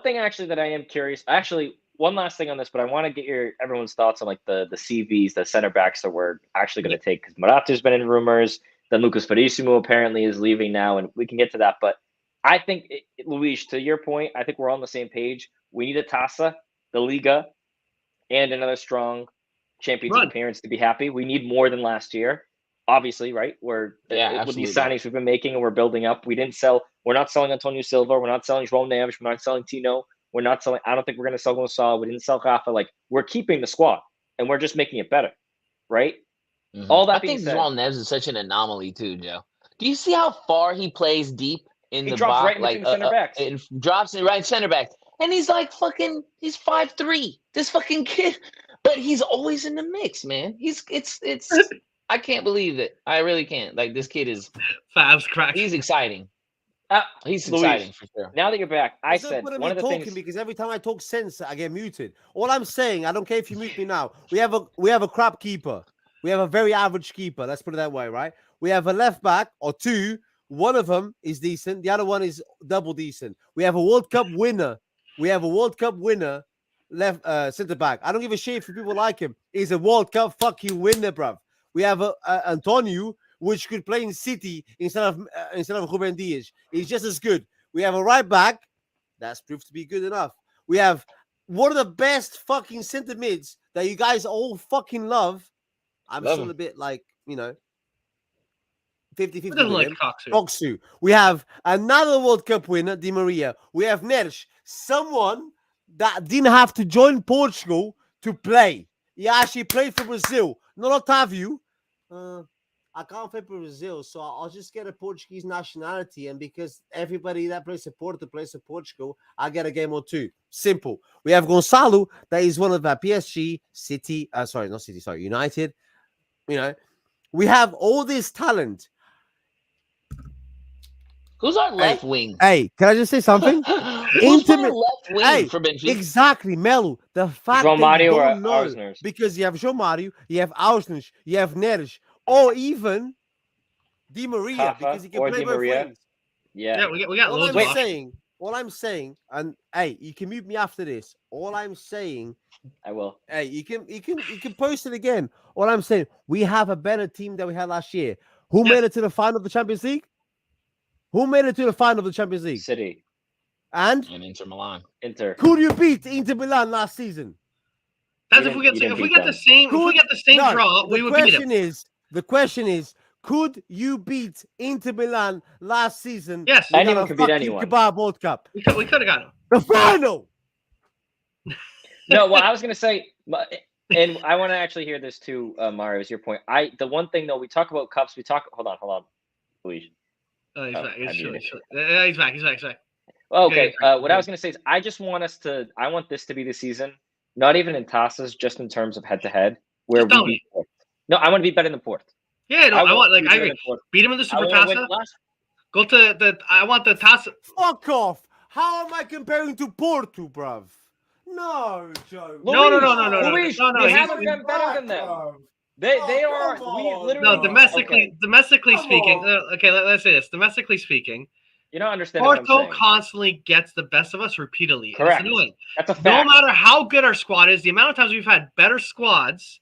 thing actually that I am curious. Actually, one last thing on this, but I want to get everyone's thoughts on like the CVs, the center backs that we're actually going to take, because Morata's been in rumors. Then Lucas Verissimo apparently is leaving now, and we can get to that. But I think, Luis, to your point, I think we're all on the same page. We need a Tassa, the Liga, and another strong Champions League appearance to be happy. We need more than last year, obviously, right? With these signings we've been making and we're building up. We're not selling Antonio Silva. We're not selling João Neves. We're not selling Tino. We're not selling. I don't think we're going to sell Gonçalo. We didn't sell Rafa. Like, we're keeping the squad and we're just making it better, right? Mm-hmm. All that I think João Neves is such an anomaly too, Joe. Do you see how far he plays deep in the box? Right like center backs. It drops in right center back, and he's like he's 5'3". This fucking kid, but he's always in the mix, man. It's. I can't believe it. I really can't. Like, this kid is Fab's crack. He's exciting. He's Luis, exciting for sure. Now that you're back, I There's no said point in one me of the talking things. because every time I talk sense, I get muted. All I'm saying, I don't care if you mute me now. We have a crap keeper. We have a very average keeper. Let's put it that way, right? We have a left back or two. One of them is decent. The other one is double decent. We have a World Cup winner. Left centre back. I don't give a shit if people like him. He's a World Cup fucking winner, bruv. We have Antonio, which could play in City instead of Ruben Dias. He's just as good. We have a right back. That's proved to be good enough. We have one of the best fucking centre mids that you guys all fucking love. I'm still a bit like, 50-50 with like him. Coxu. We have another World Cup winner, Di Maria. We have Neres, someone that didn't have to join Portugal to play. He actually played for Brazil. Not Otávio. I can't play for Brazil, so I'll just get a Portuguese nationality. And because everybody that plays for Porto plays for Portugal, I get a game or two. Simple. We have Gonçalo, that is one of our PSG, City. United. We have all this talent. Who's our left wing? Hey, can I just say something? Who's our left wing for Benfica? Exactly, Melo. The fact João that you Mário don't know, Ausners. because you have João Mário, you have Ausners, you have Neres, or even Di Maria, Kafa because he can or play Di both Maria. wings. Yeah, we got All loads I'm of saying, and hey, you can mute me after this. All I'm saying, I will. hey, you can post it again. All I'm saying, we have a better team than we had last year. Who made it to the final of the Champions League? Who made it to the final of the Champions League? City. And Inter Milan. Inter. Could you beat Inter Milan last season? That's if we get the same draw, we would beat them. The question is, could you beat Inter Milan last season? Yes, anyone could beat anyone. Kebab World Cup. We could have got them. The final. No, well, I was gonna say, and I want to actually hear this too, Mario. Is your point? The one thing though, we talk about cups. Hold on, Luis. Oh, he's back. He's back. He's back. Okay. What I was going to say is I want this to be the season, not even in tasses, just in terms of head-to-head, where we beat Porto. No, I want to be better than Porto. Yeah, no, I agree. Beat him in the Super Tassa. Go to I want the Tassa. Fuck off. How am I comparing to Porto, bruv? No, Joe. No. Luis, we haven't been better than them. They are. We literally. No, domestically speaking. Okay, let's say this. Domestically speaking, you don't understand. Porto constantly gets the best of us repeatedly. Correct. It's annoying. That's a fact. No matter how good our squad is, the amount of times we've had better squads,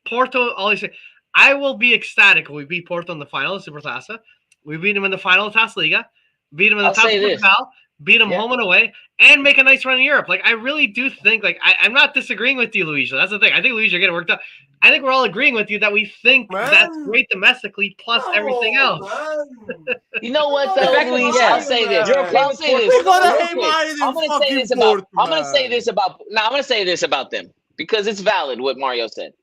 Porto always say, I will be ecstatic when we beat Porto in the final of Super Tassa. We beat them in the final of Taça Liga, beat them in the Taça Portugal, beat them home and away, and make a nice run in Europe. Like, I really do think, I'm not disagreeing with you, Luigi. That's the thing. I think, Luigi, you're getting worked up. I think we're all agreeing with you that we think that's great domestically plus everything else. You know what, though, Luigi? I'll say this. I'm going to say this about them because it's valid what Mario said.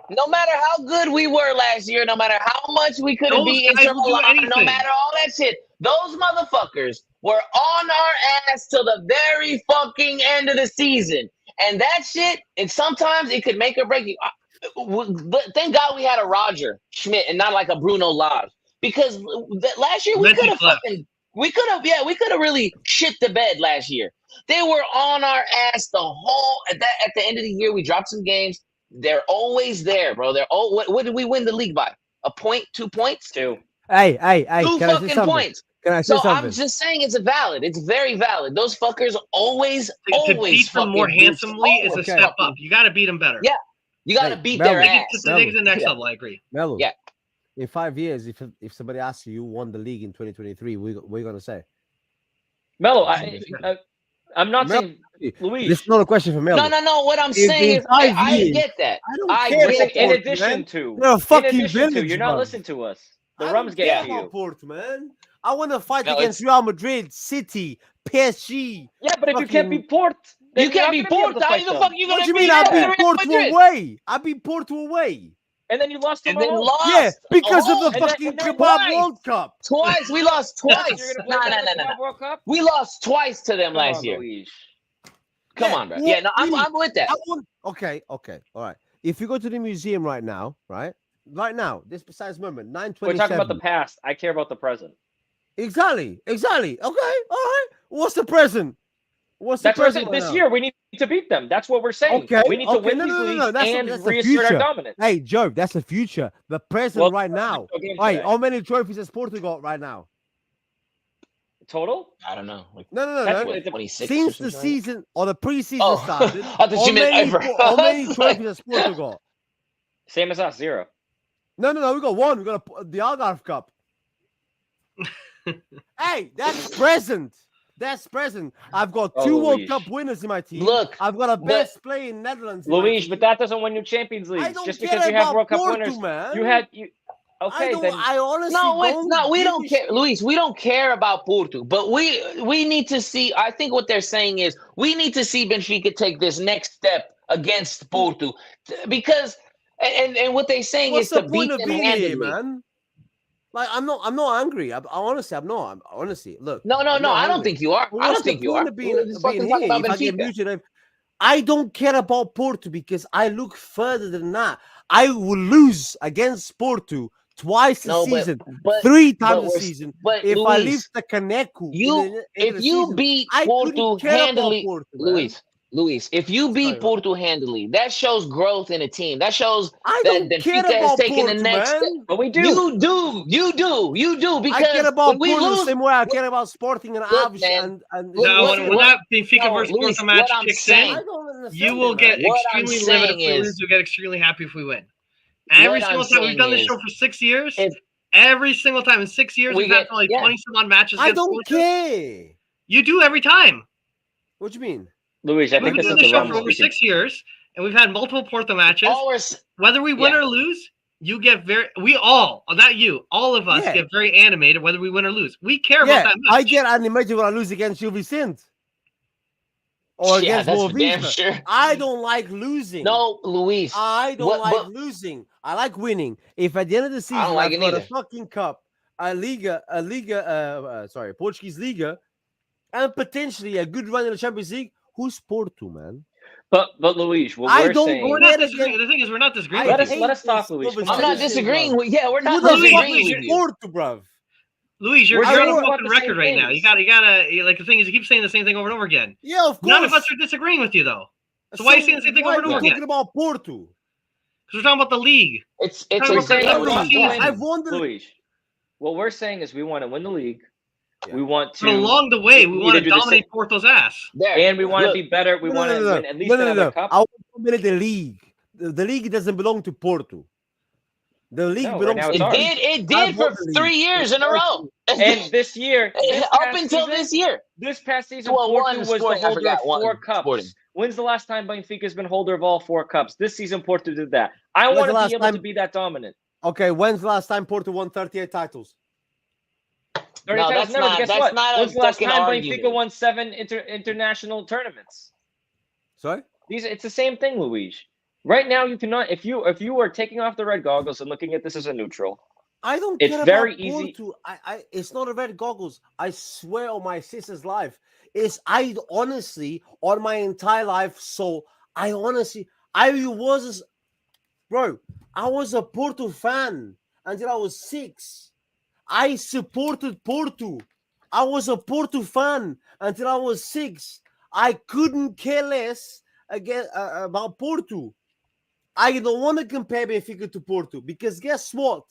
No matter how good we were last year, no matter how much we could have beat Inter Milan, no matter all that shit, those motherfuckers were on our ass till the very fucking end of the season. And that shit, and sometimes it could make or break you. Thank God we had a Roger Schmidt and not like a Bruno Lage. Because last year we could have really shit the bed last year. They were on our ass the whole at the end of the year. We dropped some games. They're always there, bro. What did we win the league by? A point, 2 points? Two. Hey. Two fucking points. Can I say something? I'm just saying it's valid. It's very valid. Those fuckers always to beat them more handsomely is a step up. You got to beat them better. Yeah. You got to beat their ass. To take it to the next level, I agree. Melo. Yeah. In 5 years, if somebody asks you won the league in 2023, what are you going to say? Melo, I'm not saying Luis. This is not a question for Melo. No. What I'm saying is, I get that. I get in addition to, you're not listening to us. The rum's getting to you. Porto, man. I want to fight against Real Madrid, City, PSG. Yeah, but if you can't beat Porto, you can't beat Porto. How the fuck you gonna beat? I beat Porto away. I beat Porto away. And then you lost to Yeah, because of the fucking Kebab World Cup. Twice. We lost twice. No. We lost twice to them last year. Come on, bro. Yeah, no, I'm with that. Okay. All right. If you go to the museum right now, this precise moment, 9:27. We're talking about the past. I care about the present. Exactly. Okay, all right. What's the present? What's the That's what I'm present saying. right This now? year we need to beat them. That's what we're saying. Okay, We need to win no, these leagues That's and the reassert our future. dominance. Hey, Joe, that's the future. The present Well, right now. Hey, how many trophies has Porto got right now? Total? I don't know. Like, No. what, 26 Since or the something like season or the preseason that? started, I thought you meant ever. how many trophies has Porto got? Same as us, 0. No. We got one. We got the Algarve Cup. Hey, that's present. That's present. I've got 2 World Cup winners in my team. Look, I've got a best player in Netherlands. Luis, but that doesn't win you Champions League. I don't Just care because you have about World Cup Porto, winners, man. Okay, I honestly we don't care, Luis. We don't care about Porto, but we need to see. I think what they're saying is we need to see Benfica take this next step against Porto, because and what they're saying is to beat them handedly, man. Like I'm not angry. Honestly, I'm not. Honestly, look. No. I don't think you are. I don't think you are. Being here, if I get muted, I don't care about Porto because I look further than that. I will lose against Porto twice a season, but 3 times a season. But if Luis, I leave the Caneco, if you beat Porto handily, Luis, if you beat Porto handily, that shows growth in a team. That shows that Benfica is taking the next step. But we do. You do. Because I care about we Porto lose, the same way I care about Sporting and Aves and when that Benfica versus Porto match kicks in, you will get extremely livid if we lose. You'll get extremely happy if we win. Every single time we've done this show for 6 years. Every single time in 6 years, we've had probably 20-some odd matches. I don't care. You do every time. What do you mean? Luis, I think we've been doing the show for over 6 years, and we've had multiple Porto matches. Whether we win or lose, you get all of us get very animated whether we win or lose. We care about that match. I get animated when I lose against Gil Vicente. Or against Boavista. Sure. I don't like losing. No, Luis. I don't like losing. I like winning. If at the end of the season I've got a fucking cup, Portuguese Liga, and potentially a good run in the Champions League, who's Porto, man? But Luis, we're saying we're not disagreeing. The thing is, we're not disagreeing. Let us talk, Luis. I'm not disagreeing. We're not disagreeing with you. Porto, bruv. Luis, you're on a fucking record right now. You gotta like the thing is you keep saying the same thing over and over again. Yeah, of course. None of us are disagreeing with you though. So why are you saying the same thing over and over again? Talking about Porto. Because we're talking about the league. I've won Luis. What we're saying is we want to win the league. Yeah. We want to. But along the way, we want to dominate Porto's ass. And we want to be better. We want to win at least another cup. I want to dominate the league. The league doesn't belong to Porto. The league belongs to It did for 3 years in a row. And this year, up until this year. This past season, Porto was the holder of 4 cups. When's the last time Benfica's been holder of all 4 cups? This season, Porto did that. I want to be able to be that dominant. Okay, when's the last time Porto won 38 titles? 30 titles never. Guess what? When's the last time Benfica won 7 international tournaments? Sorry? It's the same thing, Luis. Right now, you cannot. If you are taking off the red goggles and looking at this as a neutral, I don't. It's care very about easy. Porto. It's not a red goggles. I swear on my sister's life. I honestly on my entire life. So I was a Porto fan until I was 6. I supported Porto. I was a Porto fan until I was 6. I couldn't care less about Porto. I don't want to compare Benfica to Porto because guess what?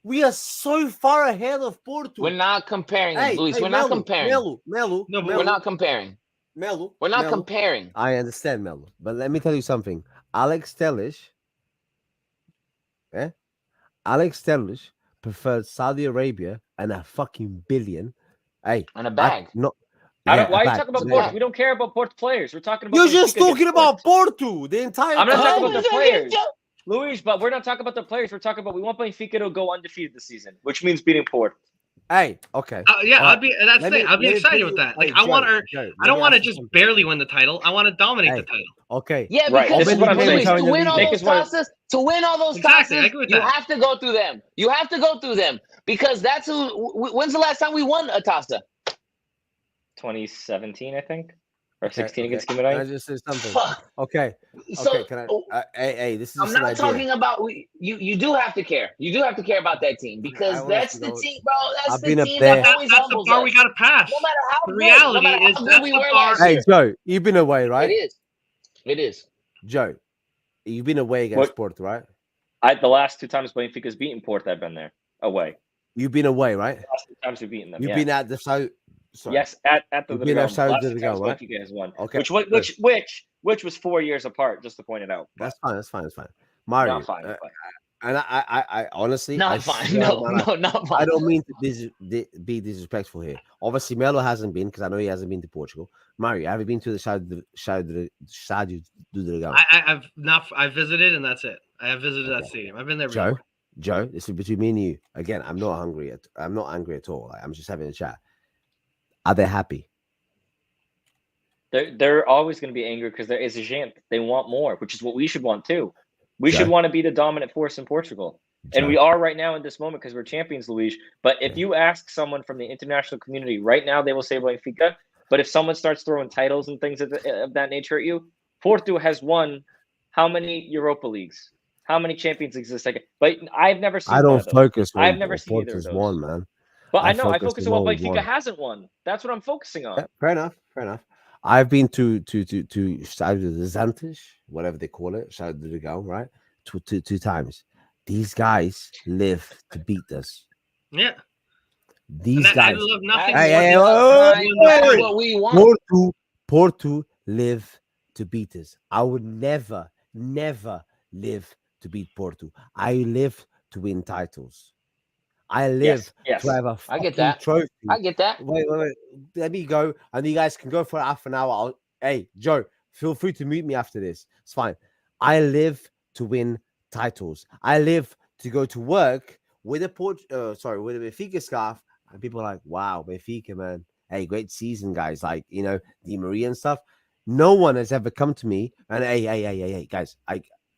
We are so far ahead of Porto. We're not comparing, Luis. We're not comparing. Melu. We're not comparing. Melu. We're not comparing. I understand, Melu. But let me tell you something. Alex Telles preferred Saudi Arabia and a fucking billion. Hey, and a bag. Why are you talking about Porto? We don't care about Porto players. We're talking about. You're just talking about Porto the entire time. I'm not talking about the players, Luis. But we're not talking about the players. We're talking about we want Benfica to go undefeated this season, which means beating Porto. Hey, okay. I'd be excited with that. Like I don't want to just barely win the title. I want to dominate the title. Okay. Yeah, because this is what I'm saying. To win all those tosses, you have to go through them. You have to go through them because that's who. When's the last time we won a Tassa? 2017, I think. or 16 against Can I Guimarães. just say something? Fuck. Okay. So, Can I? Hey, this is I'm just an not idea. talking about you do have to care. You do have to care about that team because that's the team, bro. That's the team that always humbles us. That's the bar we got to pass. No matter how the good, reality no matter is how good that's we the were bar. last Hey, year. Joe, you've been away, right? It is. Joe, you've been away against Porto, right? The last 2 times Benfica's beaten Porto, I've been there away. You've been away, right? The last 2 times we've beaten them. You've been at the south. Sorry. Yes, at the You've been at Dragão. the Dragão, right? Benfica has won. Okay. Which was 4 years apart, just to point it out. That's fine. Mario, Not fine. and I honestly, Not fine. No, not fine. I don't mean to be disrespectful here. Obviously, Melo hasn't been because I know he hasn't been to Portugal. Mario, have you been to the Estádio do Dragão? I've not. I visited, and that's it. I have visited that stadium. I've been there before. Joe, this is between me and you. Again, I'm not angry at all. I'm just having a chat. Are they happy? They're always going to be angry because there is a chant. They want more, which is what we should want too. We should want to be the dominant force in Portugal. And we are right now in this moment because we're champions, Luis. But if you ask someone from the international community right now, they will say Benfica. But if someone starts throwing titles and things of that nature at you, Porto has won how many Europa Leagues? How many champions exist? But I've never seen. I don't focus on. I've never seen either of those. One, man. But I know I focus on what Benfica hasn't won. That's what I'm focusing on. Yeah, fair enough. I've been to Estádio de Zantes, whatever they call it, Estádio de Dragão, right? Two times. These guys live to beat us. Yeah. These guys. I love nothing Hey, what we want. Porto live to beat us. I would never live to beat Porto. I live to win titles. I live to have a fucking trophy. I get that. Wait. Let me go. And you guys can go for half an hour. Hey, Joe, feel free to mute me after this. It's fine. I live to win titles. I live to go to work with a Benfica scarf. And people are like, wow, Benfica, man. Hey, great season, guys. Like, Di Maria and stuff. No one has ever come to me and hey, guys,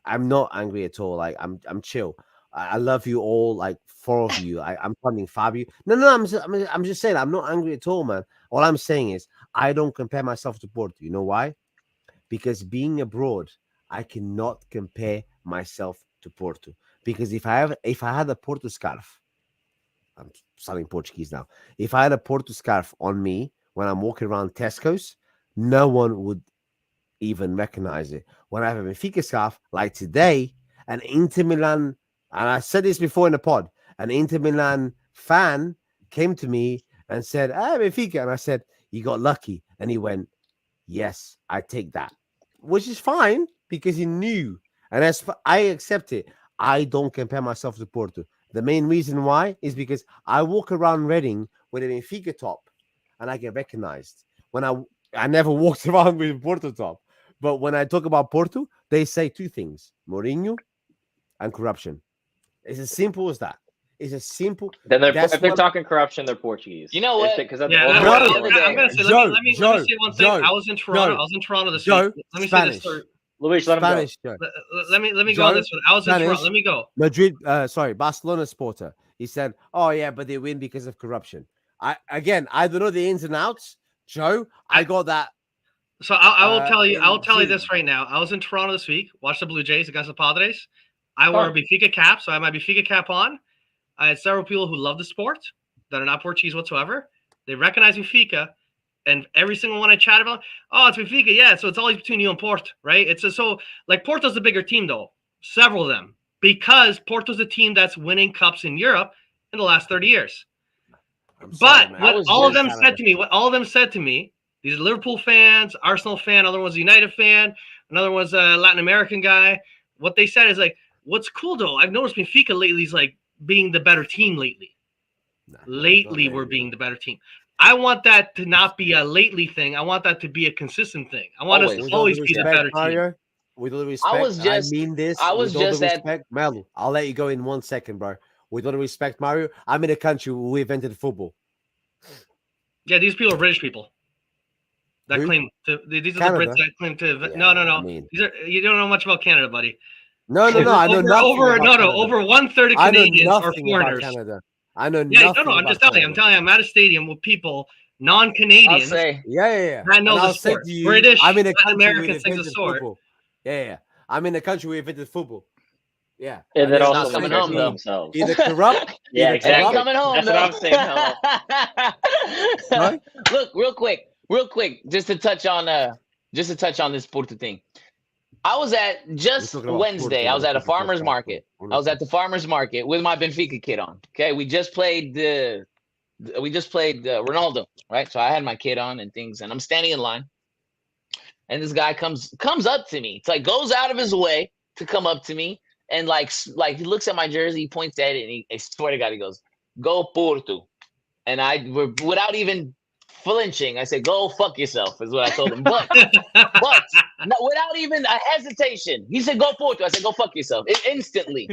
I'm not angry at all. Like, I'm chill. I love you all, like 4 of you. I'm funding Fabio. No, I'm just saying I'm not angry at all, man. All I'm saying is I don't compare myself to Porto. You know why? Because being abroad, I cannot compare myself to Porto. Because if I had a Porto scarf, I'm studying Portuguese now. If I had a Porto scarf on me when I'm walking around Tesco's, no one would even recognize it. When I have a Benfica scarf, like today, an Inter Milan. And I said this before in the pod. An Inter Milan fan came to me and said, "Hey, Benfica." And I said, "You got lucky." And he went, "Yes, I take that." Which is fine because he knew. And I accept it. I don't compare myself to Porto. The main reason why is because I walk around Reading with a Benfica top and I get recognized. When I never walked around with a Porto top. But when I talk about Porto, they say 2 things: Mourinho and corruption. It's as simple as that. It's as simple. Then if they're talking corruption, they're Portuguese. You know what? Because I'm gonna say. Let me say one thing. I was in Toronto this week. Let me say this. Luis, let him Spanish, go. Let me go on this one. I was in Toronto. Let me go. Madrid. Barcelona supporter. He said, "Oh yeah, but they win because of corruption." I don't know the ins and outs, Joe. I got that. So I will tell you. I will tell you this right now. I was in Toronto this week. Watched the Blue Jays against the Padres. I wore a Benfica cap, so I had my Benfica cap on. I had several people who love the sport that are not Portuguese whatsoever. They recognize Benfica, and every single one I chat about, oh, it's Benfica, yeah. So it's always between you and Porto, right? Like Porto's a bigger team though, several of them, because Porto's a team that's winning cups in Europe in the last 30 years. But what all of them said to me, these are Liverpool fans, Arsenal fan, another one's a United fan, another one's a Latin American guy. What they said is like, what's cool though, I've noticed Benfica lately is like being the better team lately. We're being the better team. I want that to not be a lately thing. I want that to be a consistent thing. I want us to always be the better team. With all the respect, I mean this. Melo, I'll let you go in 1 second, bro. With all the respect, Mario, I'm in a country where we invented football. Yeah, these people are British people. That claim to these are Canada. The Brits that claim to. No. I mean, you don't know much about Canada, buddy. No. I know nothing. Over 1/3 of Canadians are foreigners. Canada. I know nothing. I'm just telling you. I'm at a stadium with people non-Canadians. say, yeah. I know the sport. British, I'm in a Latin country where Americans, they things of invented sort. football. Yeah. I'm in a country where they invented football. Yeah. And then not also coming cares home, about though. themselves. Either corrupt. Yeah, either exactly. Ain't corrupt- coming home, That's though. what I'm saying. Right? Look, real quick, just to touch on this Porto thing. I was at just We're talking about Wednesday. Porto, I was at a the Porto farmer's podcast, market. bro. I was at the farmer's market with my Benfica kid on. Okay, we just played Ronaldo, right? So I had my kid on and things, and I'm standing in line, and this guy comes up to me. It's like goes out of his way to come up to me, and like he looks at my jersey, he points at it, and I swear to God, he goes, "Go Porto," and without even flinching, I said, "Go fuck yourself," is what I told him. But without even a hesitation, he said, "Go Porto." I said, "Go fuck yourself," instantly.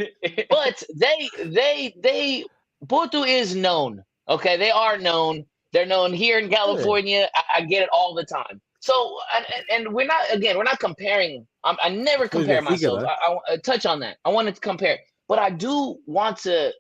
But they Porto is known. Okay, they are known. They're known here in California. I get it all the time. So and we're not comparing. I never compare myself. I touch on that. I wanted to compare, but I do want to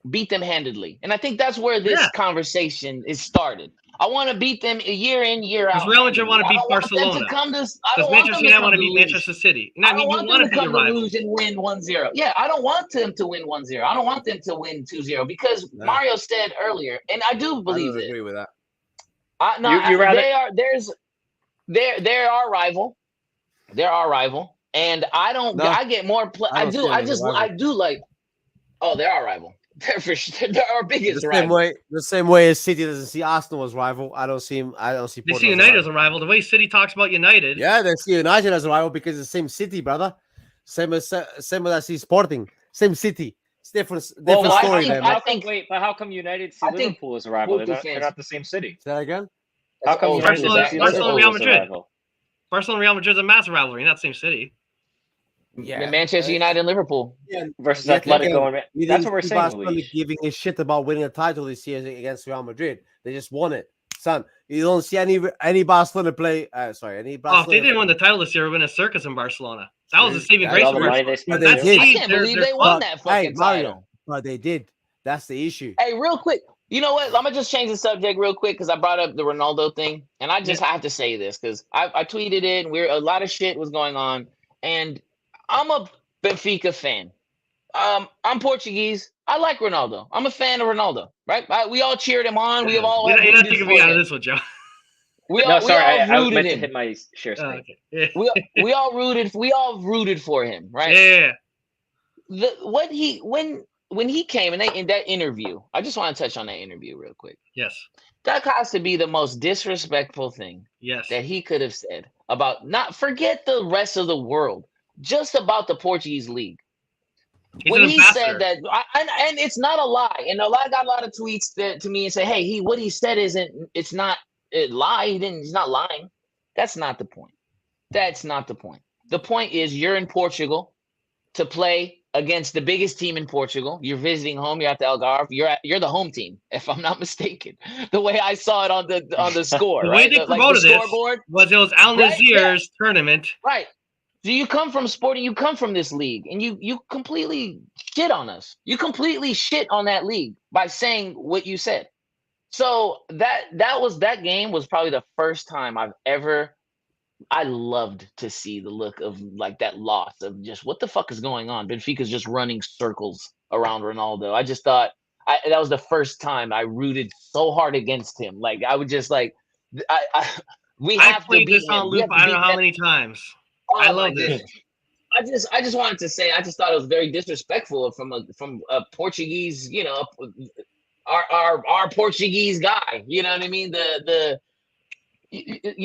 beat them handedly, and I think that's where this conversation is started. I want to beat them year in, year out. Real Madrid want to beat Barcelona. Does Manchester United want to beat Manchester City? I don't want them to come to lose and win 1-0. Yeah, I don't want them to win 1-0. I don't want them to win 2-0 because Mario said earlier, and I do believe it. I agree with that. They're our rival. They're our rival, and I don't. No, I get more. I do like. Oh, they're our rival. They're for sure. They're our biggest rival. The same way as City doesn't see Arsenal as rival. I don't see him. I don't see. They see United as a rival. The way City talks about United. Yeah, they see United as a rival because it's the same city, brother. Same as I see Sporting. Same city. It's different story there. But how come United see Liverpool as a rival? They're not the same city. Say that again. How come Barcelona, Real Madrid? Barcelona, Real Madrid's a massive rivalry, not the same city. Yeah, Manchester United and Liverpool versus Atletico. That's what we're saying. Barcelona giving a shit about winning a title this year against Real Madrid. They just won it, son. You don't see any Barcelona play. Any Barcelona. Oh, if they didn't win the title this year, we're in a circus in Barcelona. That was the saving grace of Barcelona. I can't believe they won that fucking title. But they did. That's the issue. Hey, real quick. You know what? I'm gonna just change the subject real quick because I brought up the Ronaldo thing, and I just have to say this because I tweeted it, and a lot of shit was going on, and I'm a Benfica fan. I'm Portuguese. I like Ronaldo. I'm a fan of Ronaldo. Right? We all cheered him on. We have all. You're not taking me out of this one, Joe. I meant to hit my share screen. Okay. we all rooted for him, right? Yeah. When he came in that interview, I just want to touch on that interview real quick. Yes. That has to be the most disrespectful thing that he could have said about forget the rest of the world, just about the Portuguese league. When he said that, and it's not a lie, and I got a lot of tweets to me and say, "Hey, what he said it's not a lie. He's not lying." That's not the point. That's not the point. The point is you're in Portugal to play against the biggest team in Portugal. You're visiting home. You're at the Algarve. You're the home team, if I'm not mistaken. The way I saw it on the score, the way they promoted it was Al Nazir's tournament. Right. So you come from Sporting, you come from this league, and you completely shit on us. You completely shit on that league by saying what you said. So that game was probably the first time I loved to see the look of like that loss of just what the fuck is going on. Benfica's just running circles around Ronaldo. I just thought that was the first time I rooted so hard against him. Like I would just like we have to beat this on loop. I don't know how many times. I love this. I just wanted to say I just thought it was very disrespectful from a Portuguese, our Portuguese guy. You know what I mean?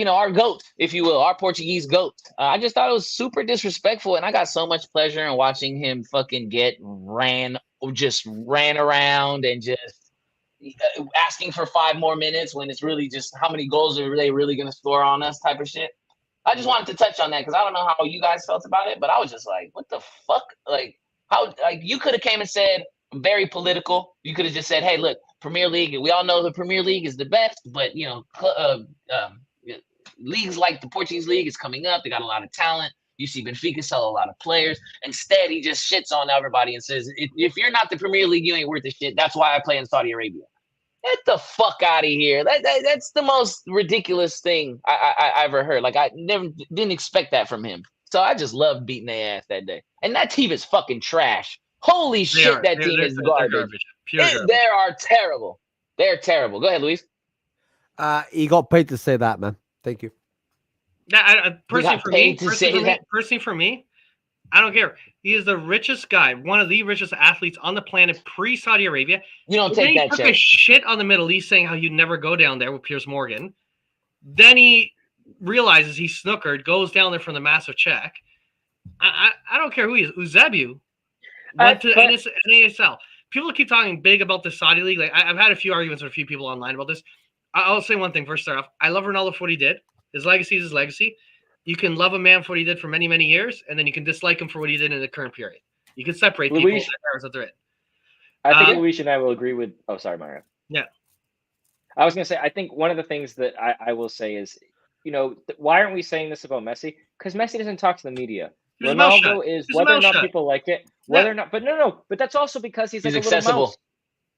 Our GOAT, if you will, our Portuguese GOAT. I just thought it was super disrespectful, and I got so much pleasure in watching him fucking ran around and just asking for 5 more minutes when it's really just how many goals are they really going to score on us type of shit. I just wanted to touch on that because I don't know how you guys felt about it, but I was just like, what the fuck? Like, how? Like, you could have came and said, very political. You could have just said, hey, look, Premier League, we all know the Premier League is the best, but, leagues like the Portuguese League is coming up. They got a lot of talent. You see Benfica sell a lot of players. Instead, he just shits on everybody and says, if you're not the Premier League, you ain't worth the shit. That's why I play in Saudi Arabia. Get the fuck out of here. That's the most ridiculous thing I ever heard. Like, I didn't expect that from him. So I just loved beating their ass that day. And that team is fucking trash. Holy shit, that team is garbage. Pure garbage. They are terrible. They're terrible. Go ahead, Luis. He got paid to say that, man. Thank you. Personally for me, I don't care. He is the richest guy, one of the richest athletes on the planet pre-Saudi Arabia. You don't take that check. He took a shit on the Middle East saying how you'd never go down there with Piers Morgan. Then he realizes he's snookered, goes down there for the massive check. I don't care who he is. Eusebio went to NASL. People keep talking big about the Saudi league. Like I've had a few arguments with a few people online about this. I'll say one thing first. Start off. I love Ronaldo for what he did. His legacy is his legacy. You can love a man for what he did for many, many years, and then you can dislike him for what he did in the current period. You can separate people in the eras that they're in. I think Luis and I will agree with. Oh, sorry, Mario. Yeah. I was going to say, I think one of the things that I will say is, why aren't we saying this about Messi? Because Messi doesn't talk to the media. Ronaldo is, whether or not people like it, whether or not, but but that's also because he's like accessible. A little mouse.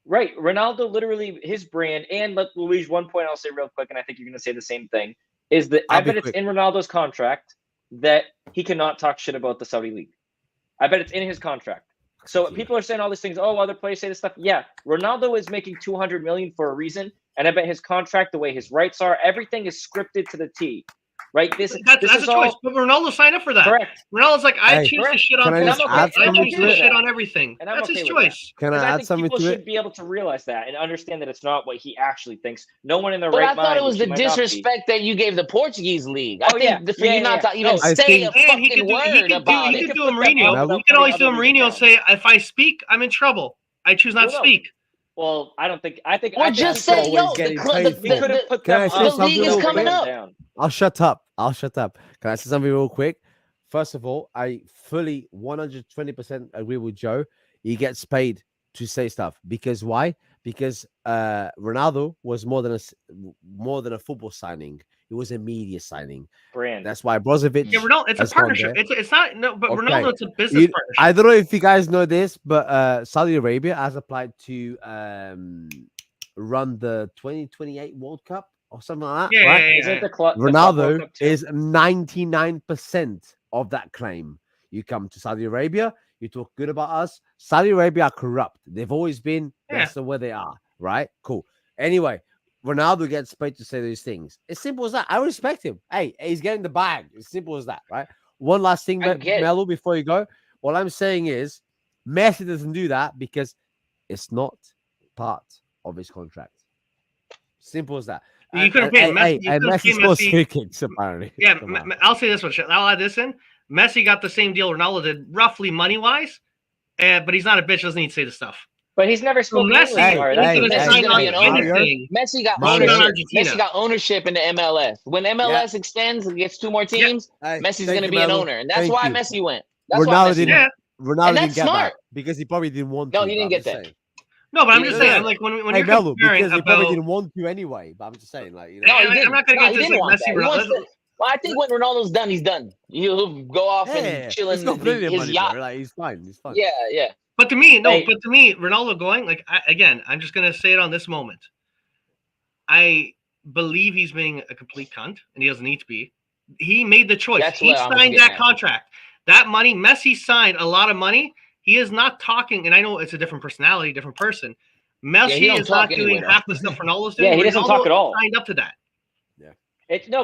Right. Ronaldo, literally, his brand, and let Luis, one point I'll say real quick, and I think you're going to say the same thing, is that I bet it's in Ronaldo's contract that he cannot talk shit about the Saudi league. I bet it's in his contract. So people are saying all these things. Oh, other players say this stuff. Yeah, Ronaldo is making $200 million for a reason, and I bet his contract, the way his rights are, everything is scripted to the T. Right? That's a choice. But Ronaldo signed up for that. Correct. Ronaldo's like, I choose to shit on football. I choose to shit on everything. And that's his choice. Can I add something to it? People should be able to realize that and understand that it's not what he actually thinks. No one in their right mind. But I thought it was the disrespect that you gave the Portuguese league. I think for you not to even say a fucking word about it. He could do a Mourinho. He can always do a Mourinho and say, if I speak, I'm in trouble. I choose not to speak. Well, I think. Or just say, yo, the league is coming up. I'll shut up. Can I say something real quick? First of all, I fully 120% agree with Joe. He gets paid to say stuff. Because why? Because Ronaldo was more than a football signing. It was a media signing. Brand. That's why Brozovic. Yeah, Ronaldo, it's a partnership. It's not but okay. Ronaldo, it's a business partnership. I don't know if you guys know this, but Saudi Arabia has applied to run the 2028 World Cup or something like that. Yeah, right? yeah. Ronaldo is 99% of that claim. You come to Saudi Arabia, you talk good about us. Saudi Arabia are corrupt. They've always been. That's the way they are. Right? Cool. Anyway, Ronaldo gets paid to say these things. It's simple as that. I respect him. Hey, he's getting the bag. It's simple as that, right? One last thing, Melo, before you go. What I'm saying is Messi doesn't do that because it's not part of his contract. Simple as that. You could have paid Messi. And Messi scores free kicks, apparently. Yeah, I'll say this one. I'll add this in. Messi got the same deal Ronaldo did, roughly money-wise, but he's not a bitch. Doesn't need to say the stuff. But he's never spoken Messi got ownership in the MLS. When MLS extends and gets 2 more teams, Messi's going to be an owner. And that's why Messi went. That's why Messi went. Ronaldo didn't get that because he probably didn't want to. No, he didn't get that. No, but I'm just saying, like, when you're comparing because he probably didn't want to anyway. But I'm just saying, like, No, I'm not going to get this Messi Ronaldo. Well, I think when Ronaldo's done, he's done. He'll go off and chill in his yacht. Like, he's fine. Yeah. But to me, Ronaldo going, like, I'm just going to say it on this moment. I believe he's being a complete cunt, and he doesn't need to be. He made the choice. He signed that contract. That money, Messi signed a lot of money. He is not talking, and I know it's a different personality, different person. Messi is not doing half the stuff Ronaldo's doing. Yeah, he doesn't talk at all. Signed up to that. Yeah.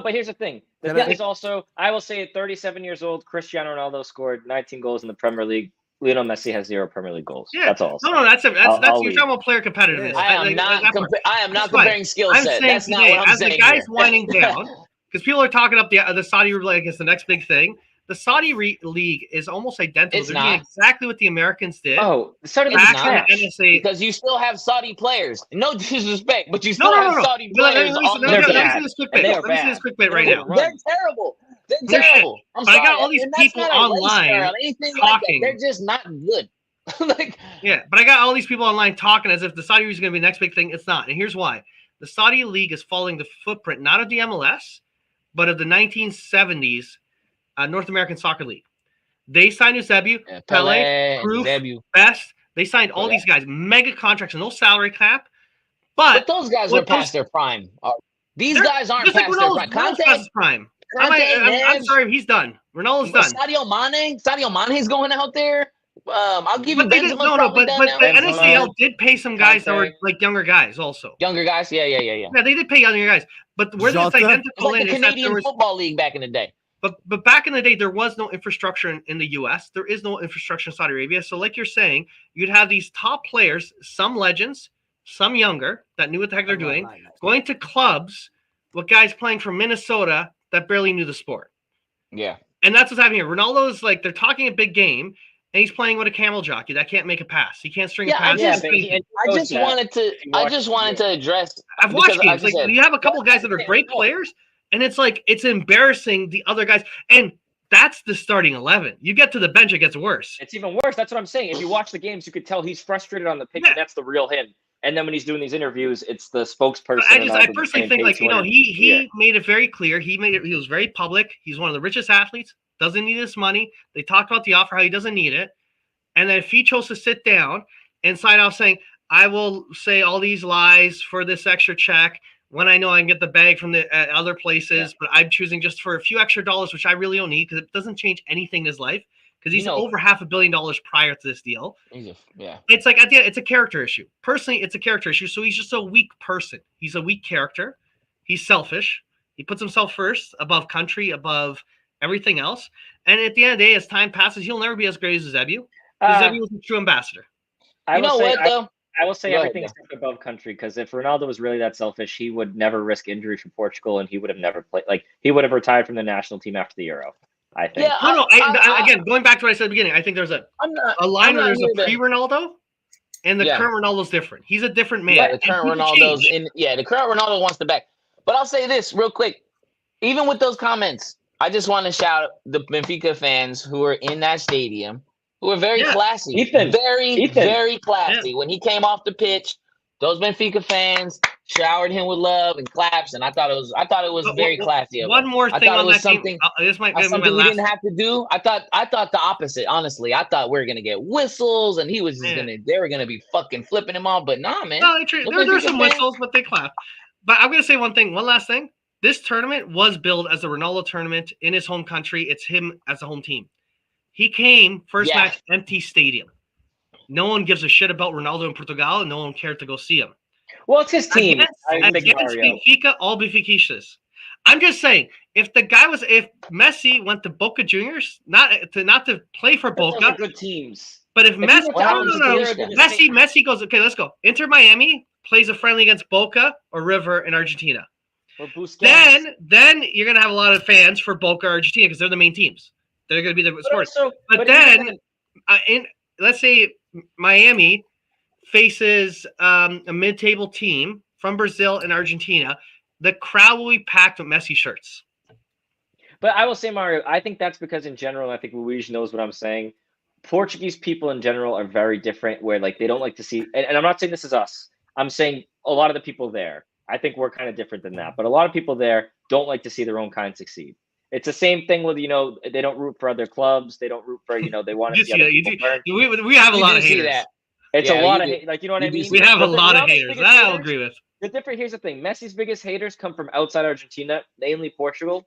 But here's the thing. The thing is also, I will say at 37 years old, Cristiano Ronaldo scored 19 goals in the Premier League. Lionel Messi has 0 Premier League goals. Yeah. That's all. No, that's you're talking about player competitiveness. I am not comparing skill set. That's not what I'm saying. As the guy's winding down, because people are talking up the Saudi League as the next big thing. The Saudi league is almost identical. They're doing exactly what the Americans did. Oh, the Saudi league is not. Because you still have Saudi players. No disrespect, but you still have Saudi players. Let me see this quick bit. Let me see this quick bit right now. They're terrible. They're terrible. But I got all these people online talking. They're just not good. But I got all these people online talking as if the Saudi league is going to be the next big thing. It's not. And here's why. The Saudi league is following the footprint, not of the MLS, but of the 1970s North American Soccer League. They signed Eusebio, Pele, Cruyff, Best. They signed all these guys, mega contracts, no salary cap. But those guys are past their prime. These guys aren't past their prime. Ronaldo's past his prime. I'm sorry, he's done. Ronaldo's done. Sadio Mane's going out there. I'll give you Benzema's but the NSCL did pay some guys that were like younger guys also. Younger guys, yeah. Yeah, they did pay younger guys. But where it's identical like the Canadian Football League back in the day. But back in the day, there was no infrastructure in the U.S. There is no infrastructure in Saudi Arabia. So like you're saying, you'd have these top players, some legends, some younger that knew what the heck they're doing, going to clubs with guys playing from Minnesota that barely knew the sport. Yeah. And that's what's happening here. Ronaldo's like, they're talking a big game, and he's playing with a camel jockey that can't make a pass. He can't string a pass. I just wanted to address. I've watched games. Like, you have a couple guys that are great players, and it's like it's embarrassing the other guys. And that's the starting 11. You get to the bench, it gets worse. It's even worse. That's what I'm saying. If you watch the games, you could tell he's frustrated on the pitch, and that's the real him. And then when he's doing these interviews, it's the spokesperson. I personally think, like, he made it very clear. He was very public. He's one of the richest athletes. Doesn't need this money. They talked about the offer, how he doesn't need it. And then if he chose to sit down and sign off saying, I will say all these lies for this extra check when I know I can get the bag from the other places, but I'm choosing just for a few extra dollars, which I really don't need because it doesn't change anything in his life because he's over $500 million prior to this deal. It's like, at the end, it's a character issue. Personally, it's a character issue. So he's just a weak person. He's a weak character. He's selfish. He puts himself first above country, above everything else. And at the end of the day, as time passes, he'll never be as great as Eusebio. Eusebio was a true ambassador. I will say everything's above country because if Ronaldo was really that selfish, he would never risk injury for Portugal, and he would have never played. Like, he would have retired from the national team after the Euro, I think. Yeah, again, going back to what I said at the beginning, I think there's a line where there's a pre-Ronaldo, and the current Ronaldo's different. He's a different man. Yeah, the current Ronaldo wants the back. But I'll say this real quick. Even with those comments, I just want to shout the Benfica fans who were in that stadium, who were very classy. Very classy. Yeah. When he came off the pitch, those Benfica fans showered him with love and claps, and I thought it was very classy of one him. more thing on that something. This might be something we didn't have to do. I thought the opposite. Honestly, I thought we were gonna get whistles, and he was just they were gonna be fucking flipping him off. But nah, man. No, there were some whistles, but they clapped. But I'm gonna say one last thing. This tournament was billed as a Ronaldo tournament in his home country. It's him as a home team. He came first match, empty stadium. No one gives a shit about Ronaldo in Portugal, and no one cared to go see him. Well, it's his team. Against Benfica, all Benfiquistas. I'm just saying, if Messi went to Boca Juniors, not to play for Boca, are good teams. But if Messi goes, okay, let's go. Inter Miami plays a friendly against Boca or River in Argentina. Then you're gonna have a lot of fans for Boca Argentina because they're the main teams. They're gonna be the sports. Let's say Miami faces a mid-table team from Brazil and Argentina. The crowd will be packed with Messi shirts. But I will say, Mario, I think that's because in general, I think Luigi knows what I'm saying. Portuguese people in general are very different, where like they don't like to see. And I'm not saying this is us. I'm saying a lot of the people there. I think we're kind of different than that. But a lot of people there don't like to see their own kind succeed. It's the same thing with, they don't root for other clubs. They don't root for, they want to see other people burn. We have a lot of haters. It's a lot of hate. Like, you know what I mean? We have a lot of haters. I'll agree with. Here's the thing. Messi's biggest haters come from outside Argentina, namely Portugal.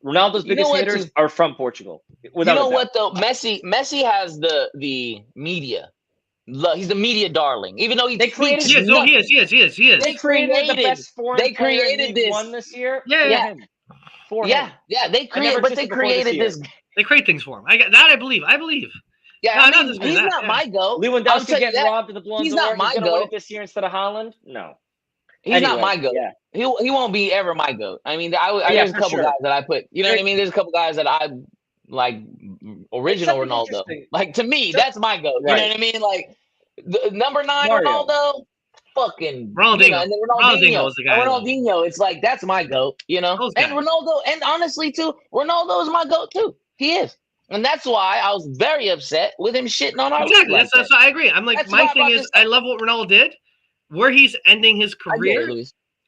Ronaldo's biggest haters are from Portugal. What though? Messi has the media. He's the media darling. Even though he is. He is. They created the best foreign player in League One this year. Yeah. They created this. They create things for him. I believe. Yeah, he's not my goat. Lewandowski getting robbed in the Ballon d'Or. He's not my goat this year instead of Haaland. No, he's not my goat. Yeah. He won't be ever my goat. I mean, there's a couple guys that I put. You know what I mean? There's a couple guys that I like. Original Ronaldo. Like, to me, that's my goat. You know what I mean? Like the number 9 Ronaldo. Fucking Ronaldinho. Ronaldinho was the guy. Ronaldinho, it's like that's my goat, And Ronaldo, and honestly too, Ronaldo is my goat too. He is, and that's why I was very upset with him shitting on our league. That's I agree. I'm like, my thing is, I love what Ronaldo did, where he's ending his career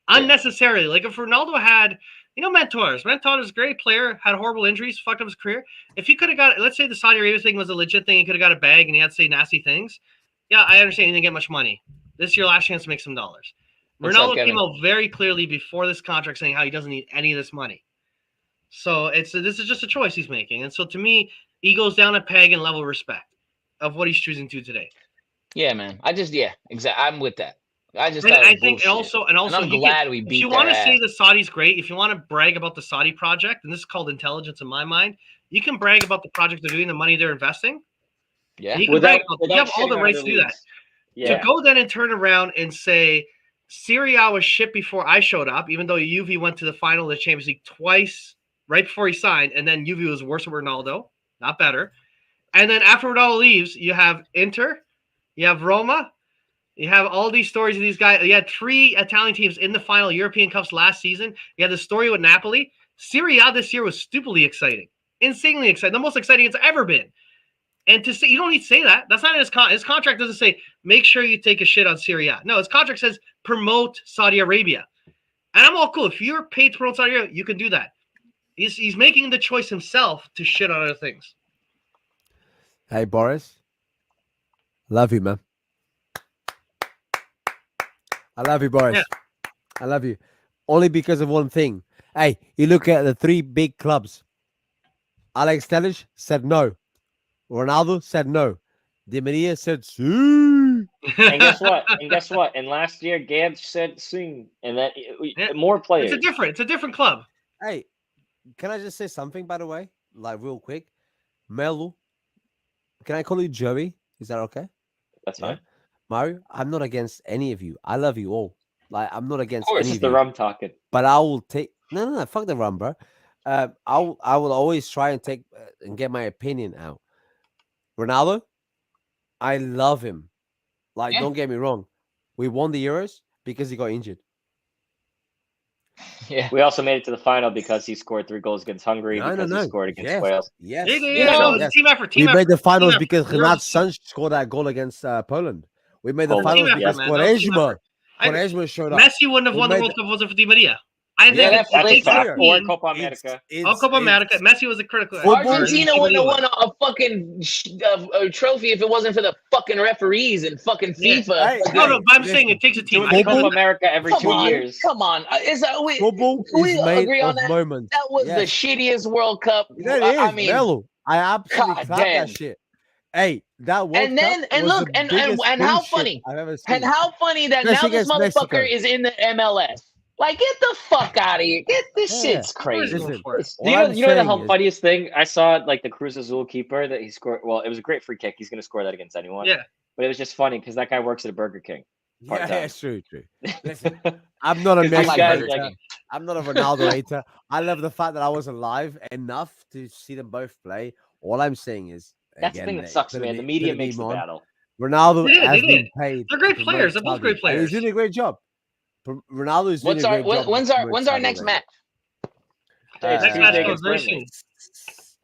unnecessarily. Like, if Ronaldo had, mentors. Mentor's a great player, had horrible injuries, fucked up his career. If he could have got, let's say the Saudi Arabia thing was a legit thing, he could have got a bag and he had to say nasty things. Yeah, I understand he didn't get much money. This is your last chance to make some dollars. Ronaldo came out very clearly before this contract saying how he doesn't need any of this money. So this is just a choice he's making. And so to me, he goes down a peg in level of respect of what he's choosing to today. Yeah, man. Exactly. I'm with that. I think also I'm glad we beat. If you want to say the Saudi's great, if you want to brag about the Saudi project, and this is called intelligence in my mind, you can brag about the project they're doing, the money they're investing. Yeah, you have all the rights to do that. Yeah. To go then and turn around and say Serie A was shit before I showed up, even though Juve went to the final of the Champions League twice right before he signed, and then Juve was worse than Ronaldo, not better. And then after Ronaldo leaves, you have Inter, you have Roma. You have all these stories of these guys. You had 3 Italian teams in the final European Cups last season. You had the story with Napoli. Serie A this year was stupidly exciting, insanely exciting, the most exciting it's ever been. And to say you don't need to say that. That's not in his contract. Doesn't say make sure you take a shit on Serie A. No, his contract says promote Saudi Arabia, and I'm all cool. If you're paid to promote Saudi Arabia, you can do that. He's making the choice himself to shit on other things. Hey Boris, love you, man. I love you, Boris. Yeah. I love you. Only because of one thing. Hey, you look at the 3 big clubs. Alex Telles said no. Ronaldo said no. Di Maria said sí. And guess what? And last year, Gab said sing. And that more players. It's a different club. Hey, can I just say something, by the way? Like, real quick. Melu, can I call you Joey? Is that okay? That's fine. Mario, I'm not against any of you. I love you all. Like, I'm not against any of you. This is the rum talking. But I will take no, fuck the rum, bro. I will always try and take and get my opinion out. Ronaldo, I love him. Like, don't get me wrong. We won the Euros because he got injured. Yeah. We also made it to the final because he scored 3 goals against Hungary because he scored against Wales. Yes. Yeah. Team effort. We made the finals because Renato Sanches scored that goal against Poland. We made the finals because Quaresma showed up. Messi wouldn't have won the World Cup if it wasn't for Di Maria. I think or Copa America. Copa America. Messi was a critical. Argentina wouldn't have won a fucking trophy if it wasn't for the fucking referees and fucking FIFA. No, but I'm saying it takes a team. Copa America every 2 years. Come on, Football is made agree on of that? moments. That was the shittiest World Cup. I mean, Melo, I absolutely clap that shit. Hey, that World Cup and how funny, and how funny that now this motherfucker is in the MLS. Like, get the fuck out of here! Get this shit's crazy. You know the funniest thing? I saw like the Cruz Azul keeper that he scored. Well, it was a great free kick. He's going to score that against anyone. Yeah, but it was just funny because that guy works at a Burger King. Yeah, it's true. Listen, I'm not a Messi hater. I'm not a Ronaldo hater. I love the fact that I was alive enough to see them both play. All I'm saying is that's the thing that sucks, man. The media makes the battle. Ronaldo has been paid. They're great players. They're both great players. He's doing a great job. Ronaldo is doing a great job. When's our next match? Next match goes very soon.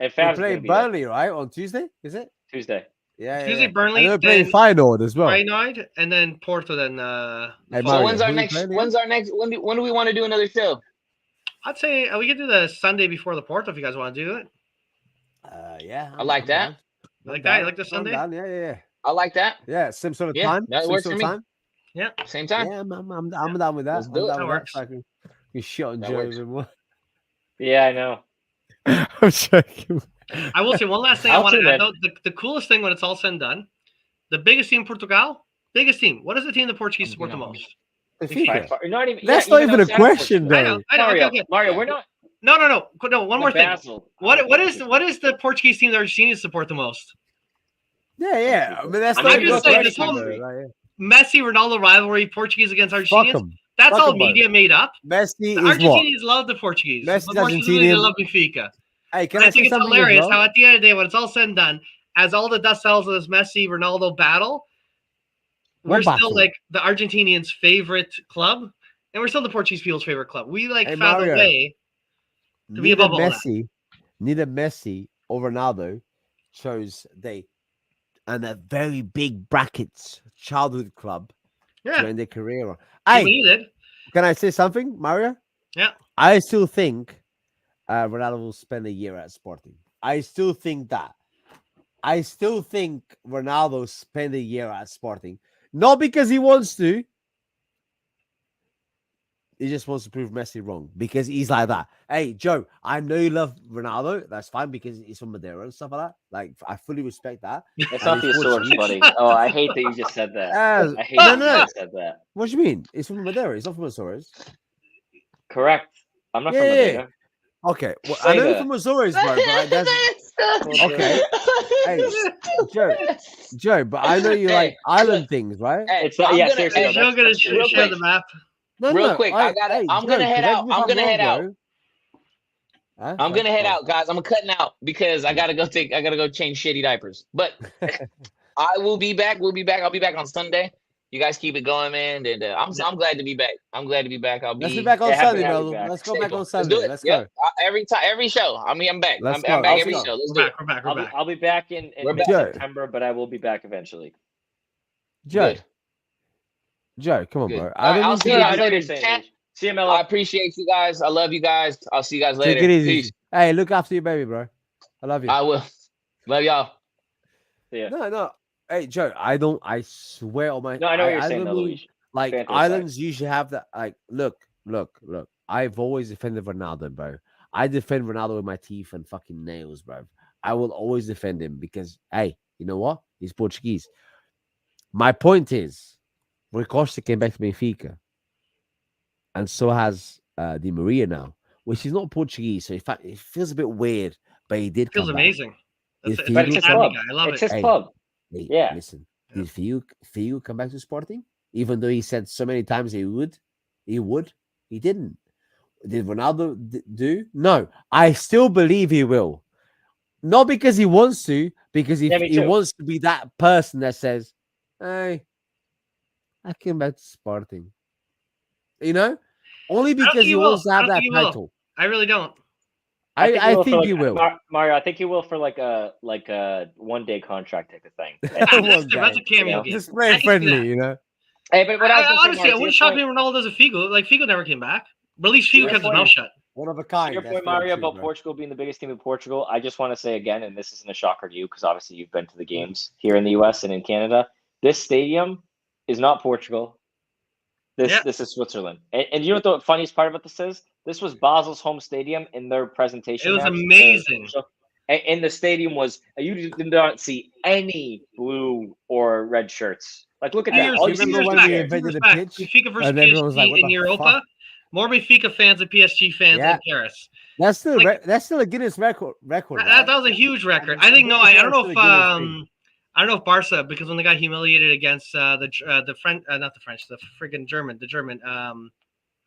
We play Burnley, right? On Tuesday, is it? Tuesday. Yeah. Tuesday, Burnley. And we're playing Feyenoord as well. Friday night, and then Porto. Then. So when's our next? When do we want to do another show? I'd say we could do the Sunday before the Porto if you guys want to do it. Yeah. I like that. You like that? You like the Sunday? Yeah. I like that. Yeah, same sort of time. That works for me. Yeah, same time. Yeah, I'm down with that. Let's do it. That works. You shit on Joe. Yeah, I know. I'm joking. I will say one last thing I want to add, though. The coolest thing when it's all said and done, the biggest team in Portugal, biggest team. What is the team the Portuguese support the most? Benfica. That's not even a question, though. I know. Mario, we're not. No. One more thing. What is the Portuguese team that Argentina support the most? Yeah. I mean, that's I'm just saying this whole Messi Ronaldo rivalry, Portuguese against Argentinians. That's all media made up. Messi the is Argentinians love the Portuguese. Messi's Argentinians they love Benfica. Hey, I think it's hilarious how at the end of the day, when it's all said and done, as all the dust settles of this Messi Ronaldo battle, we're still like the Argentinians' favorite club, and we're still the Portuguese people's favorite club. We found a way to be above all that. Neither Messi or Ronaldo chose and a very big brackets childhood club during their career. Hey, can I say something, Mario? Yeah. I still think Ronaldo will spend a year at Sporting. I still think that. I still think Ronaldo spend a year at Sporting. Not because he wants to, he just wants to prove Messi wrong because he's like that. Hey, Joe, I know you love Ronaldo. That's fine because he's from Madeira and stuff like that. Like, I fully respect that. It's And not the he's Azores, Portuguese. buddy. Oh, I hate that you just said that. I hate no, that no. you just said that. What do you mean? He's from Madeira. He's not from Azores. Correct. I'm not Yeah, from yeah. Madeira. Okay. Well, Say I know that. you're from Azores, bro. But that's okay. Hey, Joe, but I know you like island things, right? Hey, It's not, I'm yeah, gonna- seriously. hey, no, Joe that's gonna true. share the map. No, Real no, quick, I got it. hey, I'm Joe, gonna head correct out. me if I'm gonna wrong, head out. bro. Huh? I'm gonna head Oh. out, guys. I'm cutting out because I gotta go change shitty diapers. But I will be back. We'll be back. I'll be back on Sunday. You guys keep it going, man. And I'm glad to be back. I'm glad to be back. Let's be back on happy Sunday, to have you Mel. back. Let's go back on Let's Sunday. do it. Let's Yep. go. Every show. I'm back. Let's I'm go. back Let's every go. show. Let's We're do it. back. We're back. I'll be back in We're back. September, but I will be back eventually. Joe, Good. Joe, come on, Good. bro. All I right, don't I'll need see to you give guys you- later. Saying, Chat. See you, I Melo. appreciate you guys. I love you guys. I'll see you guys later. Take it easy. Peace. Hey, look after your baby, bro. I love you. I will. Love y'all. See ya. No. Hey, Joe, I swear on my. No, I know what you're saying, don't though, mean- Luis. Like Banter islands usually have that. Like, look. I've always defended Ronaldo, bro. I defend Ronaldo with my teeth and fucking nails, bro. I will always defend him because, hey, you know what? He's Portuguese. My point is, Rui Costa came back to Benfica, and so has Di Maria now, which is not Portuguese. So in fact, it feels a bit weird, but he did. Feels come back. amazing. If That's you But a it's his look family club. guy. I love It's it. his club. Hey, Yeah. listen. Did Fiu come back to Sporting? Even though he said so many times he would, he didn't. Did Ronaldo do? No, I still believe he will. Not because he wants to, because Yeah, me he too. wants to be that person that says, "Hey, I came back to Sporting." You know, only because think he he will. wants to I have don't that think he will. title. I really don't. I think he will. Mario, I think he will for like a 1-day contract type of thing. That's a cameo game. Just I play can see friendly, that. you know. Hey, but what I was gonna say, Honestly, Mario, I wouldn't shock me if Ronaldo does a Figo. Like Figo never came back, but at least Figo Your kept his point- mouth shut. One of a to kind. your that's point, very Mario, true, about bro. Portugal being the biggest team in Portugal, I just want to say again, and this isn't a shocker to you because obviously you've been to the games here in the US and in Canada. This stadium is not Portugal. This is Switzerland. And you know what the funniest part about this is? This was Basel's home stadium in their presentation. It was match. amazing. And the stadium was, you did not see any blue or red shirts. Like, look at that. All you see remember is when the we shirt. invented the Respect. pitch? Benfica versus And everyone was like, PSG what in the Europa. fuck? More Benfica fans than PSG fans Yeah. in Paris. That's still Like- that's still a Guinness record. That Right? was a huge record. I I think no. I don't know if Guinness I don't know if Barca, because when they got humiliated against the French, not the French, the friggin' German,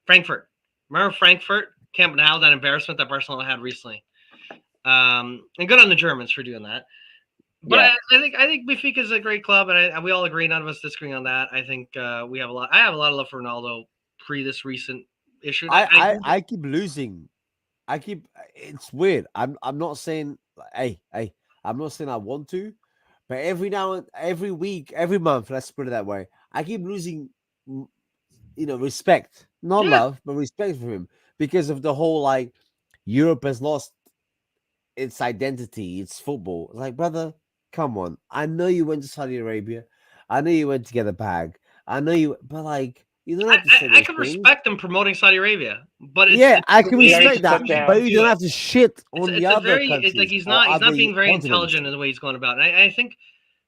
Frankfurt. Remember Frankfurt, Camp Nou, that embarrassment that Barcelona had recently. And good on the Germans for doing that. But Yeah. I think Benfica is a great club, and we all agree. None of us disagree on that. I think we have a lot. I have a lot of love for Ronaldo pre this recent issue. I keep losing. It's weird. I'm not saying hey, I'm not saying I want to, but every week, every month, let's put it that way, I keep losing respect. Not love, but respect for him because of the whole like Europe has lost its identity, its football. It's like, brother, come on. I know you went to Saudi Arabia. I know you went to get a bag. I know you, but like, you don't have to say I can respect them promoting Saudi Arabia, but I can you respect that. put down- But you don't have to shit on the other countries. It's like he's or not other being very continents. intelligent in the way he's going about it. And I think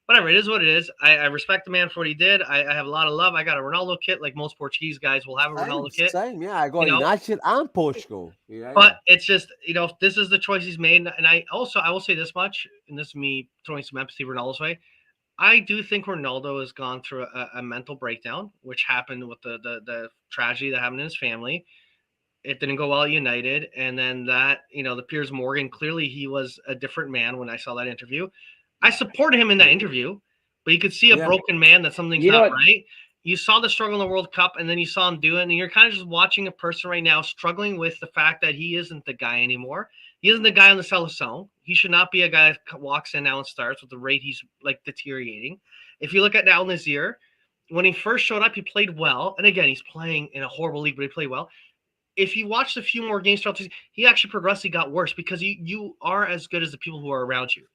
whatever, it is what it is. I respect the man for what he did. I have a lot of love. I got a Ronaldo kit, like most Portuguese guys will have a Ronaldo kit. Same, yeah. I got You know? United and Portugal. But it's just, this is the choice he's made. And I will say this much, and this is me throwing some empathy Ronaldo's way. I do think Ronaldo has gone through a mental breakdown, which happened with the tragedy that happened in his family. It didn't go well at United. And then that, the Piers Morgan, clearly he was a different man when I saw that interview. I supported him in that interview, but you could see a broken man that something's not right. You saw the struggle in the World Cup, and then you saw him do it, and you're kind of just watching a person right now struggling with the fact that he isn't the guy anymore. He isn't the guy on the Seleção. He should not be a guy that walks in now and starts with the rate he's like deteriorating. If you look at Al Nassr, when he first showed up, he played well, and again, he's playing in a horrible league, but he played well. If you watched a few more games throughout the season, he actually progressively got worse because you are as good as the people who are around you.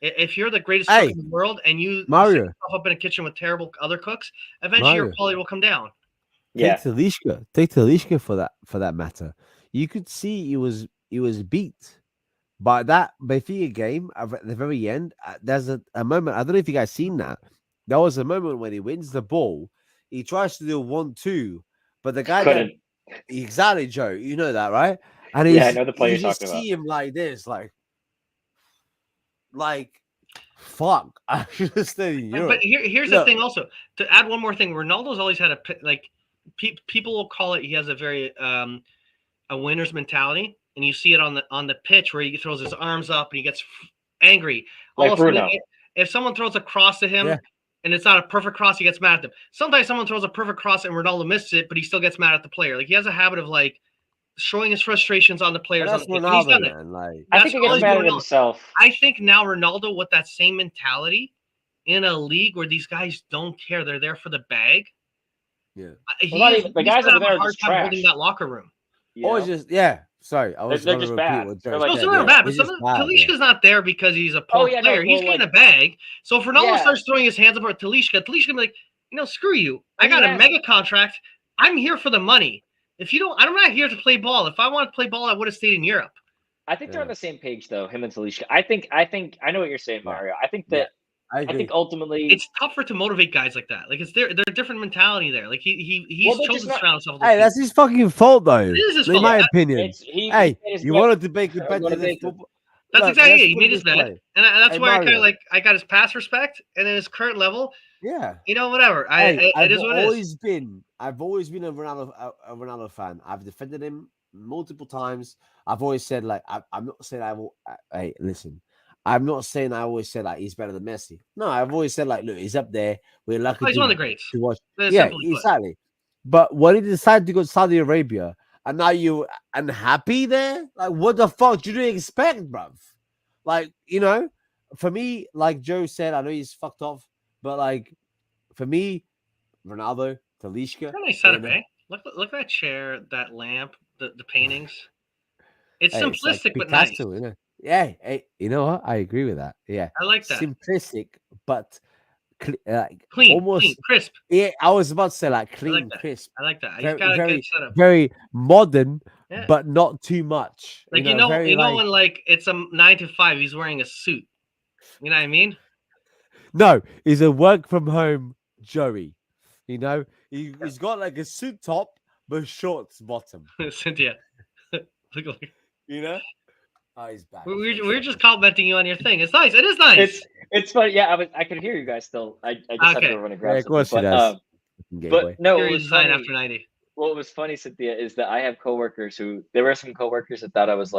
If you're the greatest cook in the world and you set yourself up in a kitchen with terrible other cooks, eventually your quality will come down. Take Talisca for that matter. You could see he was beat by that Benfica game at the very end. There's a moment. I don't know if you guys seen that. There was a moment when he wins the ball. He tries to do a 1-2, but the guy Couldn't. Exactly, Joe. You know that, right? And I know the player you you're just talking see him like this, like fuck. I should have stayed in Europe. But here's the thing. Also, to add one more thing, Ronaldo's always had people will call it. He has a very a winner's mentality, and you see it on the pitch where he throws his arms up and he gets angry. Like Bruno. If someone throws a cross to him and it's not a perfect cross, he gets mad at them. Sometimes someone throws a perfect cross and Ronaldo misses it, but he still gets mad at the player. Like he has a habit of showing his frustrations on the players. That's Ronaldo, he's done it. I think he gets mad at himself. I think now Ronaldo with that same mentality in a league where these guys don't care, they're there for the bag. Yeah, the guys over there are just trash. Holding that locker room. Or just Sorry, I was they're just bad. They're not bad, but Talisca's not there because he's a poor player. He's getting a bag. So if Ronaldo starts throwing his hands up at Talisca will be like, screw you. I got a mega contract. I'm here for the money. If you don't, I'm not here to play ball. If I want to play ball, I would have stayed in Europe. I think they're on the same page though, him and Talisca. I think I know what you're saying, Mario. I think that I think ultimately it's tougher to motivate guys like that. Like they're a different mentality there. Like he's chosen to surround himself. Hey, that's his fucking fault though. It is his fault. In my opinion. You wanted to make competitive football. That's exactly it. He made his bed, and that's why I got his past respect, and then his current level. Yeah, whatever. It is what it is. I've always been a Ronaldo fan. I've defended him multiple times. I've always said I'm not saying I will. Hey, listen. I'm not saying I always said he's better than Messi. No, I've always said look, he's up there. We're lucky. He's one of the greats. To watch. Yeah, exactly. But when he decided to go to Saudi Arabia, and now you unhappy there, what the fuck do you expect, bruv? For me, like Joe said, I know he's fucked off, but for me, Ronaldo, Talisca. Nice setup, eh? Look at that chair, that lamp, the paintings. It's simplistic but nice. Isn't it? Yeah, hey, you know what? I agree with that. Yeah, I like that. Simplistic, but clean, almost clean, crisp. Yeah, I was about to say clean, crisp. I like that. He's got a good setup. Very modern, but not too much. When it's a 9 to 5, he's wearing a suit. You know what I mean? No, he's a work from home Joey. He's got a suit top but shorts bottom. Cynthia, look. Oh, he's back. We're just complimenting you on your thing. It's nice. It is nice. It's funny. Yeah, I could hear you guys still. I just have to run and grab of course he does. But no, it was funny. After 90. What was funny, Cynthia, is that I have coworkers there were some coworkers that thought I was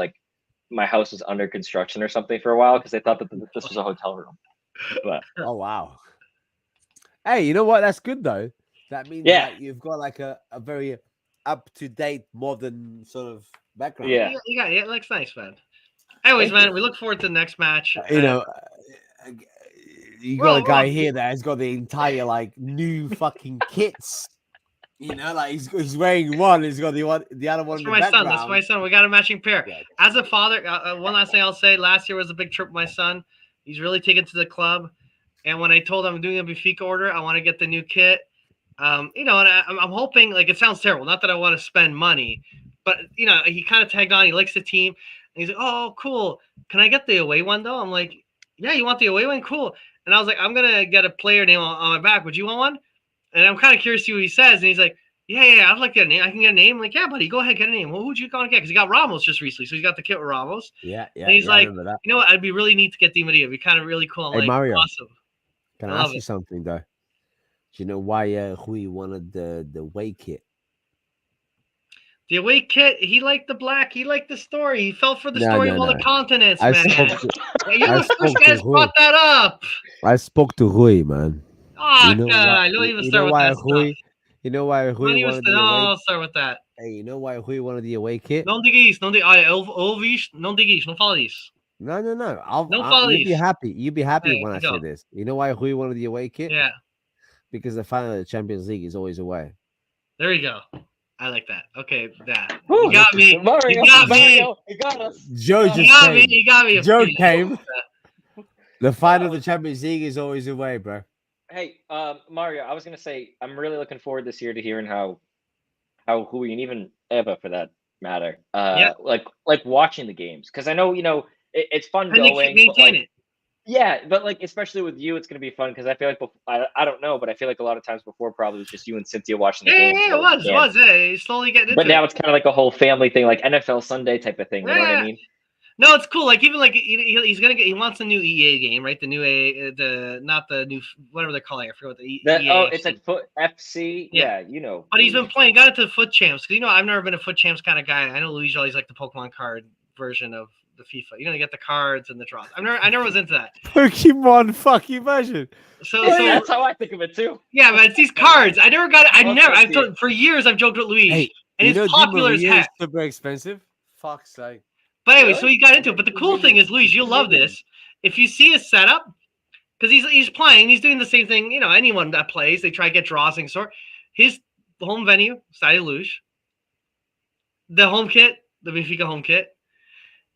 my house was under construction or something for a while because they thought that this was a hotel room. But oh wow. Hey, you know what? That's good though. That means you've got a very up to date modern sort of background. Yeah, it looks nice, man. Anyways, man, we look forward to the next match. You got a guy here that has got the entire new fucking kits. He's wearing one. He's got the other one. That's for my son. That's my son. We got a matching pair. Yeah. As a father, one last thing I'll say. Last year was a big trip with my son. He's really taken to the club. And when I told him I'm doing a Benfica order, I want to get the new kit. And I'm hoping, it sounds terrible. Not that I want to spend money, but he kind of tagged on. He likes the team. And he's like, oh, cool. Can I get the away one, though? I'm like, yeah, you want the away one? Cool. And I was like, I'm going to get a player name on my back. Would you want one? And I'm kind of curious to see what he says. And he's like, yeah, I'd like to get a name. I can get a name. I'm like, yeah, buddy, go ahead, get a name. Well, who'd you want to get? Because he got Ramos just recently. So he's got the kit with Ramos. Yeah. And he's like, you know what? It'd be really neat to get Di Maria. It'd be kind of really cool. Hey, Mario, awesome. Can I ask you something, though? Do you know why Rui wanted the away kit? The away kit, he liked the black. He liked the story. He fell for the story of all the continents, man. You're the first guy brought that up. I spoke to Rui, man. Oh, God. I don't even start with that stuff. You know why Rui wanted the away? I'll start with that. Hey, you know why Rui wanted the away kit? Não diga isso. Não diga isso. Não fala isso. No. You'll be happy. You'll be happy when I say this. You know why Rui wanted the away kit? Yeah. Because the final of the Champions League is always away. There you go. I like that. Okay, that. You got me. You got me. You got us. Joe just came. You got me. Joe came. The final of the Champions League is always away, bro. Hey, Mario, I was going to say, I'm really looking forward this year to hearing how who and even Eva for that matter. Like watching the games, because I know it's fun and going. they maintain it. Yeah, but like especially with you, it's gonna be fun because I feel like I don't know, but I feel like a lot of times before probably it was just you and Cynthia watching the games. Yeah, it was. Yeah, slowly getting into But now it. it's kind of like a whole family thing, like NFL Sunday type of thing. You know what I mean? No, it's cool. Like even like he's gonna get. He wants a new EA game, right? The new not the new whatever they're calling it. I forget what the EA. It's like Foot FC. Yeah, But he's been playing. Got into Foot Champs because I've never been a Foot Champs kind of guy. I know Luigi always like the Pokemon card version of the FIFA. You get the cards and the draws. I never was into that. Pokemon fucking version. So that's how I think of it too. Yeah, but it's these cards. I never got it. For years I've joked with Luigi, and it's popular as heck. Super expensive. Fuck's sake. But anyway, so he got into it. But the cool thing is, Luigi, you'll love this. If you see his setup, because he's playing, he's doing the same thing. Anyone that plays, they try to get draws and sort. His home venue, Stade Luge. The home kit, the Benfica home kit.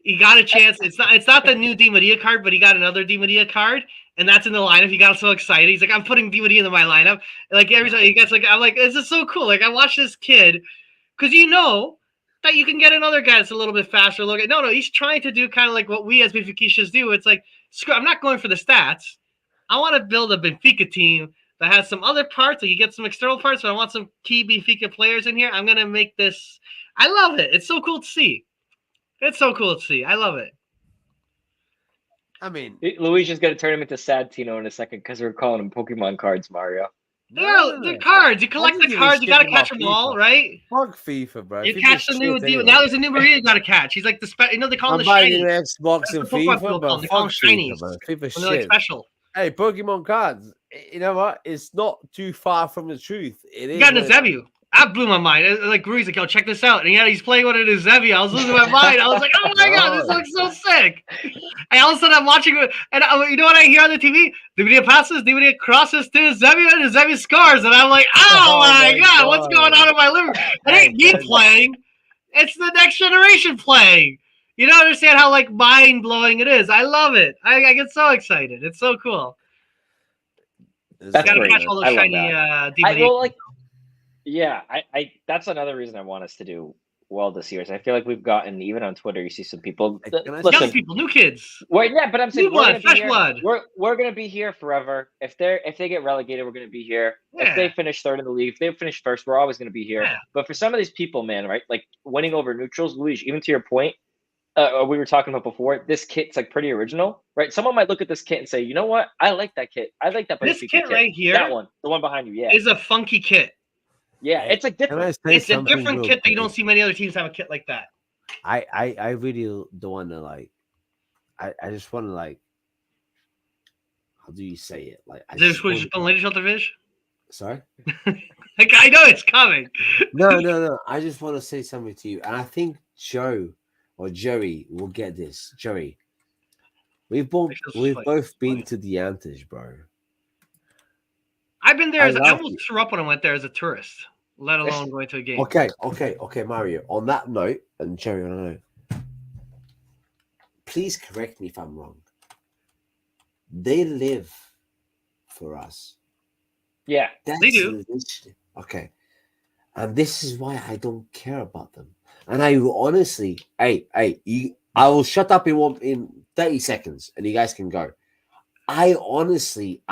He got a chance. It's not the new Di Maria card, but he got another Di Maria card, and that's in the lineup. He got so excited. He's like, I'm putting Di Maria in my lineup. Like every time he gets I'm like, this is so cool. Like I watch this kid, because that you can get another guy that's a little bit faster. No, he's trying to do kind of like what we as Benfiquistas do. It's like, screw, I'm not going for the stats. I want to build a Benfica team that has some other parts. Like you get some external parts, but I want some key Benfica players in here. I'm gonna make this. I love it. It's so cool to see. I love it. I mean, Luigi's going to turn him into Sad Tino in a second because we're calling him Pokemon cards, Mario. They're cards. You collect the cards. You got to catch them all, right? Fuck FIFA, bro. You catch the new deal. Now there's a new Maria you got to catch. He's like they call him the shiny. I'm buying Xbox and FIFA, but they call them shinies. FIFA shit. Like special. Hey, Pokemon cards. You know what? It's not too far from the truth. It is. You got Nazebu. That blew my mind. Like Rui's like, "Yo, check this out." And he's playing one of his Zevi. I was losing my mind. I was like, "Oh my god, this looks so sick!" And all of a sudden, I'm watching it, and you know what I hear on the TV? Dividia passes, Dividia crosses to Zevi, and Zevi scores. And I'm like, "Oh my god, what's going on in my living room?" It ain't me playing; it's the next generation playing. You don't understand how like mind blowing it is. I love it. I get so excited. It's so cool. That's gotta catch all those shiny DVD. Yeah, I that's another reason I want us to do well this year. Is I feel like we've gotten, even on Twitter, you see some people, young people, new kids. Well, yeah, but I'm saying fresh blood. We're gonna be here forever. If they get relegated, we're gonna be here. Yeah. If they finish third in the league, if they finish first, we're always gonna be here. Yeah. But for some of these people, man, right, like winning over neutrals, Luigi, even to your point, we were talking about before, this kit's like pretty original, right? Someone might look at this kit and say, you know what, I like that kit. I like that. This kit right here, that one, the one behind you, yeah, is a funky kit. Yeah, it's like different. It's a different kit that you don't see many other teams have a kit like that. I really don't want to like. I just want to like. How do you say it? Like, sorry. Like I know it's coming. No. I just want to say something to you, and I think Joe or Joey will get this. Joey, we've both been to the Antis, bro. I've been there. I almost threw up when I went there as a tourist, let alone going to a game. Okay, Mario. On that note, and Jerry, on that note, please correct me if I'm wrong. They live for us. Yeah, they do. Okay, and this is why I don't care about them. And I honestly, I will shut up in 30 seconds, and you guys can go. I honestly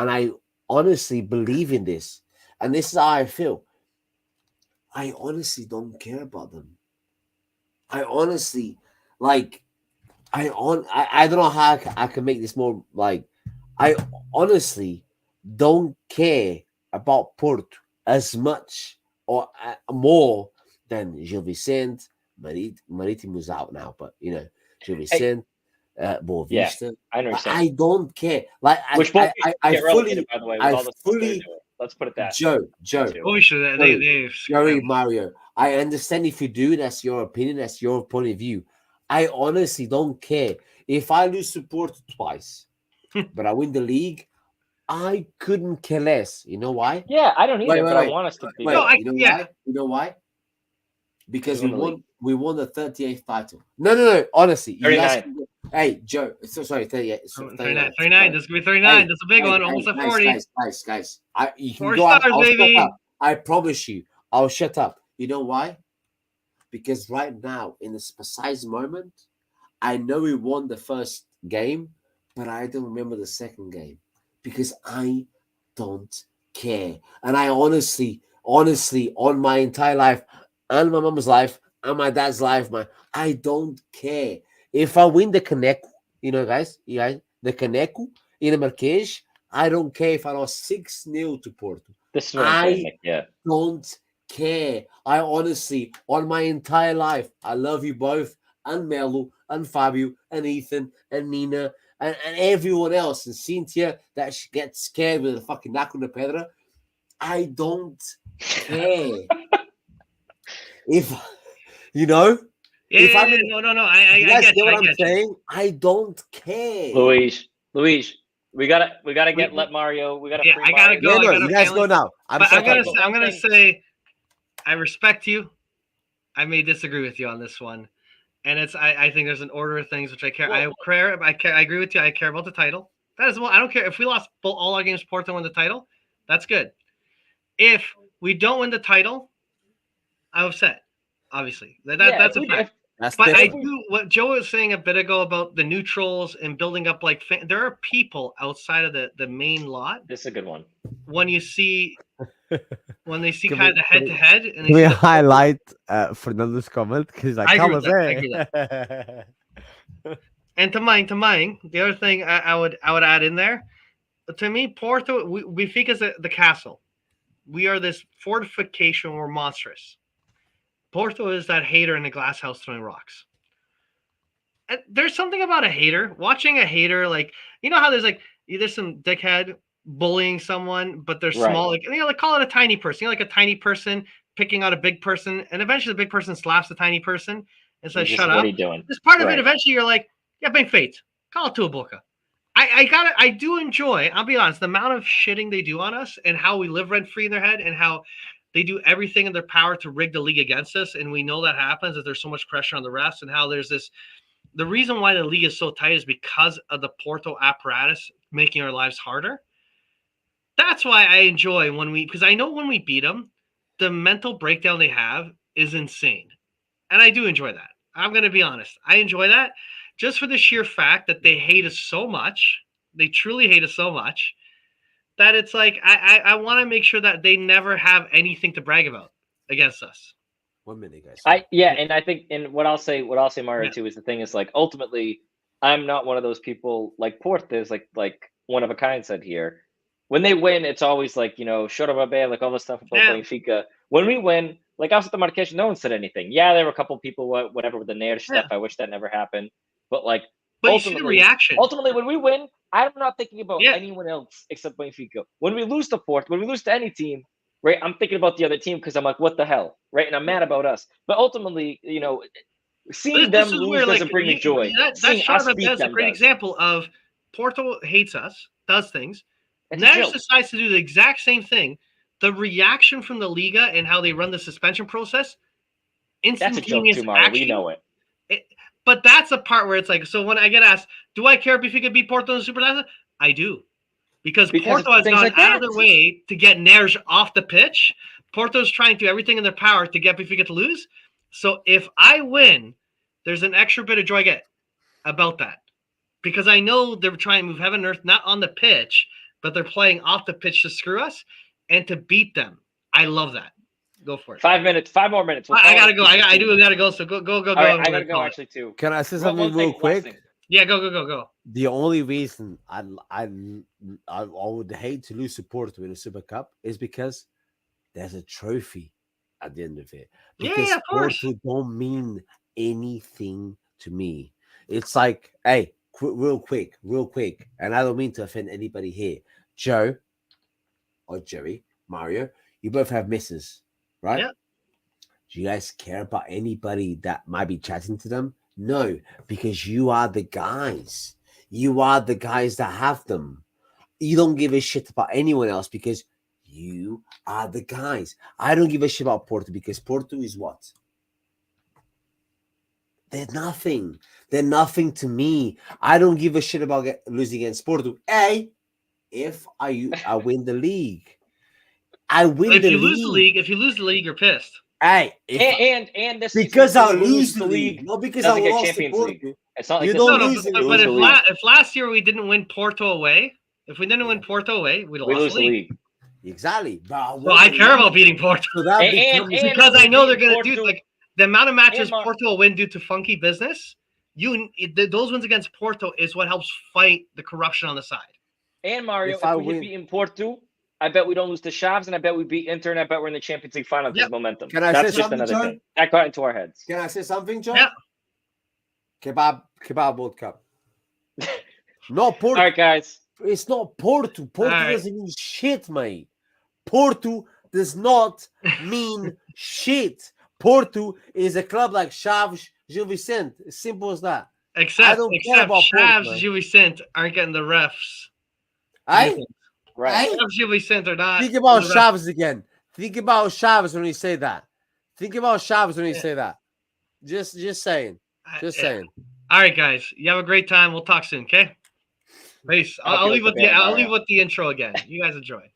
believe in this, and this is how I feel. I honestly don't care about them. I honestly I don't know how I can make this more like. I honestly don't care about Porto as much or more than Gil Vicente. Marítimo's out now, but Gil Vicente. Boa Vista. Yeah, I understand. I don't care. Like I fully, by the way, let's put it that. Joe. Joey, Mario. I understand if you do. That's your opinion. That's your point of view. I honestly don't care if I lose support twice, but I win the league. I couldn't care less. You know why? Yeah, I don't either. But I want us to be. Why? You know why? Because we won the 38th title. No. Honestly, hey, Joe. Sorry, 38. 39. This is going to be 39. That's a big one. Almost at 40. Guys. You can 4 go stars, out. baby. I promise you, I'll shut up. You know why? Because right now, in this precise moment, I know we won the first game, but I don't remember the second game because I don't care. And I honestly, on my entire life, and my mom's life, and my dad's life, I don't care. If I win the Caneco, guys, the Caneco in the Marquês, I don't care if I lost 6-0 to Porto. This is what I'm saying, Nick. Yeah. Don't care. I honestly, on my entire life, I love you both, and Melo, and Fabio, and Ethan, and Nina, and everyone else, and Cynthia that gets scared with a fucking knock on the pedra. I don't care. If Yeah, if I'm no. I get what you. I'm saying. I don't care. Luis, we gotta let Mario. We gotta. Yeah, I gotta go. Yeah, you guys go now. I'm gonna say, I respect you. I may disagree with you on this one, and I think there's an order of things which I care. I agree with you. I care about the title. That is well. I don't care if we lost all our games. Porto won the title. That's good. If we don't win the title, I'm upset. Obviously, that's a fact. But I do what Joe was saying a bit ago about the neutrals and building up there are people outside of the main lot. This is a good one. When they see kind of the head to head, and can we highlight Fernando's comment because I agree with that. And to mine, the other thing I would add in there, to me, Porto, Benfica is the castle. We are this fortification. We're monstrous. Porto is that hater in the glass house throwing rocks. And there's something about a hater. Watching a hater, how there's some dickhead bullying someone, but they're small. Call it a tiny person. Like a tiny person picking out a big person, and eventually the big person slaps the tiny person and says, "Shut up." What are you doing? This part of it. Eventually, you're like, "Yeah, bem feito. Call it to a boca." I do enjoy. I'll be honest. The amount of shitting they do on us and how we live rent free in their head and how they do everything in their power to rig the league against us, and we know that happens, that there's so much pressure on the refs, and how there's this. The reason why the league is so tight is because of the Porto apparatus making our lives harder. That's why I enjoy because I know when we beat them, the mental breakdown they have is insane, and I do enjoy that. I'm going to be honest. I enjoy that just for the sheer fact that they hate us so much. They truly hate us so much. That it's like I want to make sure that they never have anything to brag about against us. 1 minute, guys. And I think, and what I'll say, Mario, too, is the thing is ultimately, I'm not one of those people like Porto is like one of a kind said here. When they win, it's always Chorobabe, all the stuff about Benfica. When we win, I was at the Marquês, no one said anything. Yeah, there were a couple people, whatever, with the Nair stuff. I wish that never happened. But you see the reaction. Ultimately, when we win, I'm not thinking about anyone else except Benfica. When we lose to Porto, when we lose to any team, right, I'm thinking about the other team because I'm like, what the hell, right? And I'm mad about us. But ultimately, seeing them lose doesn't bring me joy. That's a great example of Porto hates us, does things. Nash decides to do the exact same thing. The reaction from the Liga and how they run the suspension process, instantaneous action. We know it. But that's a part where it's so when I get asked, do I care if Benfica beat Porto in the Supertaça? I do. Because Porto has gone out of their way to get Nerj off the pitch. Porto's trying to do everything in their power to get Benfica to lose. So if I win, there's an extra bit of joy I get about that. Because I know they're trying to move heaven and earth, not on the pitch, but they're playing off the pitch to screw us and to beat them. I love that. Go for it. 5 minutes. 5 more minutes. I gotta go. I gotta go. So go. Right, I gotta go actually too. Can I say something real quick? Yeah, go. The only reason I would hate to lose support with a Super Cup is because there's a trophy at the end of it. Because of course. Porto don't mean anything to me. It's like, hey, real quick, and I don't mean to offend anybody here. Joe or Jerry, Mario, you both have misses. Right? Yeah. Do you guys care about anybody that might be chatting to them? No, because you are the guys. You are the guys that have them. You don't give a shit about anyone else because you are the guys. I don't give a shit about Porto because Porto is what? They're nothing. They're nothing to me. I don't give a shit about losing against Porto. If I win the league. I win the league. If you lose the league, you're pissed. Hey, and this because season, I if we lose the league, not because doesn't I get lost to Champions Porto. League. It's not like You this don't No, lose but, it, but lose if, the league. if last year we didn't win Porto away, if we didn't win Porto away, we'd we lost lose the league. Exactly. But So I care about beating Porto So that And- becomes and- because I know they're beating going to do Porto- like the amount of matches Mar- Porto will win due to funky business. Those wins against Porto is what helps fight the corruption on the side. And Mario, If I if we win- had beaten Porto, I bet we don't lose to Shavs, and I bet we beat Inter, and I bet we're in the Champions League final because Yep. momentum. Can I That's say just something, another John? thing. That got into our heads. Can I say something, John? Yeah. Kebab World Cup. Not Porto. All right, guys. It's not Porto. Porto All right. doesn't mean shit, mate. Porto does not mean shit. Porto is a club like Chaves, Gil Vicente. As simple as that. Except don't care about Porto, Chavs, man. Gil Vicente aren't getting the refs. Hey, Right. hey, Chavs, Gil Vicente are not. think about the refs. Chaves again. Think about Chaves when you say that. Think about Chaves when you Yeah. say that. Just saying. Just Yeah. saying. All right, guys. You have a great time. We'll talk soon. Okay. Peace. I'll leave with the intro again. You guys enjoy.